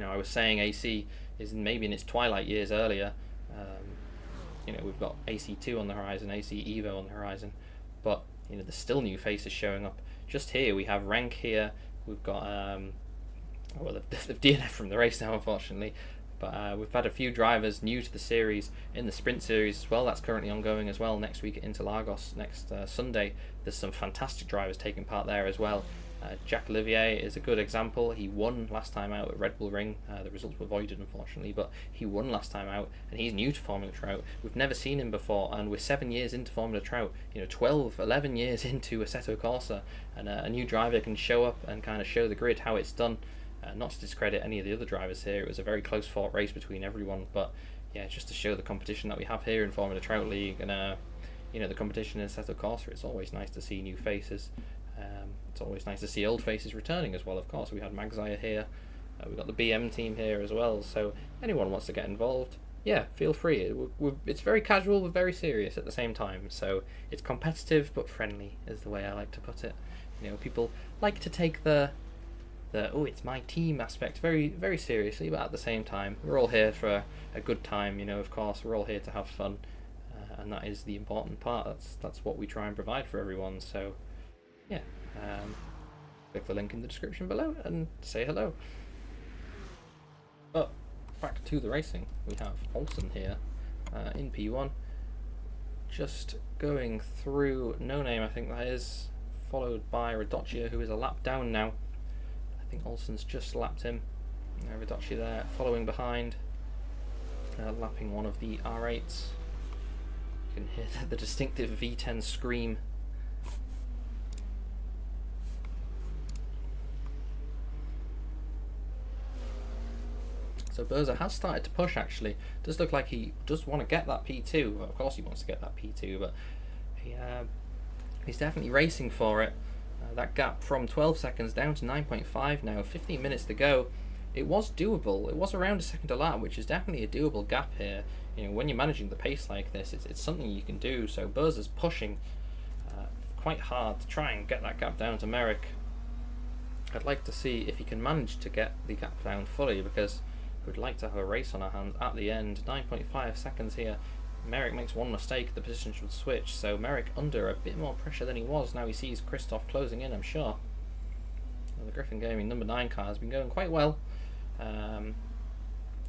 I was saying AC is maybe in its twilight years earlier. We've got AC2 on the horizon, AC Evo on the horizon, but there's still new faces showing up. Just here we have Rank here. We've got they've DNF from the race now, unfortunately. But we've had a few drivers new to the series in the Sprint series as well. That's currently ongoing as well. Next week at Interlagos, next Sunday, there's some fantastic drivers taking part there as well. Jack Olivier is a good example. He won last time out at Red Bull Ring. The results were voided, unfortunately, but he won last time out, and he's new to Formula Trout. We've never seen him before, and we're 7 years into Formula Trout. 12, 11 years into Assetto Corsa, and a new driver can show up and kind of show the grid how it's done. Not to discredit any of the other drivers here, it was a very close fought race between everyone, but just to show the competition that we have here in Formula Trout League, and the competition in Assetto Corsa. It's always nice to see new faces. It's always nice to see old faces returning as well. Of course, we had Magzire here, we've got the BM team here as well, so anyone wants to get involved, feel free. It's very casual but very serious at the same time, so it's competitive but friendly is the way I like to put it. People like to take the it's my team aspect very, very seriously, but at the same time we're all here for a good time. Of course we're all here to have fun, and that is the important part. That's what we try and provide for everyone. So click the link in the description below and say hello. But back to the racing, we have Olsen here in P1, just going through No Name, I think that is, followed by Radocchio, who is a lap down now. I think Olsen's just lapped him. Radocchio there following behind, lapping one of the R8s. You can hear the distinctive V10 scream. So Berza has started to push, actually. Does look like he does want to get that P2. Well, of course he wants to get that P2, but he's definitely racing for it. That gap from 12 seconds down to 9.5 now, 15 minutes to go. It was doable. It was around a second a lap, which is definitely a doable gap here. When you're managing the pace like this, it's something you can do. So Berza's pushing quite hard to try and get that gap down to Merrick. I'd like to see if he can manage to get the gap down fully, because we'd like to have a race on our hands at the end. 9.5 seconds here. Merrick makes one mistake, the position should switch, so Merrick under a bit more pressure than he was. Now he sees Christoph closing in, I'm sure. Well, the Griffin Gaming number 9 car has been going quite well.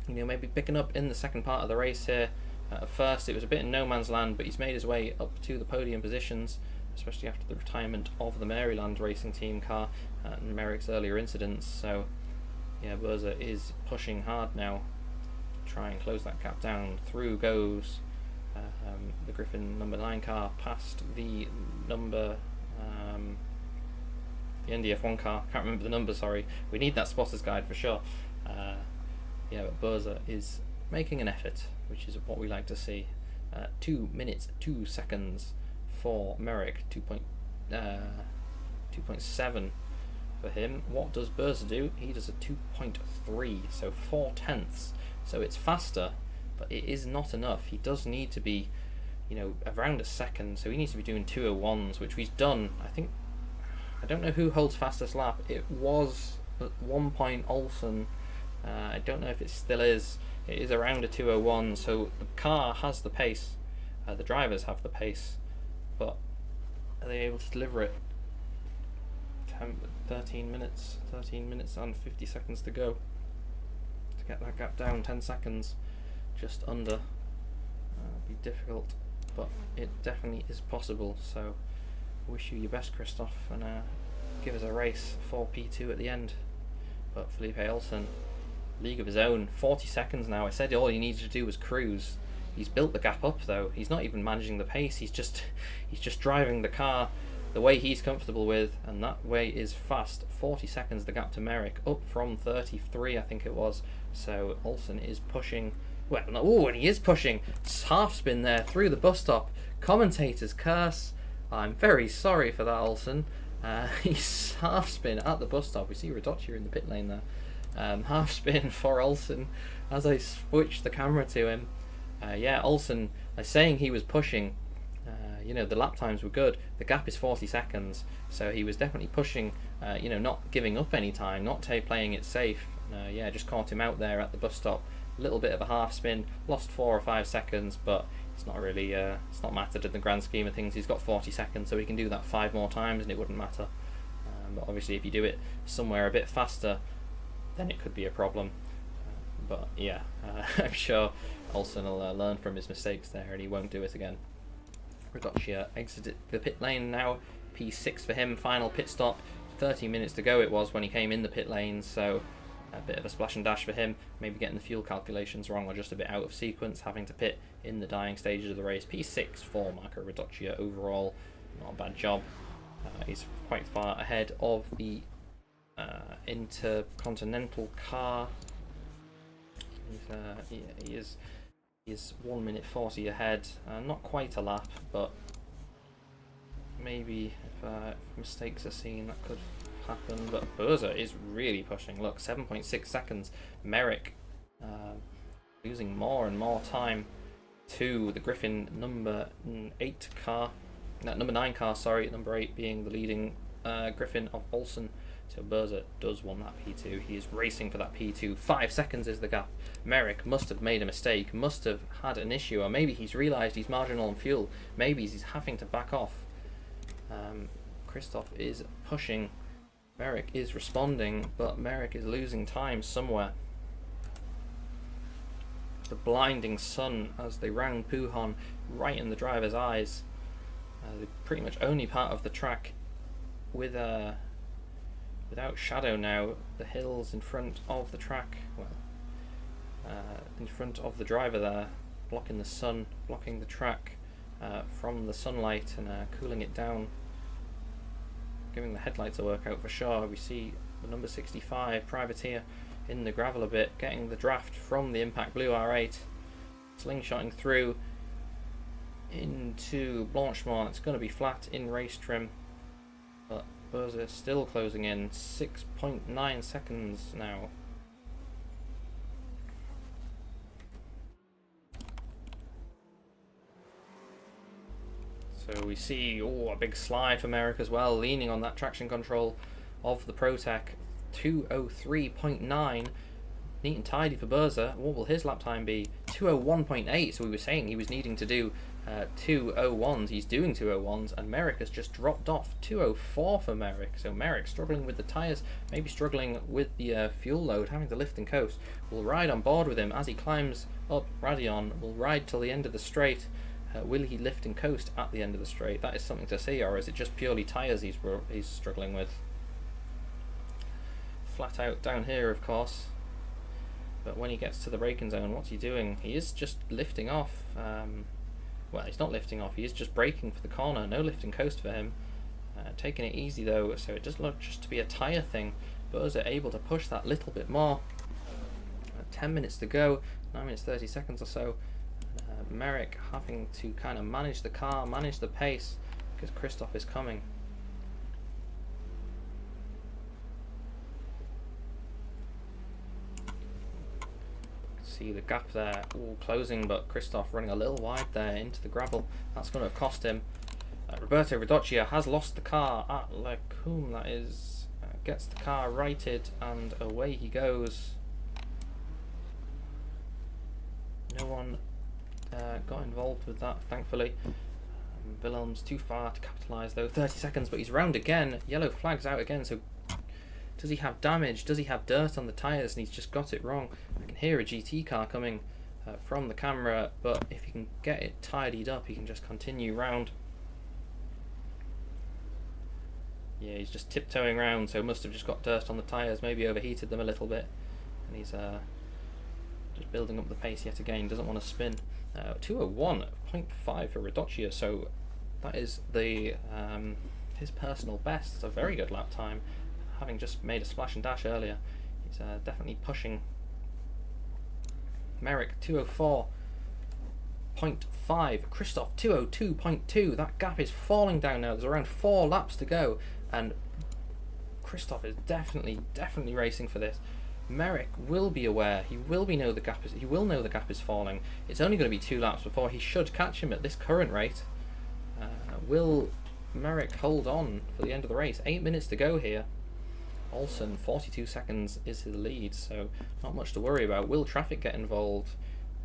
Maybe picking up in the second part of the race here. At first it was a bit in no man's land, but he's made his way up to the podium positions. especially after the retirement of the Maryland racing team car and Merrick's earlier incidents. So yeah, Berza is pushing hard now to try and close that gap down. Through goes the Griffin number 9 car past the number the NDF1 car. Can't remember the number, sorry. We need that spotter's guide for sure. Yeah, but Berza is making an effort, which is what we like to see. 2 minutes 2 seconds for Merrick, 2.7 for him. What does Berza do? He does a 2.3, so 4/10. So it's faster, but it is not enough. He does need to be, you know, around a second, so he needs to be doing 2:01s, which he's done. I don't know who holds fastest lap. It was at one point Olsen. I don't know if it still is. It is around a 2:01, so the car has the pace. The drivers have the pace, but are they able to deliver it? 13 minutes and 50 seconds to go to get that gap down. 10 seconds, just under. Be difficult, but it definitely is possible. So wish you your best, Christoph, and give us a race for P2 at the end. But Felipe Olsen, league of his own, 40 seconds now. I said all he needed to do was cruise. He's built the gap up though. He's not even managing the pace. He's just driving the car the way he's comfortable with, and that way is fast. 40 seconds the gap to Merrick, up from 33 I think it was. So Olsen is pushing. Well, no, and he is pushing. Half spin there through the bus stop. Commentators curse. I'm very sorry for that, Olsen. He's half spin at the bus stop. We see Radocchia in the pit lane there. Half spin for Olsen as I switch the camera to him. Yeah, Olsen, saying he was pushing. You know, the lap times were good. The gap is 40 seconds, so he was definitely pushing. You know, not giving up any time, not playing it safe. Yeah, just caught him out there at the bus stop. A little bit of a half spin, lost 4 or 5 seconds, but it's not really, it's not mattered in the grand scheme of things. He's got 40 seconds, so he can do that 5 more times and it wouldn't matter. But obviously if you do it somewhere a bit faster, then it could be a problem. But yeah, I'm sure Olsen will learn from his mistakes there and he won't do it again. Radocchia exited the pit lane now. P6 for him, final pit stop. 30 minutes to go it was when he came in the pit lane, so a bit of a splash and dash for him, maybe getting the fuel calculations wrong or just a bit out of sequence, having to pit in the dying stages of the race. P6 for Marco Radocchia overall, not a bad job. He's quite far ahead of the Intercontinental car. He is 1 minute 40 ahead, not quite a lap, but maybe if mistakes are seen that could happen. But Berza is really pushing. Look, 7.6 seconds. Merrick losing more and more time to the Griffin number 8 car. No, number 9 car, sorry. Number 8 being the leading Griffin of Olsen. So Berza does want that P2. He is racing for that P2. 5 seconds is the gap. Merrick must have made a mistake, must have had an issue, or maybe he's realised he's marginal on fuel. Maybe he's having to back off. Christoph is pushing. Merrick is responding, but Merrick is losing time somewhere. The blinding sun as they round Pujon right in the driver's eyes. The pretty much only part of the track with without shadow now. The hills in front of the track, well, in front of the driver there, blocking the sun, blocking the track from the sunlight and cooling it down, giving the headlights a workout for sure. We see the number 65 Privateer in the gravel a bit, getting the draft from the Impact Blue R8, slingshotting through into Blanchemont. It's going to be flat in race trim, but Berza still closing in. 6.9 seconds now. So we see a big slide for Merrick as well, leaning on that traction control of the ProTech. 2:03.9, neat and tidy for Berza. What will his lap time be? 2:01.8. So we were saying he was needing to do 2:01s. He's doing 2:01s, and Merrick has just dropped off. 2:04 for Merrick. So Merrick struggling with the tyres, maybe struggling with the fuel load, having to lift and coast. We'll ride on board with him as he climbs up Radion. We'll ride till the end of the straight. Will he lift and coast at the end of the straight? That is something to see, or is it just purely tyres he's struggling with? Flat out down here, of course. But when he gets to the braking zone, what's he doing? He is just lifting off. Well, he's not lifting off, he is just braking for the corner. No lift and coast for him. Taking it easy though, so it does look just to be a tyre thing. Buzz are able to push that little bit more. 10 minutes to go, 9 minutes 30 seconds or so. Merrick having to kind of manage the car, manage the pace, because Christoph is coming. See the gap there, all closing, but Christoph running a little wide there into the gravel. That's going to have cost him. Roberto Radocchia has lost the car at Lecum, that is. Gets the car righted and away he goes. No one got involved with that, thankfully. Wilhelm's too far to capitalise though. 30 seconds, but he's round again. Yellow flag's out again, so does he have damage? Does he have dirt on the tyres and he's just got it wrong? I can hear a GT car coming from the camera, but if he can get it tidied up, he can just continue round. Yeah, he's just tiptoeing around, so must have just got dirt on the tyres, maybe overheated them a little bit. And he's just building up the pace yet again, doesn't want to spin. 201.5 for Radocchia, so that is the his personal best. It's a very good lap time, having just made a splash and dash earlier. He's definitely pushing. Merrick 204.5, Christoph 202.2. That gap is falling down now. There's around 4 laps to go, and Christoph is definitely racing for this. Merrick will be aware. He will know the gap is falling. It's only going to be 2 laps before he should catch him at this current rate. Will Merrick hold on for the end of the race? 8 minutes to go here. Olsen 42 seconds is his lead, so not much to worry about. Will traffic get involved?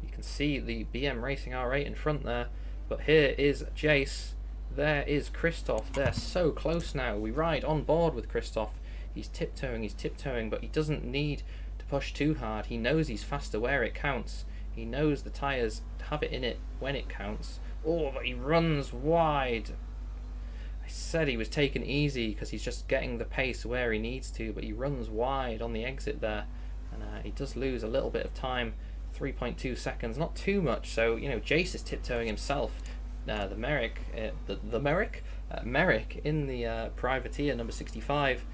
You can see the BM Racing R8 in front there, but here is Jace. There is Christoph. They're so close now. We ride on board with Christoph. He's tiptoeing, but he doesn't need to push too hard. He knows he's faster where it counts. He knows the tyres have it in it when it counts. Oh, but he runs wide. I said he was taking easy because he's just getting the pace where he needs to, but he runs wide on the exit there. And he does lose a little bit of time. 3.2 seconds, not too much. So, you know, Jace is tiptoeing himself. Merrick in the privateer number 65.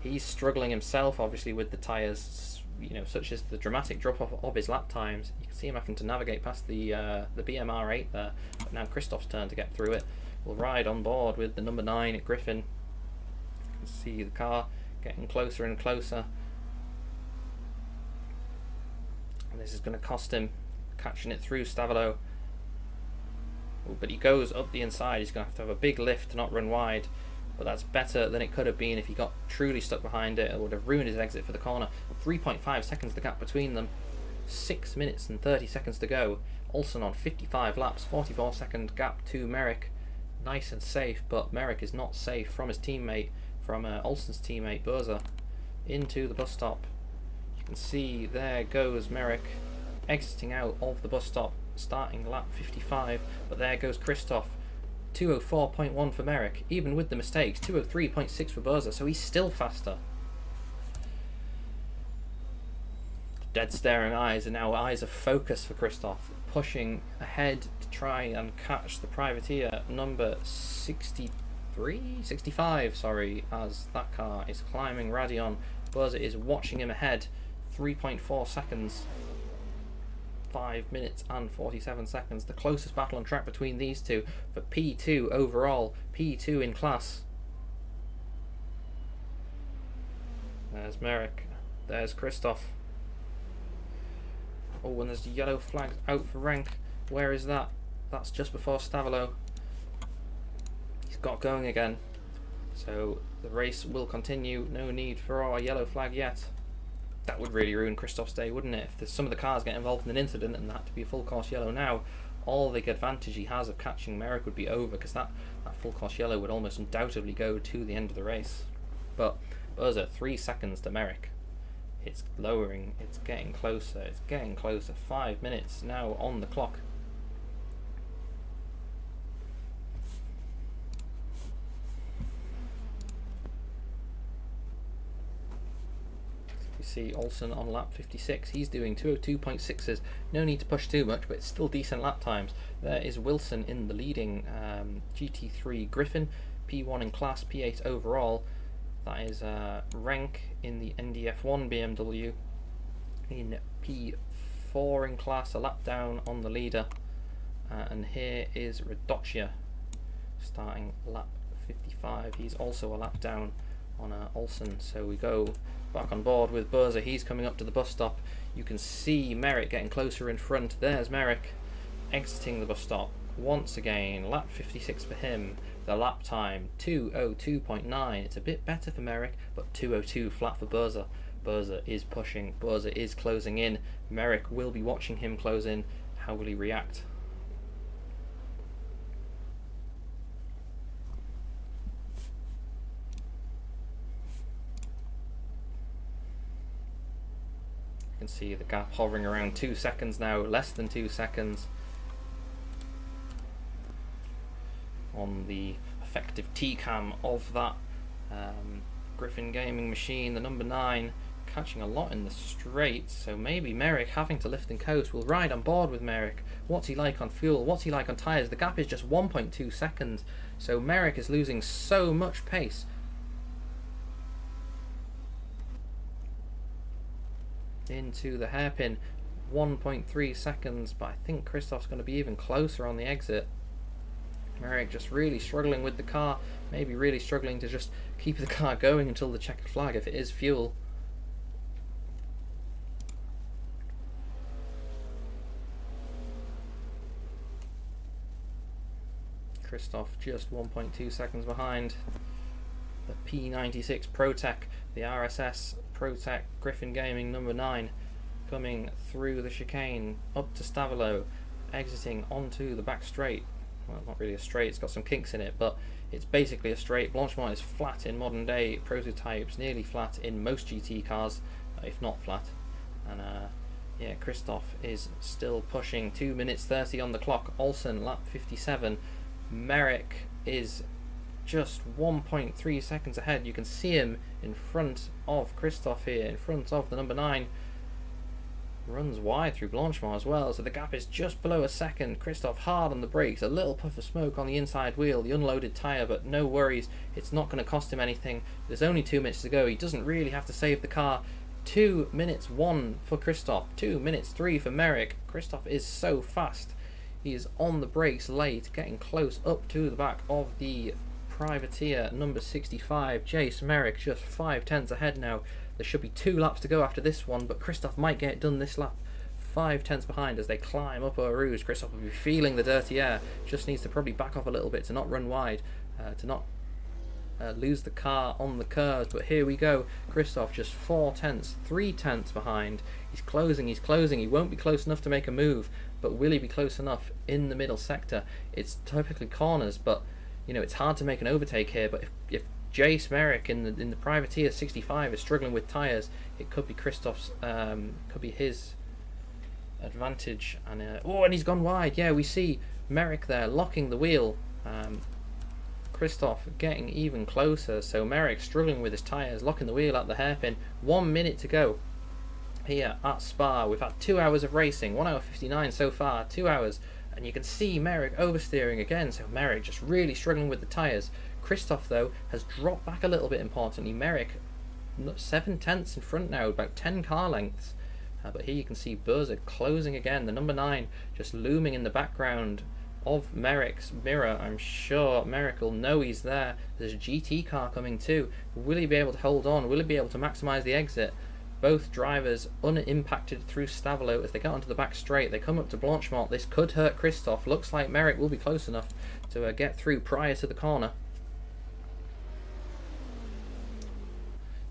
He's struggling himself, obviously, with the tyres, you know, such as the dramatic drop-off of his lap times. You can see him having to navigate past the BMR8 there. But now Christoph's turn to get through it. We'll ride on board with the number 9 at Griffin. You can see the car getting closer and closer. And this is going to cost him catching it through Stavolo. Oh, but he goes up the inside. He's going to have a big lift to not run wide. But that's better than it could have been if he got truly stuck behind it. It would have ruined his exit for the corner. 3.5 seconds the gap between them. 6 minutes and 30 seconds to go. Olsen on 55 laps. 44 second gap to Merrick. Nice and safe, but Merrick is not safe from his teammate, from Olsen's teammate Burza, into the bus stop. You can see there goes Merrick exiting out of the bus stop, starting lap 55, but there goes Christoph. 204.1 for Merrick, even with the mistakes. 203.6 for Burza, so he's still faster. Dead staring eyes are now eyes of focus for Christoph, pushing ahead to try and catch the privateer number 65, sorry, as that car is climbing Radion. Burza is watching him ahead. 3.4 seconds. 5 minutes and 47 seconds. The closest battle on track between these two for P2 overall. P2 in class. There's Merrick. There's Christoph. Oh, and there's the yellow flag out for rank. Where is that? That's just before Stavolo. He's got going again. So the race will continue. No need for our yellow flag yet. That would really ruin Christoph's day, wouldn't it? If some of the cars get involved in an incident and that had to be a full course yellow now, all the advantage he has of catching Merrick would be over, because that full course yellow would almost undoubtedly go to the end of the race. But Burza, 3 seconds to Merrick. It's lowering, it's getting closer, 5 minutes now on the clock. see Olsen on lap 56. He's doing 202.6s. No need to push too much, but it's still decent lap times. There is Wilson in the leading GT3 Griffin, P1 in class, P8 overall. That is Rank in the NDF1 BMW. In P4 in class, a lap down on the leader. And here is Radocchia starting lap 55. He's also a lap down on Olsen. So we go back on board with Burza. He's coming up to the bus stop. You can see Merrick getting closer in front. There's Merrick exiting the bus stop once again. Lap 56 for him. The lap time 2:02.9. It's a bit better for Merrick, but 2:02 flat for Burza. Burza is pushing. Burza is closing in. Merrick will be watching him close in. How will he react? You can see the gap hovering around 2 seconds now, less than 2 seconds on the effective T-cam of that Griffin gaming machine. The number 9 catching a lot in the straight, so maybe Merrick having to lift and coast. Will ride on board with Merrick. What's he like on fuel? What's he like on tyres? The gap is just 1.2 seconds, so Merrick is losing so much pace. Into the hairpin, 1.3 seconds, but I think Christoph's going to be even closer on the exit. Merrick just really struggling with the car, maybe really struggling to just keep the car going until the checkered flag if it is fuel. Christoph just 1.2 seconds behind. The P96 ProTech, the RSS ProTech Griffin Gaming number 9 coming through the chicane up to Stavilo, exiting onto the back straight. Well, not really a straight, it's got some kinks in it, but it's basically a straight. Blanchemont is flat in modern day prototypes, nearly flat in most GT cars, if not flat. And yeah, Christoph is still pushing. 2 minutes 30 on the clock. Olsen lap 57. Merrick is just 1.3 seconds ahead. You can see him in front of Christoph here, in front of the number 9. Runs wide through Blanchemont as well, so the gap is just below a second. Christoph hard on the brakes, a little puff of smoke on the inside wheel, the unloaded tyre, but no worries, it's not going to cost him anything. There's only 2 minutes to go. He doesn't really have to save the car. 2 minutes 1 for Christoph, 2 minutes 3 for Merrick. Christoph is so fast. He is on the brakes late, getting close up to the back of the privateer number 65. Jace Merrick just 5/10 ahead now. There should be 2 laps to go after this one, but Christoph might get it done this lap. 5/10 behind as they climb up Eau Rouge. Christoph will be feeling the dirty air. Just needs to probably back off a little bit to not run wide, to not lose the car on the curves. But here we go. Christoph just 4/10, 3/10 behind. He's closing, he's closing. He won't be close enough to make a move, but will he be close enough in the middle sector? It's typically corners, but you know, it's hard to make an overtake here. But if Jace Merrick in the privateer 65 is struggling with tyres, it could be Christoph's, could be his advantage. And and he's gone wide. Yeah, we see Merrick there locking the wheel. Christoph getting even closer. So Merrick struggling with his tyres, locking the wheel at the hairpin. 1 minute to go here at Spa. We've had 2 hours of racing, 1 hour 59 so far, 2 hours. And you can see Merrick oversteering again. So Merrick just really struggling with the tyres. Christoph, though, has dropped back a little bit, importantly. Merrick 7/10 in front now, about 10 car lengths. But here you can see Burza closing again. The number 9 just looming in the background of Merrick's mirror. I'm sure Merrick will know he's there. There's a GT car coming too. Will he be able to hold on? Will he be able to maximise the exit? Both drivers unimpacted through Stavilo as they get onto the back straight. They come up to Blanchemont. This could hurt Christoph. Looks like Merrick will be close enough to get through prior to the corner.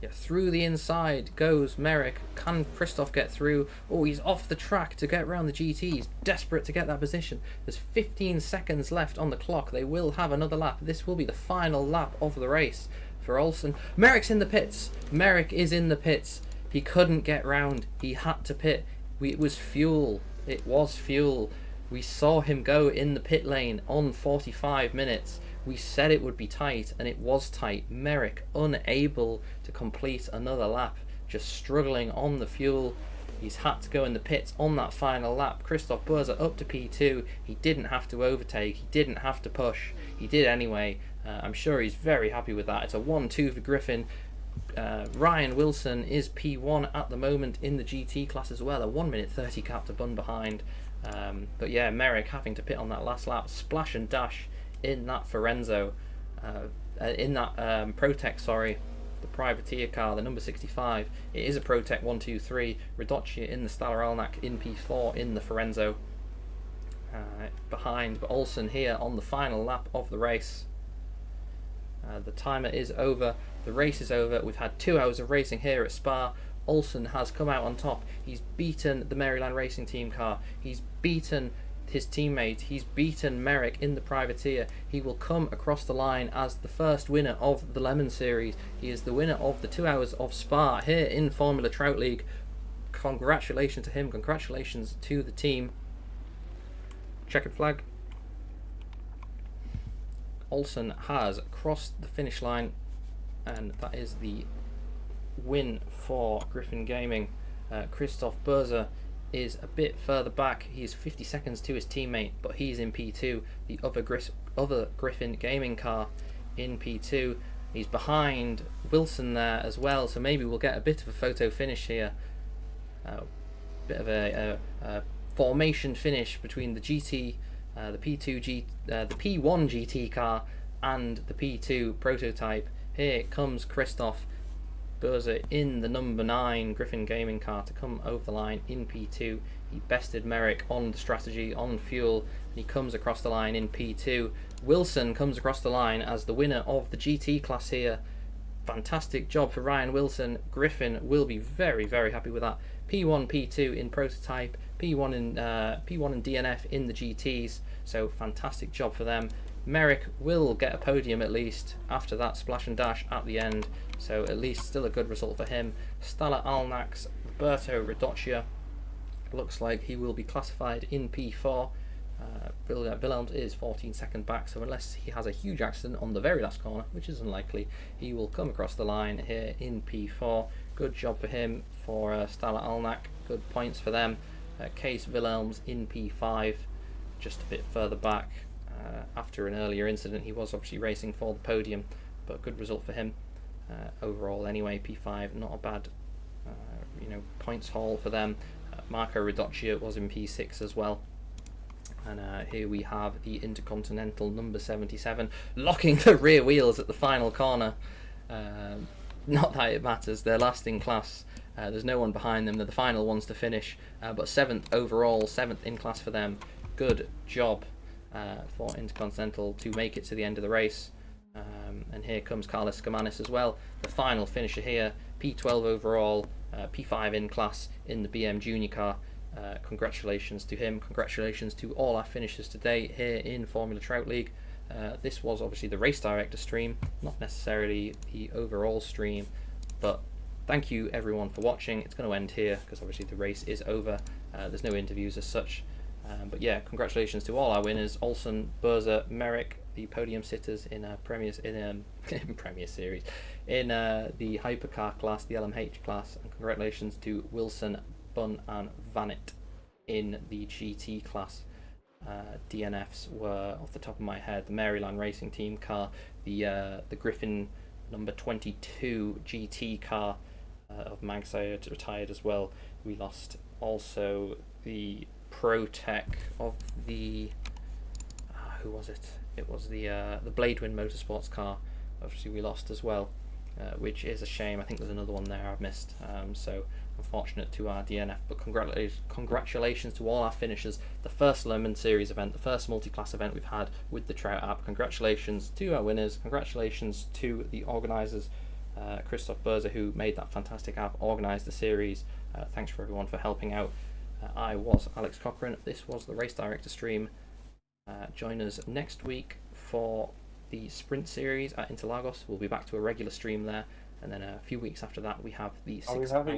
Yeah, through the inside goes Merrick. Can Christoph get through? Oh, he's off the track to get around the GT. He's desperate to get that position. There's 15 seconds left on the clock. They will have another lap. This will be the final lap of the race for Olsen. Merrick's in the pits. Merrick is in the pits. He couldn't get round. He had to pit. It was fuel. It was fuel. We saw him go in the pit lane on 45 minutes. We said it would be tight, and it was tight. Merrick unable to complete another lap. just struggling on the fuel. He's had to go in the pits on that final lap. Christoph Börzer up to P2. He didn't have to overtake. He didn't have to push. He did anyway. I'm sure he's very happy with that. It's a 1-2 for Griffin. Ryan Wilson is P1 at the moment in the GT class as well. A 1 minute 30 cap to Bun behind. But yeah, Merrick having to pit on that last lap. Splash and dash in that Forenzo. In that Protec, sorry. The privateer car, the number 65. It is a Protec 123. Radocchia in the Stala Alnak in P4 in the Forenzo. Behind, but Olsen here on the final lap of the race. The timer is over. The race is over. We've had 2 hours of racing here at Spa. Olsen has come out on top. He's beaten the Maryland Racing Team car. He's beaten his teammate. He's beaten Merrick in the privateer. He will come across the line as the first winner of the Lemon Series. He is the winner of the 2 hours of Spa here in Formula Trout League. Congratulations to him. Congratulations to the team. Checkered flag. Olsen has crossed the finish line, and that is the win for Griffin Gaming. Christoph Börzer is a bit further back. He's 50 seconds to his teammate, but he's in P2. The other Griffin Gaming car in P2. He's behind Wilson there as well, so maybe we'll get a bit of a photo finish here. Bit of a formation finish between the GT, the P1 GT car and the P2 prototype. Here comes Christoph Börzer in the number 9 Griffin Gaming car to come over the line in P2. He bested Merrick on the strategy, on fuel, and he comes across the line in P2. Wilson comes across the line as the winner of the GT class here. Fantastic job for Ryan Wilson. Griffin will be very, very happy with that. P1, P2 in prototype, P1 and DNF in the GTs, so fantastic job for them. Merrick will get a podium at least after that splash and dash at the end, so at least still a good result for him. Stala Alnax, Roberto Radocchia, looks like he will be classified in P4. Wilhelms is 14 seconds back, so unless he has a huge accident on the very last corner, which is unlikely, he will come across the line here in P4. Good job for him, for Stala Alnak, good points for them. Case Wilhelms in P5, just a bit further back. After an earlier incident, he was obviously racing for the podium, but good result for him overall anyway. P5, not a bad points haul for them. Marco Radocchia was in P6 as well. And here we have the Intercontinental number 77 locking the rear wheels at the final corner. Not that it matters, they're last in class. There's no one behind them, they're the final ones to finish. But 7th overall, 7th in class for them. Good job for Intercontinental to make it to the end of the race. And here comes Carlos Skamanis as well, the final finisher here. P12 overall, P5 in class in the BM Junior car. Congratulations to him. Congratulations to all our finishers today here in Formula Trout League. This was obviously the race director stream, not necessarily the overall stream, but thank you everyone for watching. It's going to end here because obviously the race is over. There's no interviews as such, but yeah, congratulations to all our winners: Olsen, Börzer, Merrick, the podium sitters in Premier Series, in the hypercar class, the LMH class, and congratulations to Wilson, Bun and Vanet in the GT class. DNFs were, off the top of my head, the Maryland Racing Team car, the Griffin number 22 GT car of Magside retired as well. We lost also the Protec of the who was it? It was the Bladewind Motorsports car. Obviously we lost as well, which is a shame. I think there's another one there I've missed. So unfortunate to our DNF, but congratulations to all our finishers. The first Lemon Series event, the first multi-class event we've had with the Trout app. Congratulations to our winners. Congratulations to the organisers, Christoph Börzer, who made that fantastic app, organised the series. Thanks for everyone for helping out. I was Alex Cochran. This was the Race Director stream. Join us next week for the Sprint Series at Interlagos. We'll be back to a regular stream there. And then a few weeks after that, we have the 6 hours of Lemon.